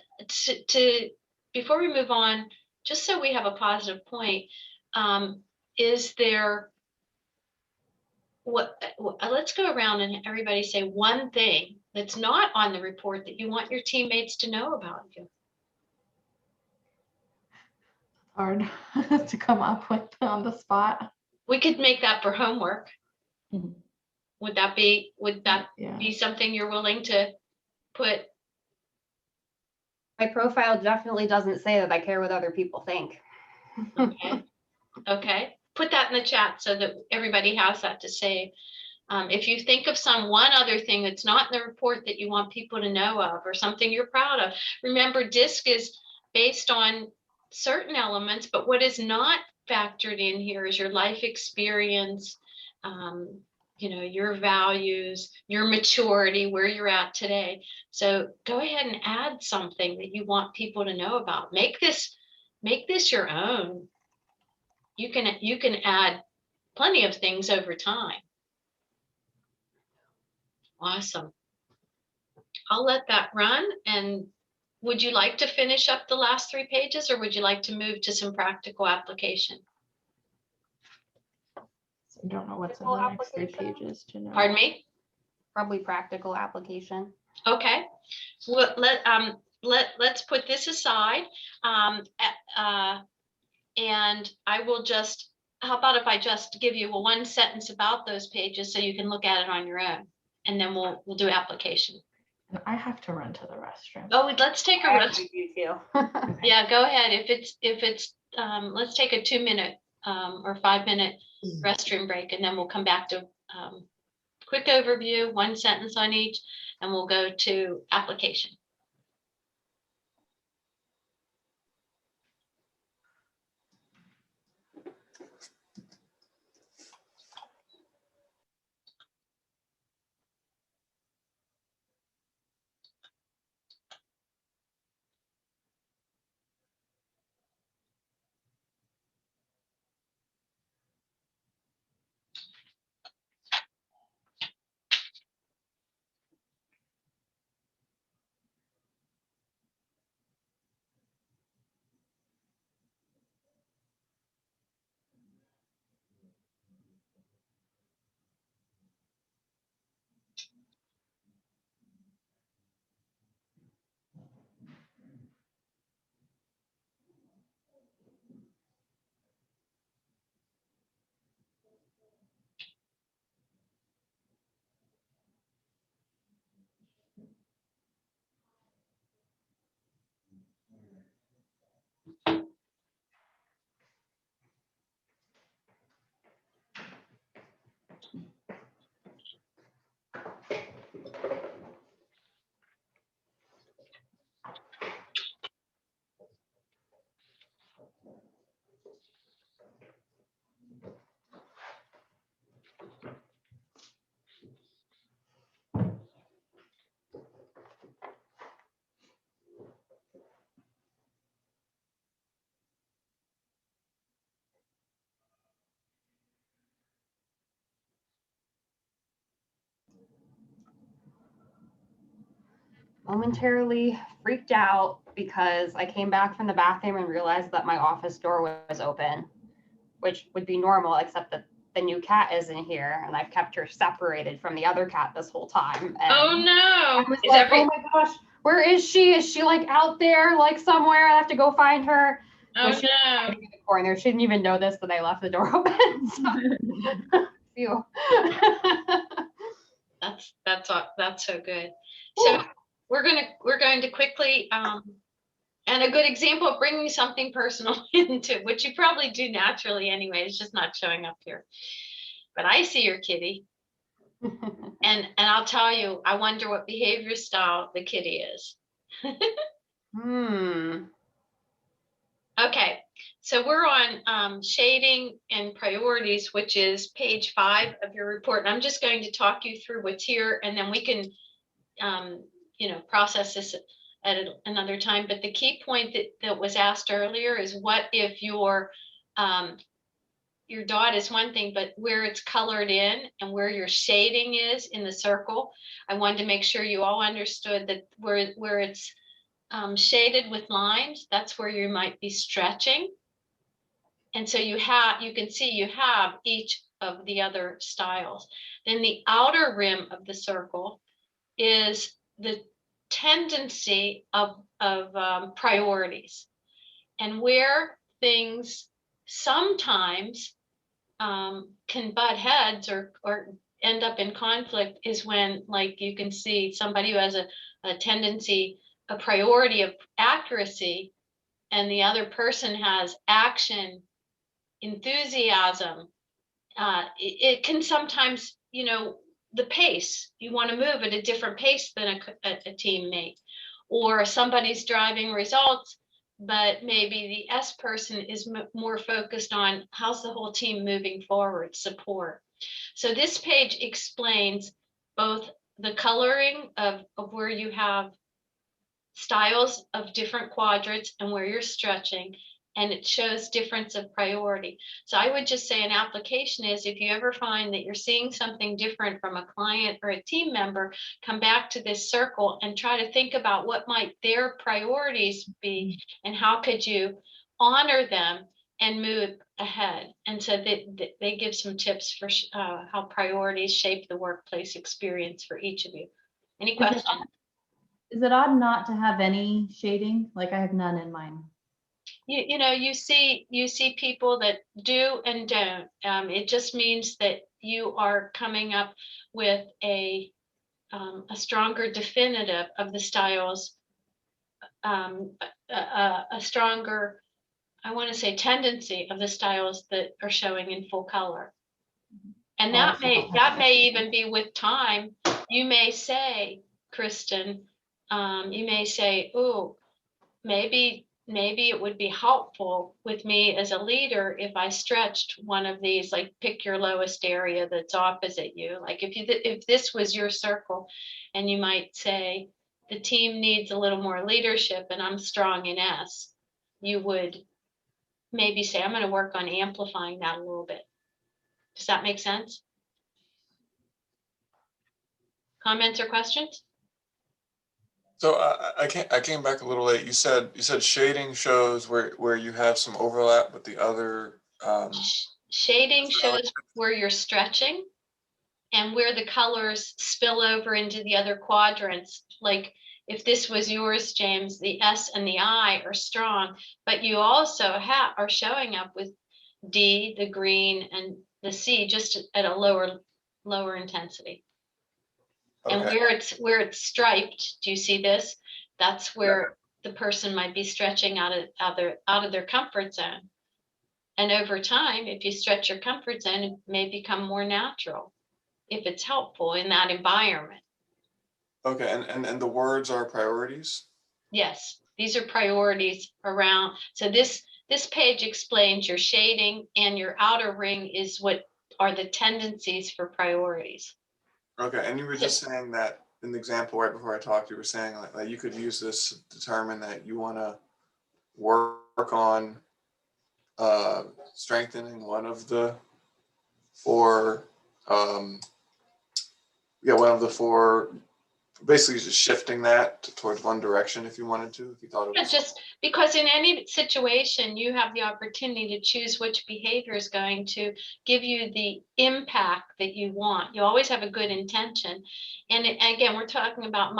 before we move on, just so we have a positive point, is there let's go around and everybody say one thing that's not on the report that you want your teammates to know about you. hard to come up with on the spot. We could make that for homework. Mhm. Would that be Yeah. be something you're willing to put? My profile definitely doesn't say that I care what other people think. Okay. Put that in the chat so that everybody has that to say. If you think of one other thing that's not in the report that you want people to know of, or something you're proud of. Remember, DISC is based on certain elements, but what is not factored in here is your life experience, your values, your maturity, where you're at today. So go ahead and add something that you want people to know about. Make this your own. You can add plenty of things over time. Awesome. I'll let that run. And would you like to finish up the last 3 pages, or would you like to move to some practical application? I don't know what's in Practical the next 3 application? pages to know. Pardon me? Probably practical application. Okay. Well, let's put this aside. And I will just, how about if I just give you a 1 sentence about those pages so you can look at it on your own, and then we'll do application. I have to run to the restroom. Oh, let's take a rest. You too. Yeah, go ahead. If it's let's take a 2-minute or 5-minute restroom break, and then we'll come back to quick overview, 1 sentence on each, and we'll go to application. Momentarily freaked out because I came back from the bathroom and realized that my office door was open, which would be normal, except that the new cat is in here and I've kept her separated from the other cat this whole time. And Oh I no! was Is like, oh my gosh, where is she? Is she like out there, like somewhere? I have to go find her. Oh She's no! hiding in the corner. She didn't even know this that I left the door open. So, phew. That's so good. So we're going to quickly and a good example of bringing something personal into, which you probably do naturally anyway, it's just not showing up here. But I see your kitty, and I'll tell you, I wonder what behavior style the kitty is. Okay, so we're on shading and priorities, which is page 5 of your report. And I'm just going to talk you through what's here, and then we can process this at another time. But the key point that was asked earlier is, what if your dot is one thing, but where it's colored in and where your shading is in the circle. I wanted to make sure you all understood that where it's shaded with lines, that's where you might be stretching. And so you can see you have each of the other styles. Then the outer rim of the circle is the tendency of priorities, and where things sometimes can butt heads or end up in conflict is when, like, you can see somebody who has a tendency, a priority of accuracy, and the other person has action, enthusiasm. It can sometimes, the pace, you want to move at a different pace than a teammate, or somebody's driving results, but maybe the S person is more focused on how's the whole team moving forward, support. So this page explains both the coloring of where you have styles of different quadrants and where you're stretching, and it shows difference of priority. So I would just say an application is, if you ever find that you're seeing something different from a client or a team member, come back to this circle and try to think about what might their priorities be and how could you honor them and move ahead. And so they give some tips for how priorities shape the workplace experience for each of you. Any questions? Is it odd not to have any shading? Like I have none in mine. You know, you see people that do and don't. It just means that you are coming up with a stronger definitive of the styles, a stronger, I want to say, tendency of the styles that are showing in full color. And that may even be with time. You may say, Kristen, you may say, oh, maybe it would be helpful with me as a leader if I stretched one of these, like pick your lowest area that's opposite you. Like if this was your circle, and you might say the team needs a little more leadership and I'm strong in S, you would maybe say, I'm going to work on amplifying that a little bit. Does that make sense? Comments or questions? So I came back a little late. You said shading shows where you have some overlap with the other. Shading shows where you're stretching and where the colors spill over into the other quadrants. Like if this was yours, James, the S and the I are strong, but you also are showing up with D, the green, and the C just at a lower intensity. Okay. And where it's striped, do you see this? That's where the person might be stretching out of their comfort zone. And over time, if you stretch your comfort zone, it may become more natural if it's helpful in that environment. Okay, and the words are priorities? Yes, these are priorities around. So this page explains your shading, and your outer ring is what are the tendencies for priorities. Okay, and you were just saying that in the example right before I talked, you were saying like you could use this to determine that you want to work on strengthening one of the four, one of the four, basically just shifting that towards one direction if you wanted to, if you thought it was. Just because in any situation, you have the opportunity to choose which behavior is going to give you the impact that you want. You always have a good intention. And again, we're talking about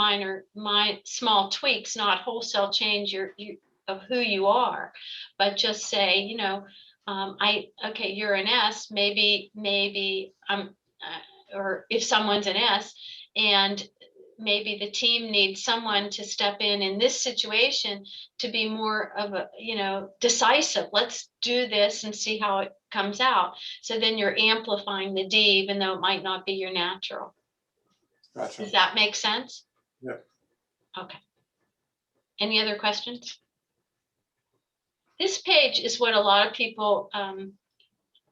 small tweaks, not wholesale change of who you are, but just say, you're an S, maybe or if someone's an S, and maybe the team needs someone to step in this situation to be more of a, decisive. Let's do this and see how it comes out. So then you're amplifying the D, even though it might not be your natural. Gotcha. Does that make sense? Yeah. Okay. Any other questions? This page is what a lot of people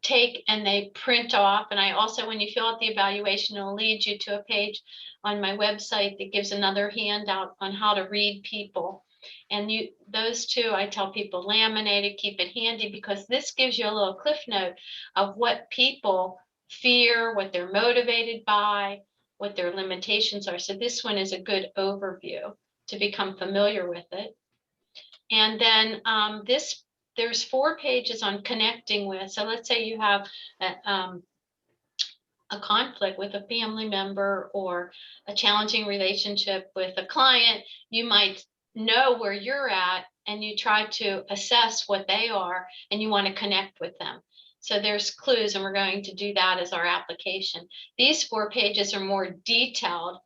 take and they print off. And I also, when you fill out the evaluation, it'll lead you to a page on my website that gives another handout on how to read people. And those two, I tell people, laminate it, keep it handy, because this gives you a little cliff note of what people fear, what they're motivated by, what their limitations are. So this one is a good overview to become familiar with it. And then there's 4 pages on connecting with. So let's say you have a conflict with a family member or a challenging relationship with a client. You might know where you're at and you try to assess what they are and you want to connect with them. So there's clues, and we're going to do that as our application. These 4 pages are more detailed.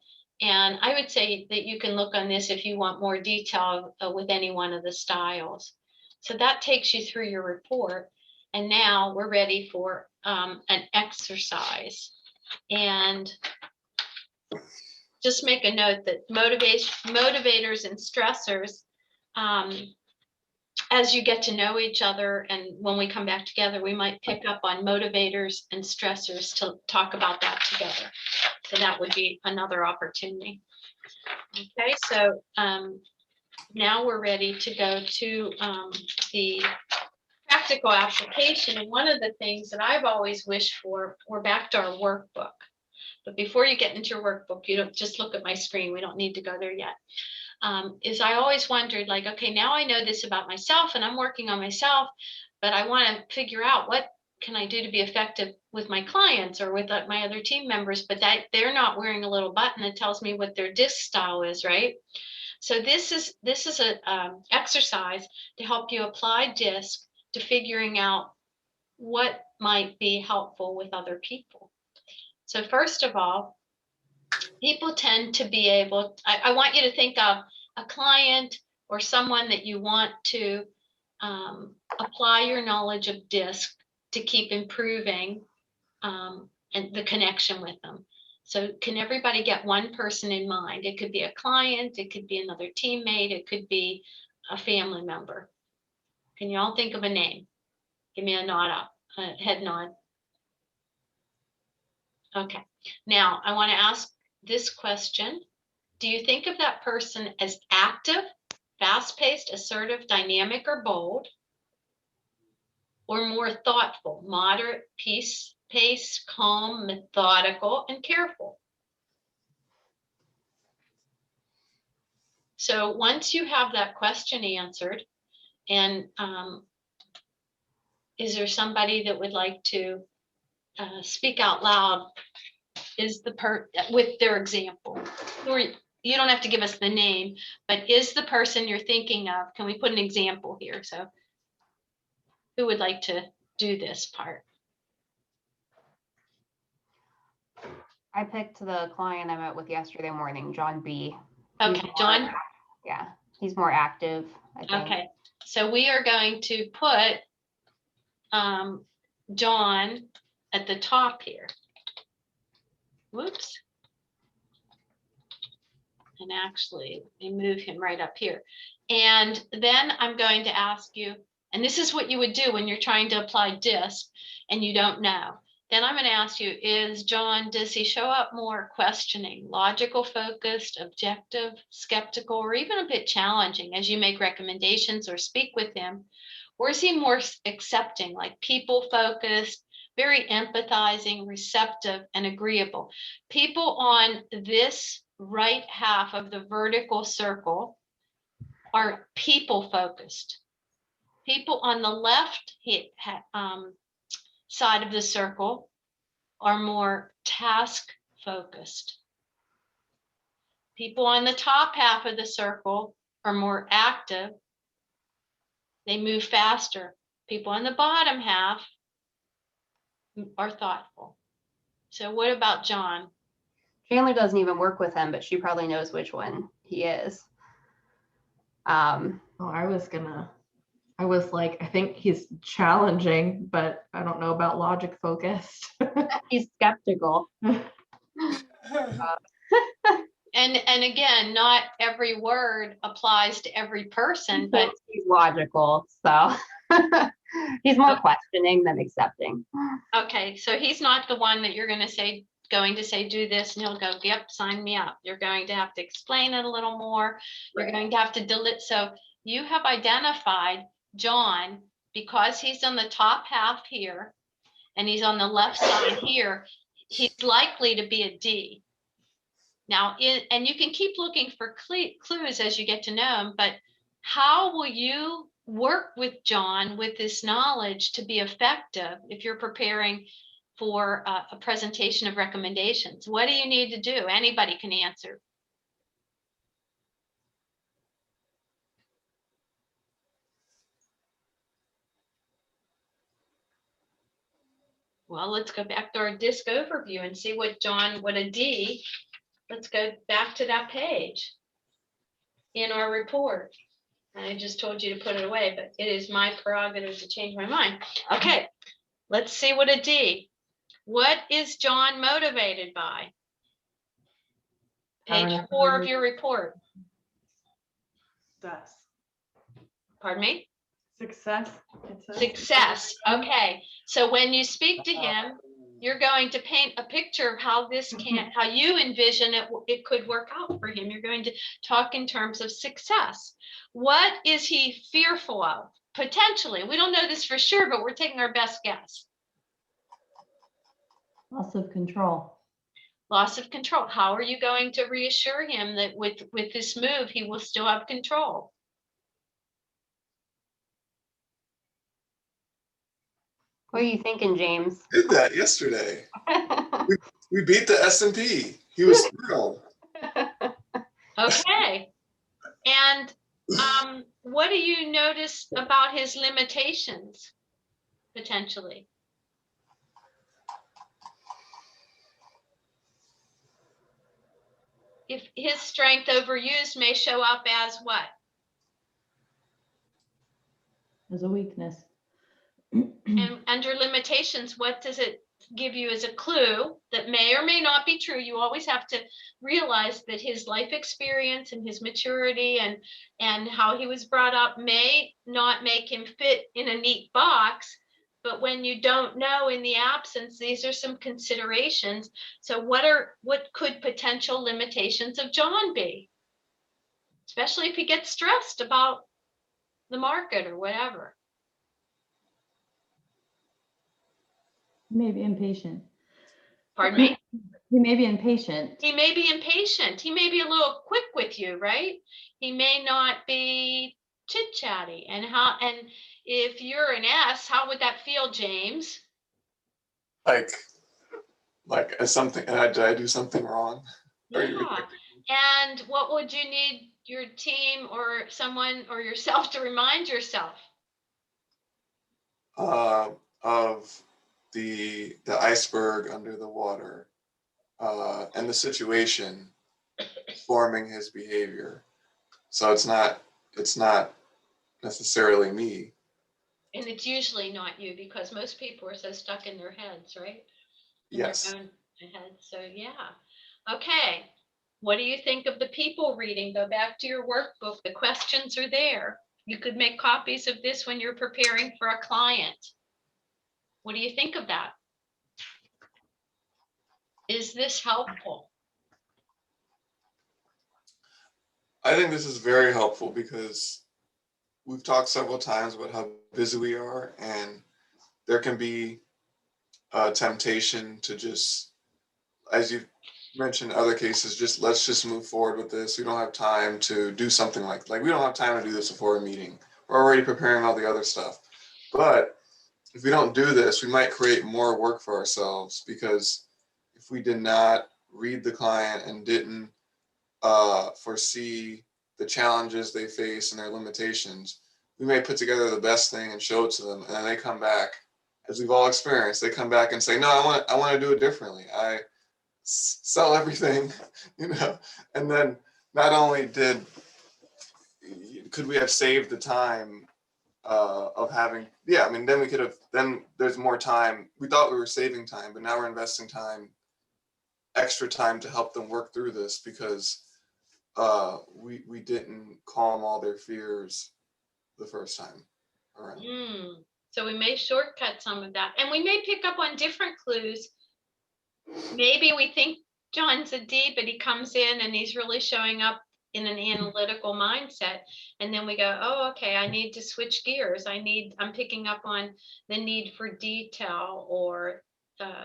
And I would say that you can look on this if you want more detail with any one of the styles. So that takes you through your report. And now we're ready for an exercise. And just make a note that motivators and stressors as you get to know each other, and when we come back together, we might pick up on motivators and stressors to talk about that together. So that would be another opportunity. Okay, so now we're ready to go to the practical application. And one of the things that I've always wished for, we're back to our workbook. But before you get into your workbook, you don't just look at my screen. We don't need to go there yet. Is I always wondered, like, okay, now I know this about myself and I'm working on myself, but I want to figure out what can I do to be effective with my clients or with my other team members, but that they're not wearing a little button that tells me what their DISC style is, right? So this is a exercise to help you apply DISC to figuring out what might be helpful with other people. So first of all, people tend to be able, I want you to think of a client or someone that you want to apply your knowledge of DISC to keep improving and the connection with them. So can everybody get one person in mind? It could be a client, it could be another teammate, it could be a family member. Can you all think of a name? Give me a nod up, a head nod. Okay, now I want to ask this question. Do you think of that person as active, fast-paced, assertive, dynamic, or bold? Or more thoughtful, moderate, pace, calm, methodical, and careful? So once you have that question answered, and is there somebody that would like to speak out loud with their example? Or you don't have to give us the name, but is the person you're thinking of, can we put an example here? So who would like to do this part? I picked the client I met with yesterday morning, John B. Okay, John. Yeah, he's more active, I think. Okay, so we are going to put John at the top here. Whoops. And actually, we move him right up here. And then I'm going to ask you, and this is what you would do when you're trying to apply DISC and you don't know. Then I'm going to ask you, does he show up more questioning, logical, focused, objective, skeptical, or even a bit challenging as you make recommendations or speak with him? Or is he more accepting, like people focused, very empathizing, receptive, and agreeable? People on this right half of the vertical circle are people focused. People on the left side of the circle are more task focused. People on the top half of the circle are more active. They move faster. People on the bottom half are thoughtful. So what about John? Chandler doesn't even work with him, but she probably knows which one he is. I was like, I think he's challenging, but I don't know about logic focused. He's skeptical. And again, not every word applies to every person, but he's logical, so he's more questioning than accepting. Okay, so he's not the one that you're going to say do this, and he'll go, yep, sign me up. You're going to have to explain it a little more. You're going to have to delete. So you have identified John because he's on the top half here and he's on the left side here. He's likely to be a D. Now, and you can keep looking for clues as you get to know him, but how will you work with John with this knowledge to be effective if you're preparing for a presentation of recommendations? What do you need to do? Anybody can answer. Well, let's go back to our DISC overview and see what a D. Let's go back to that page in our report. I just told you to put it away, but it is my prerogative to change my mind. Okay, let's see what a D. What is John motivated by? Page 4 of your report. Does. Pardon me? Success. It says. Success. Okay. So when you speak to him, you're going to paint a picture of how this can, how you envision it could work out for him. You're going to talk in terms of success. What is he fearful of? Potentially. We don't know this for sure, but we're taking our best guess. Loss of control. Loss of control. How are you going to reassure him that with this move, he will still have control? What are you thinking, James? Did that yesterday. We beat the S&P. He was thrilled. Okay. And what do you notice about his limitations, potentially? If his strength overused may show up as what? As a weakness. And under limitations, what does it give you as a clue that may or may not be true? You always have to realize that his life experience and his maturity and how he was brought up may not make him fit in a neat box. But when you don't know in the absence, these are some considerations. So what could potential limitations of John be? Especially if he gets stressed about the market or whatever. He may be impatient. Pardon me? He may be impatient. He may be impatient. He may be a little quick with you, right? He may not be chit-chatty. And if you're an S, how would that feel, James? Like as something, did I do something wrong? Yeah. And what would you need your team or someone or yourself to remind yourself? Of the iceberg under the water, and the situation forming his behavior. So it's not necessarily me. And it's usually not you, because most people are so stuck in their heads, right? Yes. Their own heads. So yeah. Okay. What do you think of the people reading? Go back to your workbook. The questions are there. You could make copies of this when you're preparing for a client. What do you think of that? Is this helpful? I think this is very helpful because we've talked several times about how busy we are, and there can be a temptation to just, as you mentioned in other cases, let's just move forward with this. We don't have time to do something like we don't have time to do this before a meeting. We're already preparing all the other stuff. But if we don't do this, we might create more work for ourselves, because if we did not read the client and didn't foresee the challenges they face and their limitations, we may put together the best thing and show it to them, and then they come back, as we've all experienced, they come back and say, no, I want to do it differently. I sell everything, and then not only could we have saved the time of having, then there's more time. We thought we were saving time, but now we're investing extra time to help them work through this, because we didn't calm all their fears the first time around. So we may shortcut some of that, and we may pick up on different clues. Maybe we think John's a D, but he comes in and he's really showing up in an analytical mindset, and then we go, oh, okay, I need to switch gears. I'm picking up on the need for detail or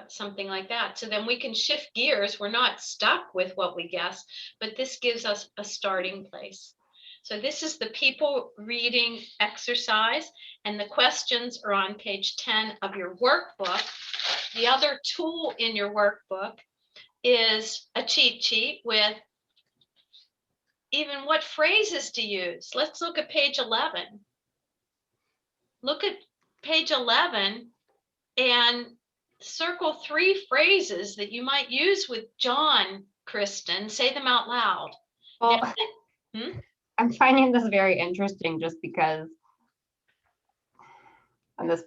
something like that. So then we can shift gears. We're not stuck with what we guessed, but this gives us a starting place. So this is the people reading exercise, and the questions are on page 10 of your workbook. The other tool in your workbook is a cheat sheet with even what phrases to use. Let's look at page 11. Look at page 11 and circle 3 phrases that you might use with John, Kristen. Say them out loud. Well, I'm finding this very interesting just because, and this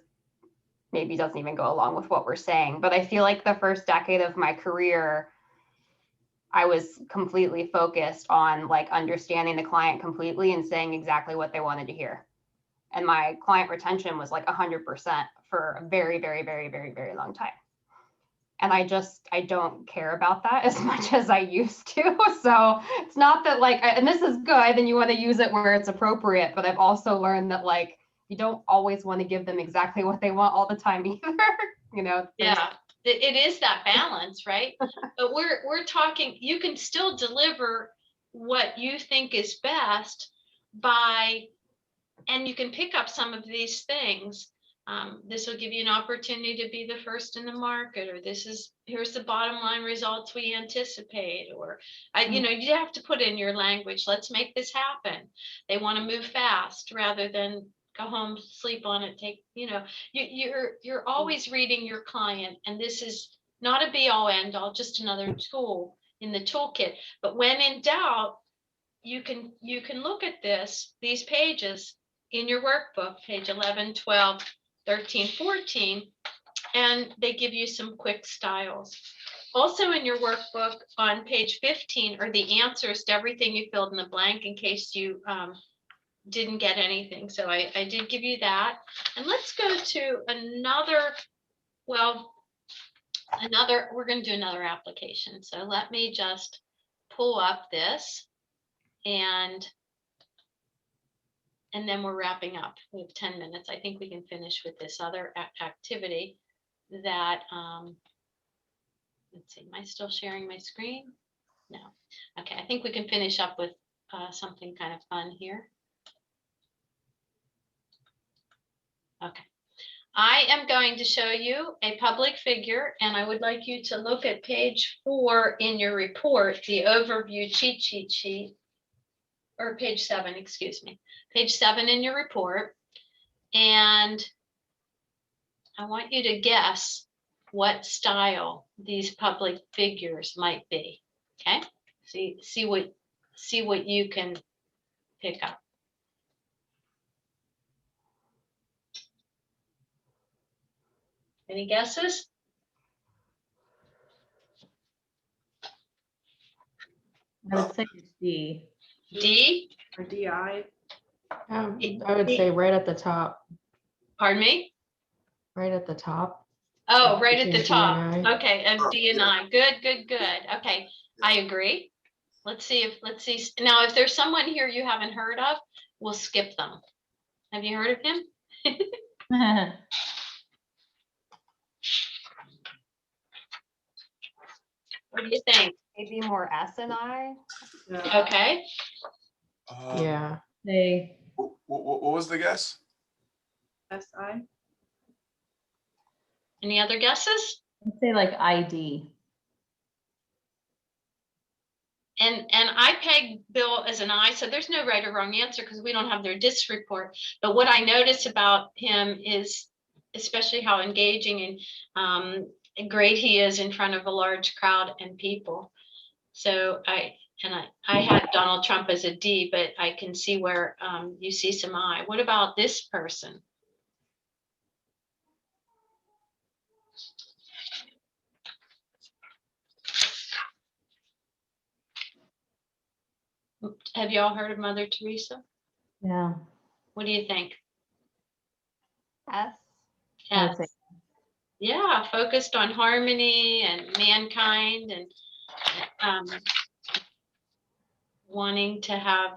maybe doesn't even go along with what we're saying, but I feel like the first decade of my career, I was completely focused on understanding the client completely and saying exactly what they wanted to hear. and my client retention was like 100% for a very, very, very, very, very long time. And I don't care about that as much as I used to. So it's not that like, and this is good and you want to use it where it's appropriate, but I've also learned that like, you don't always want to give them exactly what they want all the time either. You know? Yeah, it is that balance, right? But we're talking, you can still deliver what you think is best and you can pick up some of these things. This will give you an opportunity to be the first in the market, or here's the bottom line results we anticipate, or you have to put in your language, let's make this happen. They want to move fast rather than go home, sleep on it, you're always reading your client, and this is not a be all end all, just another tool in the toolkit. But when in doubt, you can look at these pages in your workbook, page 11, 12, 13, 14, and they give you some quick styles. Also in your workbook on page 15 are the answers to everything you filled in the blank in case you didn't get anything. So I did give you that. And let's go to we're going to do another application. So let me just pull up this and then we're wrapping up. We have 10 minutes. I think we can finish with this other activity that, let's see, am I still sharing my screen? No. Okay, I think we can finish up with something kind of fun here. Okay. I am going to show you a public figure, and I would like you to look at page 4 in your report, the overview cheat sheet, or page 7, excuse me, page 7 in your report. And I want you to guess what style these public figures might be. Okay, see what you can pick up. Any guesses? I would say D. D? Or DI. I would say right at the top. Pardon me? Right at the top. Oh, right at the Between D top. and I. Okay, of D and I. Good. Okay, I agree. Let's see. Now, if there's someone here you haven't heard of, we'll skip them. Have you heard of him? What do you think? Maybe more S and I. Yeah. Okay. Yeah. Say What was the guess? SI. Any other guesses? I'd say like ID. And I peg Bill as an I, so there's no right or wrong answer because we don't have their DISC report. But what I notice about him is especially how engaging and great he is in front of a large crowd and people. So I had Donald Trump as a D, but I can see where you see some I. What about this person? Have you all heard of Mother Teresa? Yeah. What do you think? S. I would say Yeah, focused on harmony and mankind and wanting to have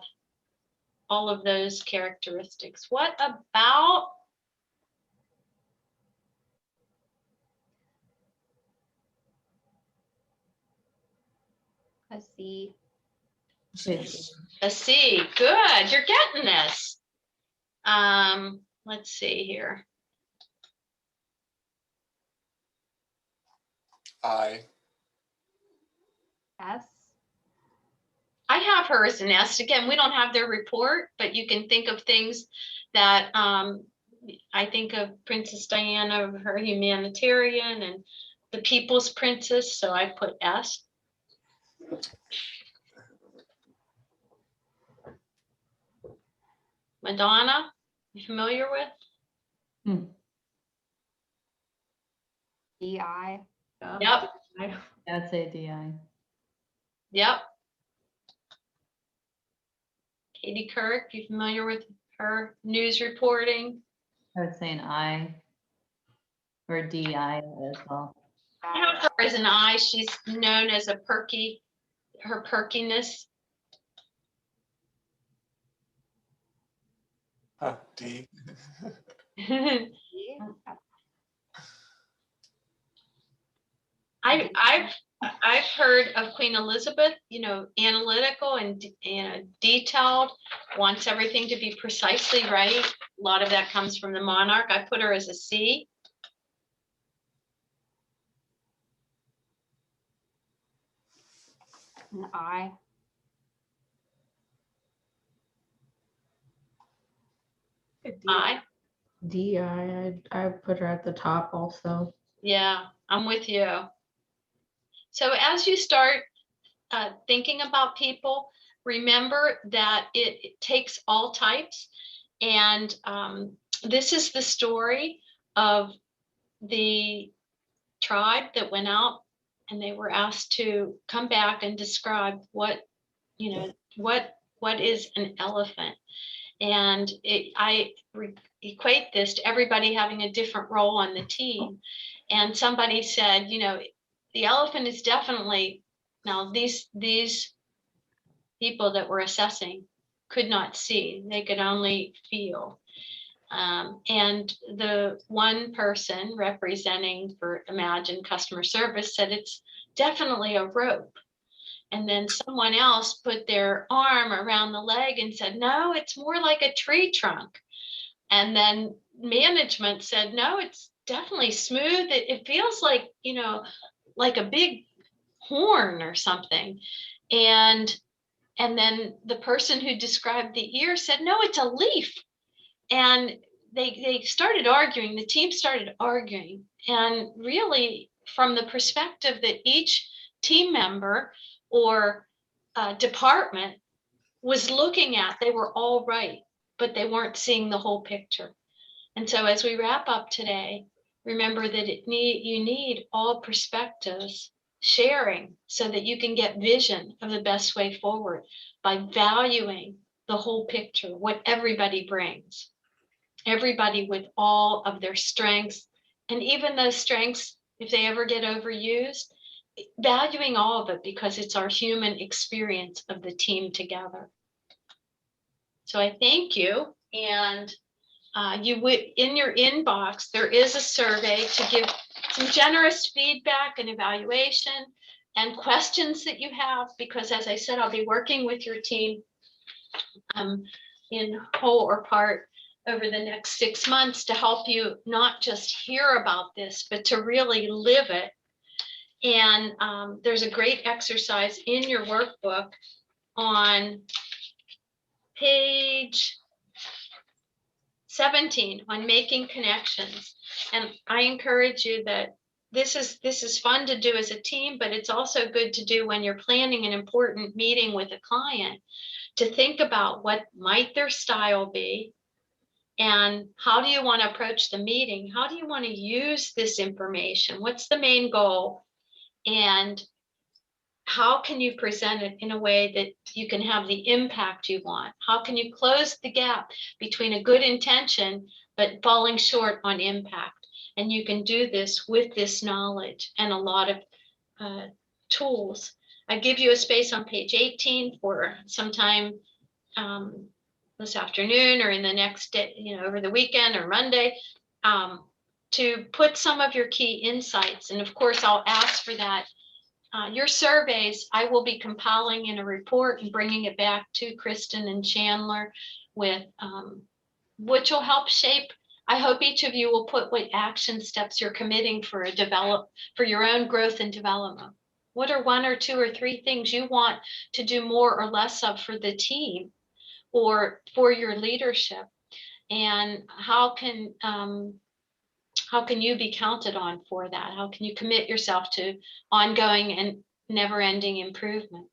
all of those characteristics. What about A C. a C? Good, you're getting this. Let's see here. I. S. I have her as an S. Again, we don't have their report, but you can think of things that I think of Princess Diana, her humanitarian, and the People's Princess. So I put S. Madonna, you familiar with? DI. Yep. I'd say DI. Yep. Katie Kirk, you familiar with her news reporting? I would say an I or a DI as well. I have her as an I. She's known as a perky, her perkiness. Huh, D. I've heard of Queen Elizabeth, analytical and detailed, wants everything to be precisely right. A lot of that comes from the monarch. I put her as a C. An I. I. I put her at the top also. Yeah, I'm with you. So as you start thinking about people, remember that it takes all types. And this is the story of the tribe that went out and they were asked to come back and describe what is an elephant. And I equate this to everybody having a different role on the team. And somebody said, the elephant is definitely, now these people that were assessing could not see, they could only feel. And the one person representing for Imagine customer service said it's definitely a rope. And then someone else put their arm around the leg and said, no, it's more like a tree trunk. And then management said, no, it's definitely smooth. It feels like, like a big horn or something. And then the person who described the ear said, no, it's a leaf. And they started arguing, the team started arguing. And really, from the perspective that each team member or department was looking at, they were all right, but they weren't seeing the whole picture. And so as we wrap up today, remember that you need all perspectives sharing so that you can get vision of the best way forward by valuing the whole picture, what everybody brings. Everybody with all of their strengths, and even those strengths, if they ever get overused, valuing all of it because it's our human experience of the team together. So I thank you. And you would, in your inbox, there is a survey to give some generous feedback and evaluation and questions that you have, because as I said, I'll be working with your team in whole or part over the next 6 months to help you not just hear about this, but to really live it. And there's a great exercise in your workbook on page 17 on making connections. And I encourage you that this is fun to do as a team, but it's also good to do when you're planning an important meeting with a client, to think about what might their style be, and how do you want to approach the meeting? How do you want to use this information? What's the main goal? And how can you present it in a way that you can have the impact you want? How can you close the gap between a good intention but falling short on impact? And you can do this with this knowledge and a lot of tools. I give you a space on page 18 for sometime this afternoon or in the next day, over the weekend or Monday, to put some of your key insights. And of course, I'll ask for that. Your surveys, I will be compiling in a report and bringing it back to Kristen and Chandler with which will help shape. I hope each of you will put what action steps you're committing for your own growth and development. What are 1 or 2 or 3 things you want to do more or less of for the team or for your leadership? And how can you be counted on for that? How can you commit yourself to ongoing and never-ending improvement?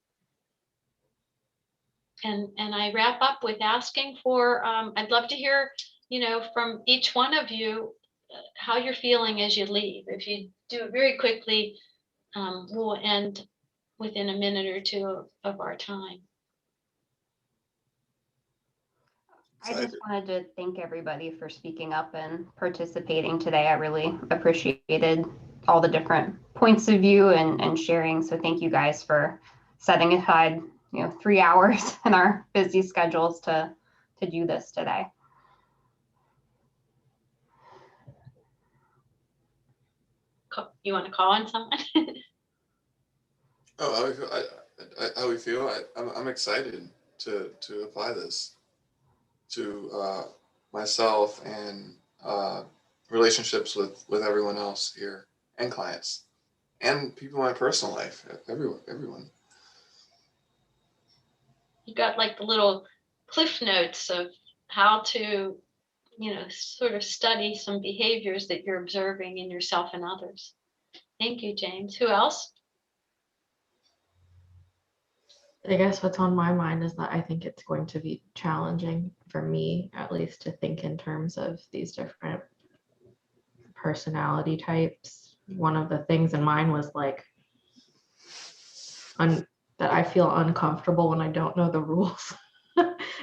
And I wrap up with asking for, I'd love to hear, from each one of you, how you're feeling as you leave. If you do it very quickly, we'll end within a minute or 2 of our time. I just Excited. wanted to thank everybody for speaking up and participating today. I really appreciated all the different points of view and sharing. So thank you guys for setting aside, 3 hours in our busy schedules to do this today. You want to call on someone? Oh, how we feel? I'm excited to apply this to myself and relationships with everyone else here and clients and people in my personal life. Everyone. You got like the little cliff notes of how to, sort of study some behaviors that you're observing in yourself and others. Thank you, James. Who else? I guess what's on my mind is that I think it's going to be challenging for me, at least, to think in terms of these different personality types. One of the things in mine was like that I feel uncomfortable when I don't know the rules.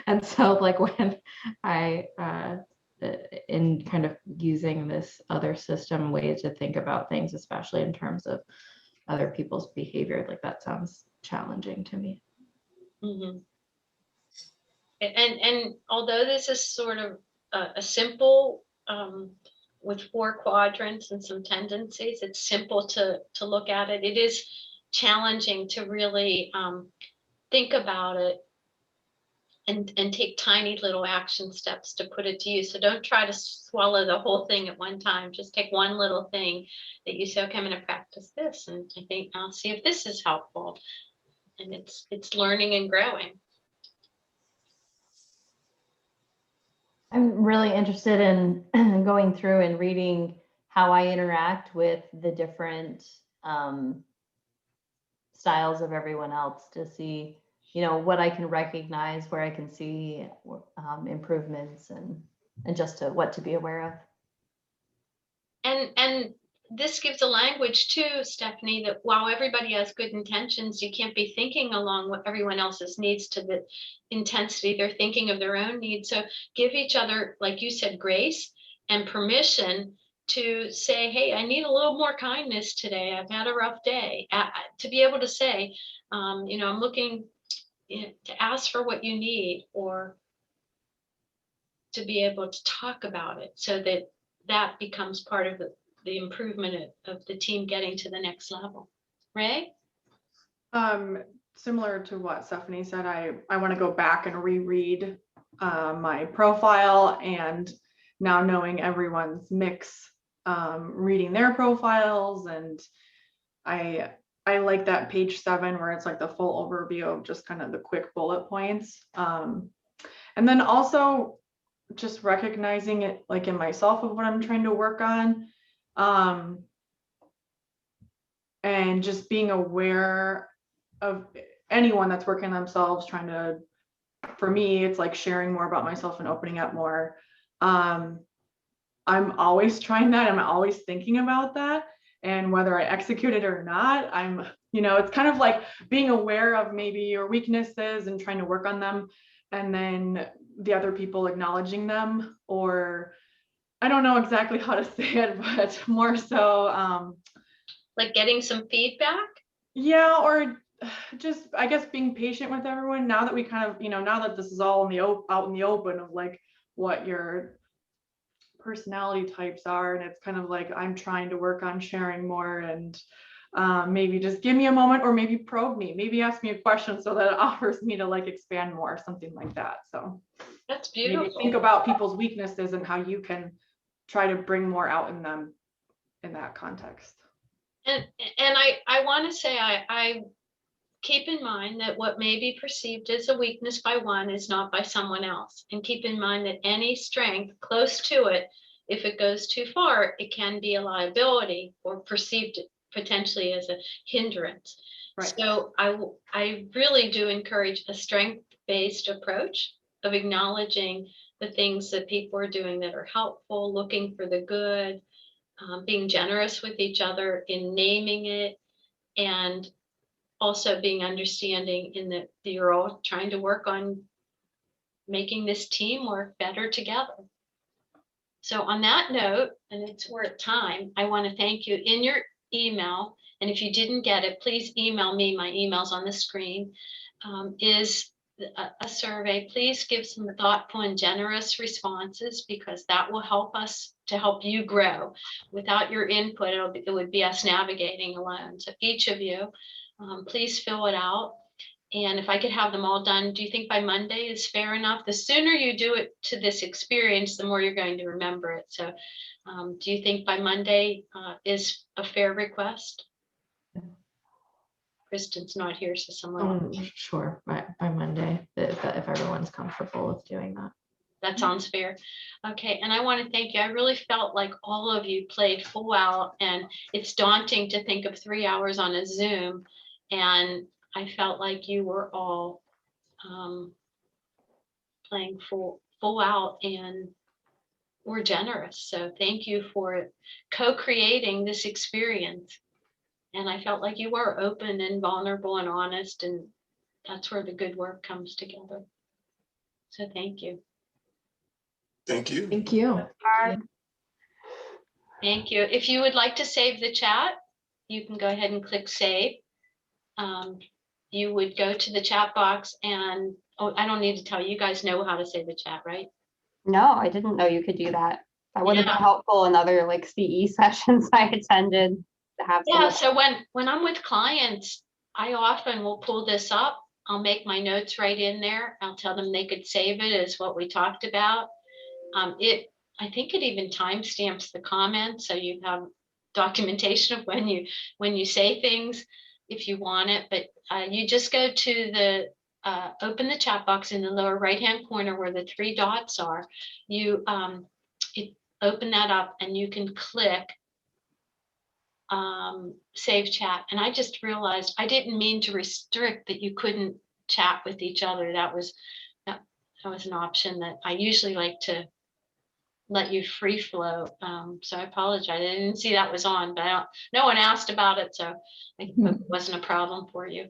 And so like when I in kind of using this other system way to think about things, especially in terms of other people's behavior, like that sounds challenging to me. Mm-hmm. And although this is sort of a simple, with 4 quadrants and some tendencies, it's simple to look at it. It is challenging to really think about it and take tiny little action steps to put it to use. So don't try to swallow the whole thing at one time. Just take one little thing that you say, okay, I'm going to practice this, and I think I'll see if this is helpful. And it's learning and growing. I'm really interested in going through and reading how I interact with the different styles of everyone else to see, what I can recognize, where I can see improvements, and just what to be aware of. And this gives a language too, Stephanie, that while everybody has good intentions, you can't be thinking along what everyone else's needs to the intensity. They're thinking of their own needs. So give each other, like you said, grace and permission to say, hey, I need a little more kindness today. I've had a rough day. To be able to say, I'm looking to ask for what you need, or to be able to talk about it so that becomes part of the improvement of the team getting to the next level. Ray? Similar to what Stephanie said, I want to go back and reread my profile, and now knowing everyone's mix, reading their profiles, and I like that page 7 where it's like the full overview of just kind of the quick bullet points. And then also just recognizing it like in myself of what I'm trying to work on. And just being aware of anyone that's working on themselves, for me, it's like sharing more about myself and opening up more. I'm always trying that. I'm always thinking about that. And whether I execute it or not, it's kind of like being aware of maybe your weaknesses and trying to work on them. And then the other people acknowledging them, or I don't know exactly how to say it, but more so, like getting some feedback? Yeah, or just, I guess, being patient with everyone now that we kind of, now that this is all out in the open of like what your personality types are. And it's kind of like, I'm trying to work on sharing more, and maybe just give me a moment, or maybe probe me, maybe ask me a question so that it offers me to like expand more, something like that. So that's beautiful. Maybe think about people's weaknesses and how you can try to bring more out in them in that context. And I want to say I keep in mind that what may be perceived as a weakness by one is not by someone else. And keep in mind that any strength close to it, if it goes too far, it can be a liability or perceived potentially as a hindrance. Right. So I really do encourage a strength-based approach of acknowledging the things that people are doing that are helpful, looking for the good, being generous with each other in naming it, and also being understanding in that you're all trying to work on making this team work better together. So on that note, and we're at time, I want to thank you. In your email, and if you didn't get it, please email me. My email's on the screen. Is a survey. Please give some thoughtful and generous responses, because that will help us to help you grow. Without your input, it would be us navigating alone. So each of you, please fill it out. And if I could have them all done, do you think by Monday is fair enough? The sooner you do it to this experience, the more you're going to remember it. So do you think by Monday is a fair request? Kristen's not here, so someone. Sure, by Monday, if everyone's comfortable with doing that. That sounds fair. Okay, and I want to thank you. I really felt like all of you played full out, and it's daunting to think of 3 hours on a Zoom, and I felt like you were all playing full out and were generous. So thank you for co-creating this experience. And I felt like you were open and vulnerable and honest, and that's where the good work comes together. So thank you. Thank you. Thank you. Thank you. If you would like to save the chat, you can go ahead and click save. You would go to the chat box, and I don't need to tell you, you guys know how to save the chat, right? No, I didn't know you could do that. That would have been helpful in other like CE sessions I attended to have. Yeah, so when I'm with clients, I often will pull this up. I'll make my notes right in there. I'll tell them they could save it as what we talked about. I think it even timestamps the comments, so you have documentation of when you say things if you want it. But you just go to the open the chat box in the lower right hand corner where the 3 dots are. You open that up and you can click save chat. And I just realized I didn't mean to restrict that you couldn't chat with each other. That was an option that I usually like to let you free flow. So I apologize. I didn't see that was on, but no one asked about it, so it wasn't a problem for you.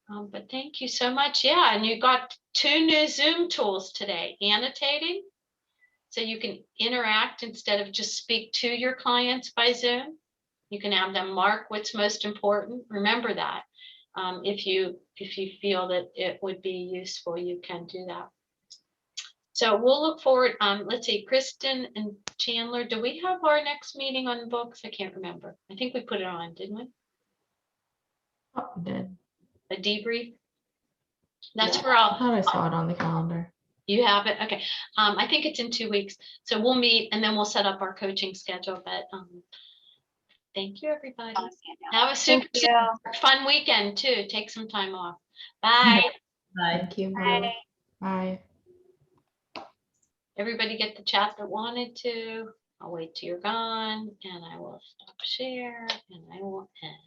But thank you so much. Yeah, and you got 2 new Zoom tools today. Annotating, so you can interact instead of just speak to your clients by Zoom. You can have them mark what's most important. Remember that. If you feel that it would be useful, you can do that. So we'll look forward. Let's see, Kristen and Chandler, do we have our next meeting on the books? I can't remember. I think we put it on, didn't we? Oh, we did. A debrief? That's Yeah, for all. I thought I saw it on the calendar. You have it? Okay. I think it's in 2 weeks. So we'll meet and then we'll set up our coaching schedule. But thank you, everybody. Have a super fun weekend too. Take some time off. Bye. Bye. Thank you. Bye. Bye. Everybody get the chat that wanted to. I'll wait till you're gone and I will stop share and I will end.